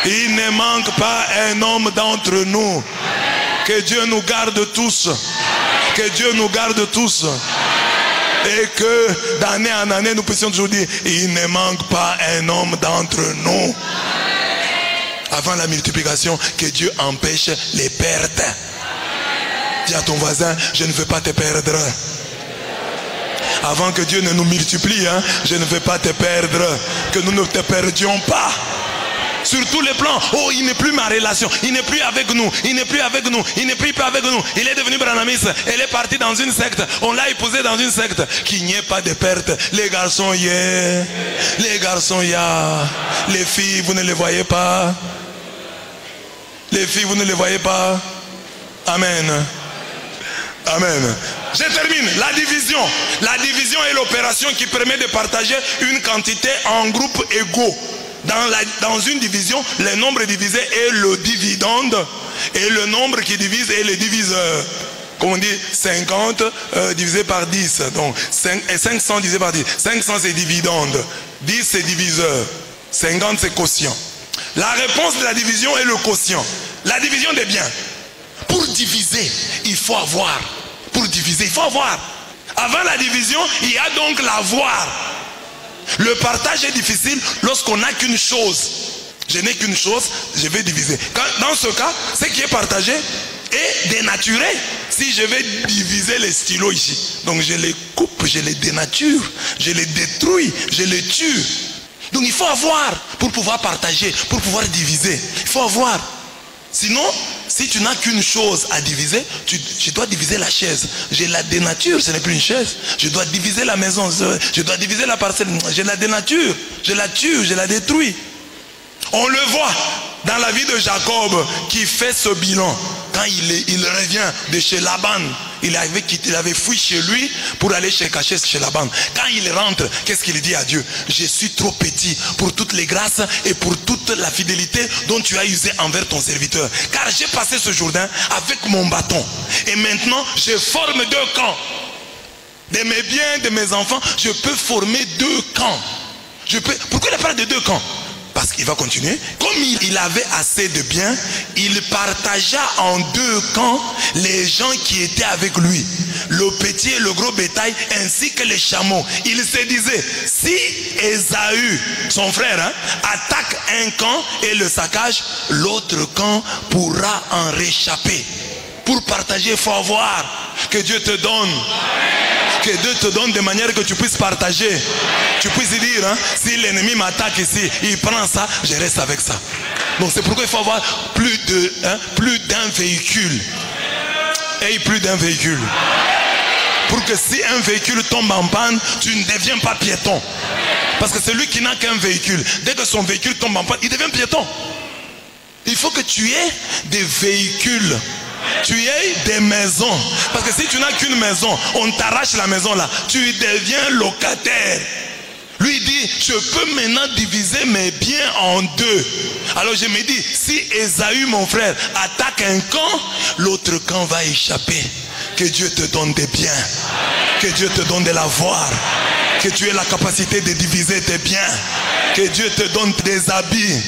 il ne manque pas un homme d'entre nous. Que Dieu nous garde tous. Que Dieu nous garde tous. Et que d'année en année, nous puissions toujours dire, il ne manque pas un homme d'entre nous. Avant la multiplication, que Dieu empêche les pertes. Dis à ton voisin, je ne veux pas te perdre. Avant que Dieu ne nous multiplie, hein, je ne veux pas te perdre. Que nous ne te perdions pas. Sur tous les plans. Oh, il n'est plus ma relation. Il n'est plus avec nous. Il n'est plus avec nous. Il n'est plus avec nous. Il est devenu Branamis. Elle est partie dans une secte. On l'a épousé dans une secte. Qu'il n'y ait pas de perte. Les garçons, yeah. Les garçons, yeah. Les filles, vous ne les voyez pas. Les filles, vous ne les voyez pas. Amen. Amen. Je termine. La division. La division est l'opération qui permet de partager une quantité en groupes égaux. Dans une division, le nombre divisé est le dividende et le nombre qui divise est le diviseur. Comme on dit, 50 divisé par 10. Donc 500 divisé par 10. 500 c'est dividende. 10 c'est diviseur. 50 c'est quotient. La réponse de la division est le quotient. La division des biens. Pour diviser, il faut avoir. Pour diviser, il faut avoir. Avant la division, il y a donc l'avoir. Le partage est difficile lorsqu'on n'a qu'une chose. Je n'ai qu'une chose, je vais diviser. Dans ce cas, ce qui est partagé est dénaturé. Si je vais diviser les stylos ici, donc je les coupe, je les dénature, je les détruis, je les tue. Donc il faut avoir pour pouvoir partager, pour pouvoir diviser. Il faut avoir. Sinon, si tu n'as qu'une chose à diviser, tu dois diviser la chaise. Je la dénature, ce n'est plus une chaise. Je dois diviser la maison, je dois diviser la parcelle. Je la dénature, je la tue, je la détruis. On le voit dans la vie de Jacob qui fait ce bilan. Quand il revient de chez Laban, il avait fui chez lui pour aller se cacher chez Laban. Quand il rentre, qu'est-ce qu'il dit à Dieu? Je suis trop petit pour toutes les grâces et pour toute la fidélité dont tu as usé envers ton serviteur. Car j'ai passé ce Jourdain avec mon bâton. Et maintenant, je forme 2 camps. De mes biens, de mes enfants, je peux former 2 camps. Pourquoi il parle de 2 camps? Parce qu'il va continuer. Comme il avait assez de biens, il partagea en 2 camps les gens qui étaient avec lui. Le petit et le gros bétail ainsi que les chameaux. Il se disait, si Ésaü, son frère, attaque un camp et le saccage, l'autre camp pourra en réchapper. Pour partager, il faut avoir. Que Dieu te donne. Que Dieu te donne de manière que tu puisses partager. Tu puisses dire, si l'ennemi m'attaque ici, il prend ça, je reste avec ça. Donc c'est pourquoi il faut avoir plus d'un véhicule. Et plus d'un véhicule. Pour que si un véhicule tombe en panne, tu ne deviens pas piéton. Parce que celui qui n'a qu'un véhicule, dès que son véhicule tombe en panne, il devient piéton. Il faut que tu aies des véhicules. Tu aies des maisons. Parce que si tu n'as qu'une maison, on t'arrache la maison là. Tu deviens locataire. Lui dit, je peux maintenant diviser mes biens en deux. Alors je me dis, si Ésaü, mon frère, attaque un camp, l'autre camp va échapper. Que Dieu te donne des biens. Que Dieu te donne de l'avoir. Que tu aies la capacité de diviser tes biens. Que Dieu te donne des habits.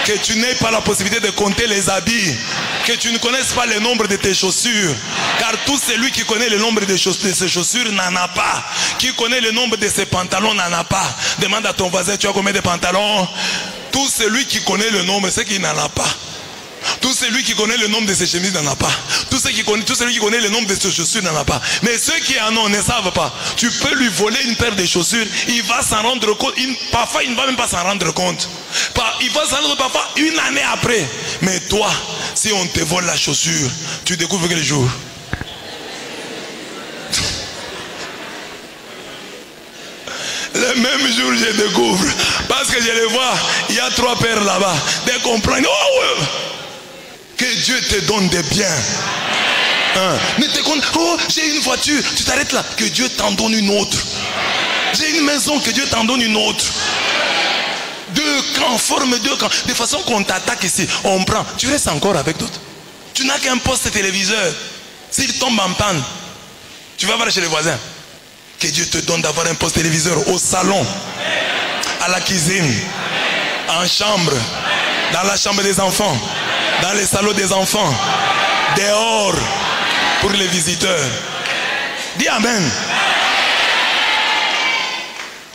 Que tu n'aies pas la possibilité de compter les habits. Que tu ne connaisses pas le nombre de tes chaussures. Car tout celui qui connaît le nombre de ses chaussures n'en a pas. Qui connaît le nombre de ses pantalons n'en a pas. Demande à ton voisin, tu as combien de pantalons? Tout celui qui connaît le nombre, c'est qu'il n'en a pas. Tout celui qui connaît le nombre de ses chemises n'en a pas. Tout celui qui connaît le nombre de ses chaussures n'en a pas. Mais ceux qui en ont ne savent pas. Tu peux lui voler une paire de chaussures, il va s'en rendre compte. Parfois, il ne va même pas s'en rendre compte. Il va s'en rendre parfois une année après. Mais toi, si on te vole la chaussure, tu découvres quel jour? Le même jour, je découvre. Parce que je les vois, il y a 3 paires là-bas. Dès qu'on prend, oh ouais. Que Dieu te donne des biens. Ne te compte, oh, j'ai une voiture, tu t'arrêtes là. Que Dieu t'en donne une autre. J'ai une maison, que Dieu t'en donne une autre. 2 camps, forme 2 camps. De façon qu'on t'attaque ici, on prend. Tu restes encore avec d'autres. Tu n'as qu'un poste téléviseur. S'il tombe en panne, tu vas voir chez les voisins. Que Dieu te donne d'avoir un poste téléviseur au salon, à la cuisine, en chambre, dans la chambre des enfants, dans les salons des enfants, dehors, pour les visiteurs. Dis Amen.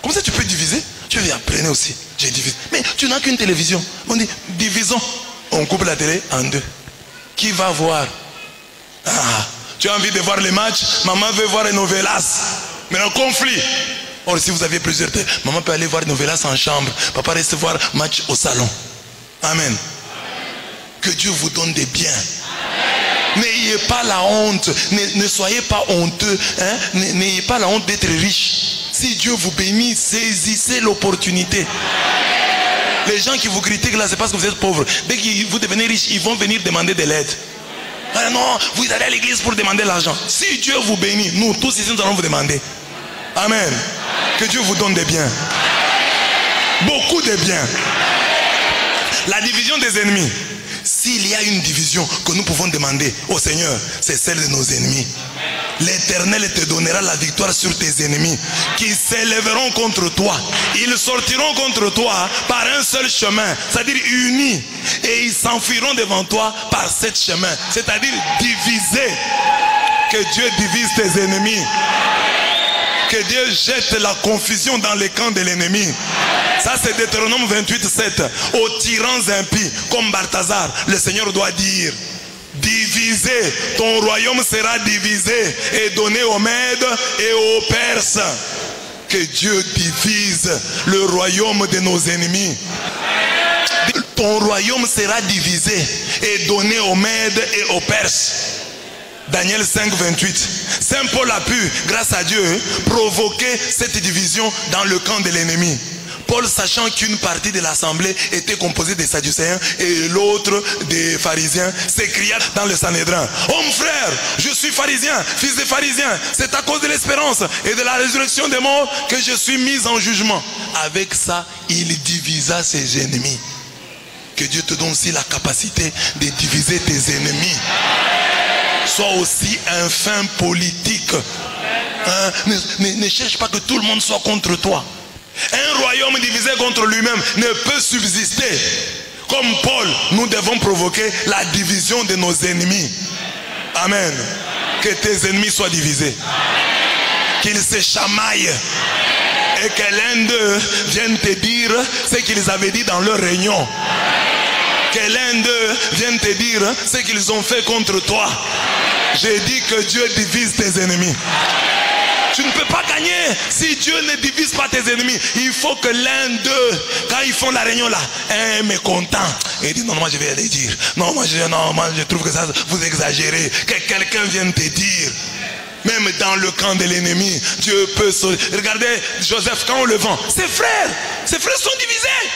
Comme ça tu peux diviser. Tu veux apprendre aussi. J'ai divisé. Mais tu n'as qu'une télévision. On dit divisons. On coupe la télé en 2. Qui va voir? Tu as envie de voir les matchs. Maman veut voir les novelas. Mais un conflit. Or si vous avez plusieurs télés, maman peut aller voir les novelas en chambre. Papa reste voir match au salon. Amen. Que Dieu vous donne des biens. N'ayez pas la honte. Ne soyez pas honteux. N'ayez pas la honte d'être riche. Si Dieu vous bénit, saisissez l'opportunité. Les gens qui vous critiquent là, c'est parce que vous êtes pauvres. Dès que vous devenez riche, ils vont venir demander de l'aide. Ah non, vous allez à l'église pour demander l'argent. Si Dieu vous bénit, nous tous ici nous allons vous demander. Amen. Que Dieu vous donne des biens. Beaucoup de biens. La division des ennemis. S'il y a une division que nous pouvons demander au Seigneur, c'est celle de nos ennemis. L'Éternel te donnera la victoire sur tes ennemis qui s'élèveront contre toi. Ils sortiront contre toi par un seul chemin, c'est-à-dire unis, et ils s'enfuiront devant toi par 7 chemins, c'est-à-dire divisés. Que Dieu divise tes ennemis. Que Dieu jette la confusion dans les camps de l'ennemi. Ça c'est Deutéronome 28:7. Aux tyrans impies comme Balthazar, le Seigneur doit dire: divisé, ton royaume sera divisé et donné aux Mèdes et aux Perses. Que Dieu divise le royaume de nos ennemis. Ton royaume sera divisé et donné aux Mèdes et aux Perses. Daniel 5:28. Saint Paul a pu, grâce à Dieu, provoquer cette division dans le camp de l'ennemi. Paul, sachant qu'une partie de l'assemblée était composée des Sadducéens et l'autre des pharisiens, s'écria dans le Sanhédrin: oh mon frère, je suis pharisien, fils des pharisiens. C'est à cause de l'espérance et de la résurrection des morts que je suis mis en jugement. Avec ça, il divisa ses ennemis. Que Dieu te donne aussi la capacité de diviser tes ennemis. Sois aussi un fin politique. Ne cherche pas que tout le monde soit contre toi. Un royaume divisé contre lui-même ne peut subsister. Comme Paul, nous devons provoquer la division de nos ennemis. Amen. Que tes ennemis soient divisés. Qu'ils se chamaillent. Et que l'un d'eux vienne te dire ce qu'ils avaient dit dans leur réunion. Que l'un d'eux vienne te dire ce qu'ils ont fait contre toi. J'ai dit que Dieu divise tes ennemis. Tu ne peux pas gagner si Dieu ne divise pas tes ennemis. Il faut que l'un d'eux, quand ils font la réunion là, un mécontent, il dit: non, moi je vais aller dire. Non, moi je trouve que ça, vous exagérez. Que quelqu'un vienne te dire. Même dans le camp de l'ennemi, Dieu peut sauver. Regardez Joseph, quand on le vend, ses frères sont divisés.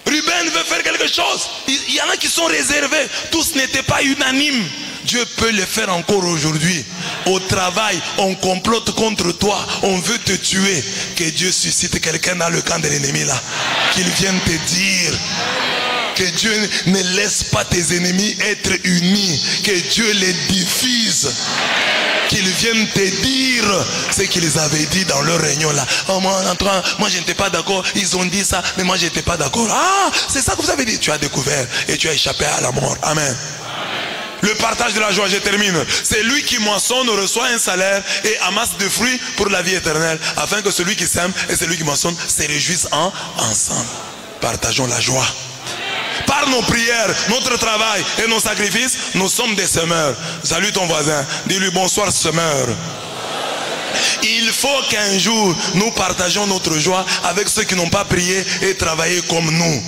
Ruben veut faire quelque chose. Il y en a qui sont réservés. Tous n'étaient pas unanimes. Dieu peut le faire encore aujourd'hui. Au travail, on complote contre toi. On veut te tuer. Que Dieu suscite quelqu'un dans le camp de l'ennemi là. Qu'il vienne te dire. Que Dieu ne laisse pas tes ennemis être unis. Que Dieu les divise. Qu'ils viennent te dire ce qu'ils avaient dit dans leur réunion là. Oh, moi je n'étais pas d'accord. Ils ont dit ça, mais moi je n'étais pas d'accord. Ah, c'est ça que vous avez dit. Tu as découvert et tu as échappé à la mort. Amen. Le partage de la joie, je termine. C'est lui qui moissonne, reçoit un salaire et amasse des fruits pour la vie éternelle, afin que celui qui sème et celui qui moissonne se réjouissent ensemble. Partageons la joie. Par nos prières, notre travail et nos sacrifices, nous sommes des semeurs. Salue ton voisin. Dis-lui bonsoir semeur. Il faut qu'un jour, nous partageons notre joie avec ceux qui n'ont pas prié et travaillé comme nous.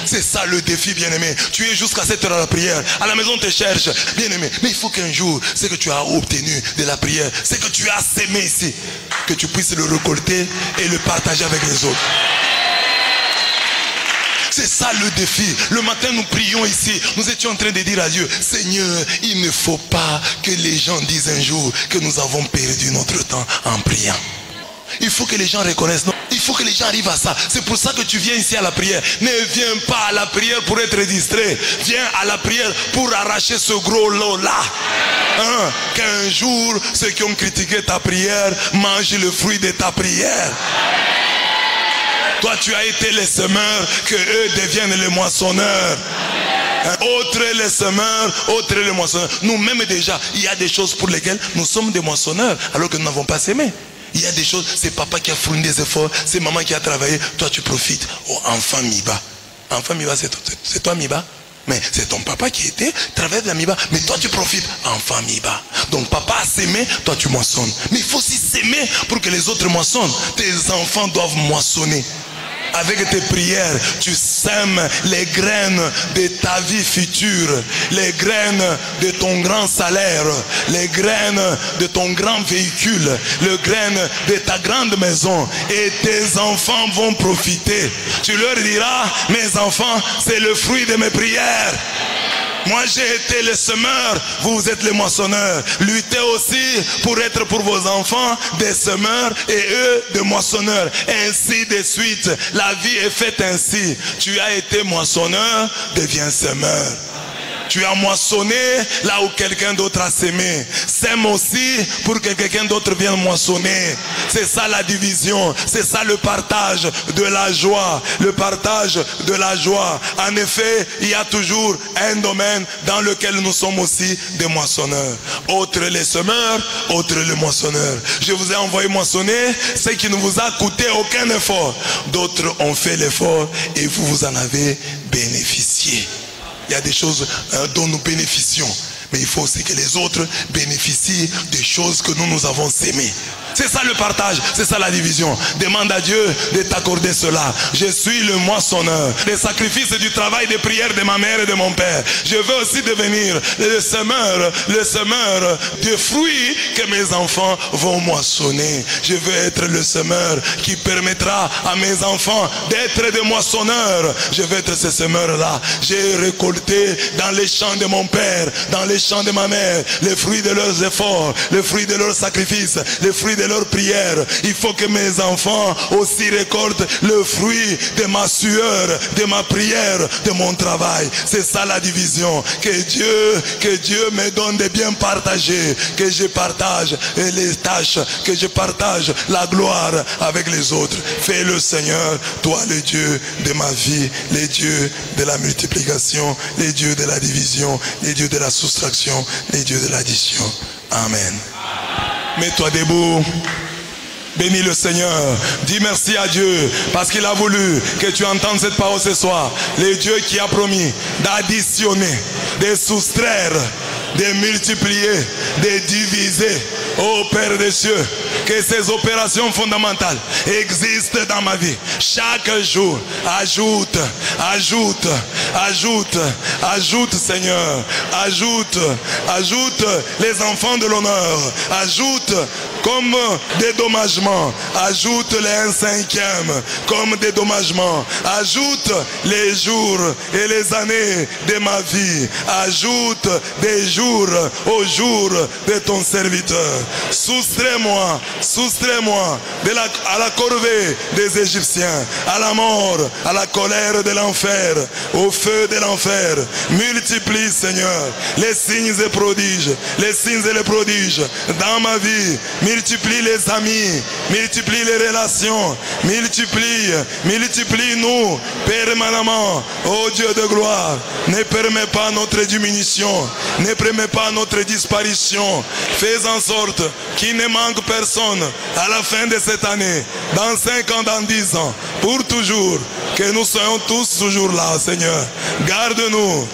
C'est ça le défi, bien-aimé. Tu es jusqu'à cette heure à la prière. À la maison, on te cherche, bien-aimé. Mais il faut qu'un jour, ce que tu as obtenu de la prière, ce que tu as sémé ici, que tu puisses le récolter et le partager avec les autres. C'est ça le défi. Le matin, nous prions ici. Nous étions en train de dire à Dieu, Seigneur, il ne faut pas que les gens disent un jour que nous avons perdu notre temps en priant. Il faut que les gens reconnaissent. Non, il faut que les gens arrivent à ça. C'est pour ça que tu viens ici à la prière. Ne viens pas à la prière pour être distrait. Viens à la prière pour arracher ce gros lot-là. Hein? Qu'un jour, ceux qui ont critiqué ta prière mangent le fruit de ta prière. Toi, tu as été les semeurs, que eux deviennent les moissonneurs. Autres les semeurs, autres les moissonneurs. Nous-mêmes déjà, il y a des choses pour lesquelles nous sommes des moissonneurs, alors que nous n'avons pas sémé. Il y a des choses, c'est papa qui a fourni des efforts, c'est maman qui a travaillé, toi tu profites. Oh, enfant Miba. Enfant Miba, c'est toi Miba. Mais c'est ton papa qui était, travaille de la Miba. Mais toi tu profites, enfant Miba. Donc papa a sémé, toi tu moissonnes. Mais il faut aussi s'aimer pour que les autres moissonnent. Tes enfants doivent moissonner. Avec tes prières, tu sèmes les graines de ta vie future, les graines de ton grand salaire, les graines de ton grand véhicule, les graines de ta grande maison. Et tes enfants vont profiter. Tu leur diras, mes enfants, c'est le fruit de mes prières. Moi j'ai été le semeur, vous êtes les moissonneurs. Luttez aussi pour être pour vos enfants des semeurs et eux des moissonneurs. Ainsi de suite, la vie est faite ainsi. Tu as été moissonneur, deviens semeur. Tu as moissonné là où quelqu'un d'autre a sémé. Sème aussi pour que quelqu'un d'autre vienne moissonner. C'est ça la division. C'est ça le partage de la joie. Le partage de la joie. En effet, il y a toujours un domaine dans lequel nous sommes aussi des moissonneurs. Autres les semeurs, autres les moissonneurs. Je vous ai envoyé moissonner ce qui ne vous a coûté aucun effort. D'autres ont fait l'effort et vous en avez bénéficié. Il y a des choses dont nous bénéficions. Mais il faut aussi que les autres bénéficient des choses que nous avons sémées. C'est ça le partage, c'est ça la division. Demande à Dieu de t'accorder cela. Je suis le moissonneur. Les sacrifices du travail de prière de ma mère et de mon père. Je veux aussi devenir le semeur de fruits que mes enfants vont moissonner. Je veux être le semeur qui permettra à mes enfants d'être des moissonneurs. Je veux être ce semeur-là. J'ai récolté dans les champs de mon père, dans les champs de ma mère, les fruits de leurs efforts, les fruits de leurs sacrifices, les fruits de leurs prières. Il faut que mes enfants aussi récoltent le fruit de ma sueur, de ma prière, de mon travail. C'est ça la division. Que Dieu me donne de bien partager, que je partage les tâches, que je partage la gloire avec les autres. Fais le Seigneur, toi le Dieu de ma vie, le Dieu de la multiplication, le Dieu de la division, le Dieu de la soustraction, le Dieu de l'addition. Amen. Mets-toi debout. Bénis le Seigneur. Dis merci à Dieu parce qu'il a voulu que tu entendes cette parole ce soir. Le Dieu qui a promis d'additionner, de soustraire, de multiplier, de diviser. Ô Père des cieux, que ces opérations fondamentales existent dans ma vie. Chaque jour, ajoute, ajoute, ajoute, ajoute Seigneur, ajoute, ajoute les enfants de l'honneur, ajoute comme dédommagement. Ajoute-les un 5e comme dédommagement. Ajoute les jours et les années de ma vie. Ajoute des jours aux jours de ton serviteur. Soustrais-moi à la corvée des Égyptiens, à la mort, à la colère de l'enfer, au feu de l'enfer. Multiplie, Seigneur, les signes et prodiges, dans ma vie. Multiplie les amis, multiplie les relations, multiplie-nous permanemment. Oh Dieu de gloire, ne permets pas notre diminution, ne permets pas notre disparition. Fais en sorte qu'il ne manque personne à la fin de cette année, dans 5 ans, dans 10 ans, pour toujours, que nous soyons tous toujours là, Seigneur. Garde-nous,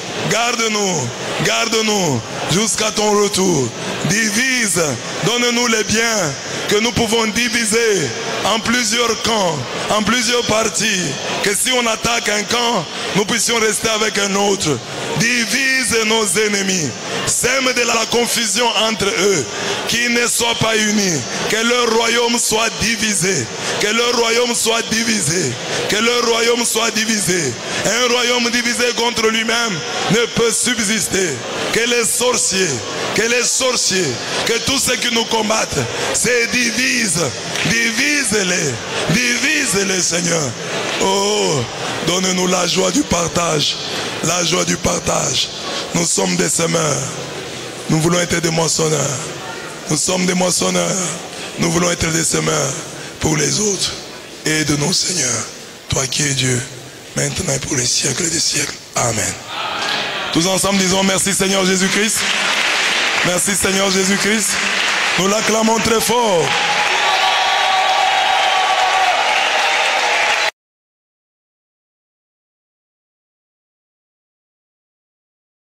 jusqu'à ton retour. Divise, donne-nous les biens que nous pouvons diviser en plusieurs camps, en plusieurs parties. Que si on attaque un camp, nous puissions rester avec un autre. Divise nos ennemis. Sème de la confusion entre eux. Qu'ils ne soient pas unis. Que leur royaume soit divisé. Que leur royaume soit divisé. Que leur royaume soit divisé. Un royaume divisé contre lui-même ne peut subsister. Que les sorciers, que tous ceux qui nous combattent se divisent. Divise-les, Seigneur. Oh, donne-nous la joie du partage. La joie du partage. Nous sommes des semeurs. Nous voulons être des moissonneurs. Nous sommes des moissonneurs. Nous voulons être des semeurs pour les autres. Aide-nous, Seigneur. Toi qui es Dieu, maintenant et pour les siècles des siècles. Amen. Tous ensemble disons merci Seigneur Jésus-Christ. Merci Seigneur Jésus-Christ. Nous l'acclamons très fort.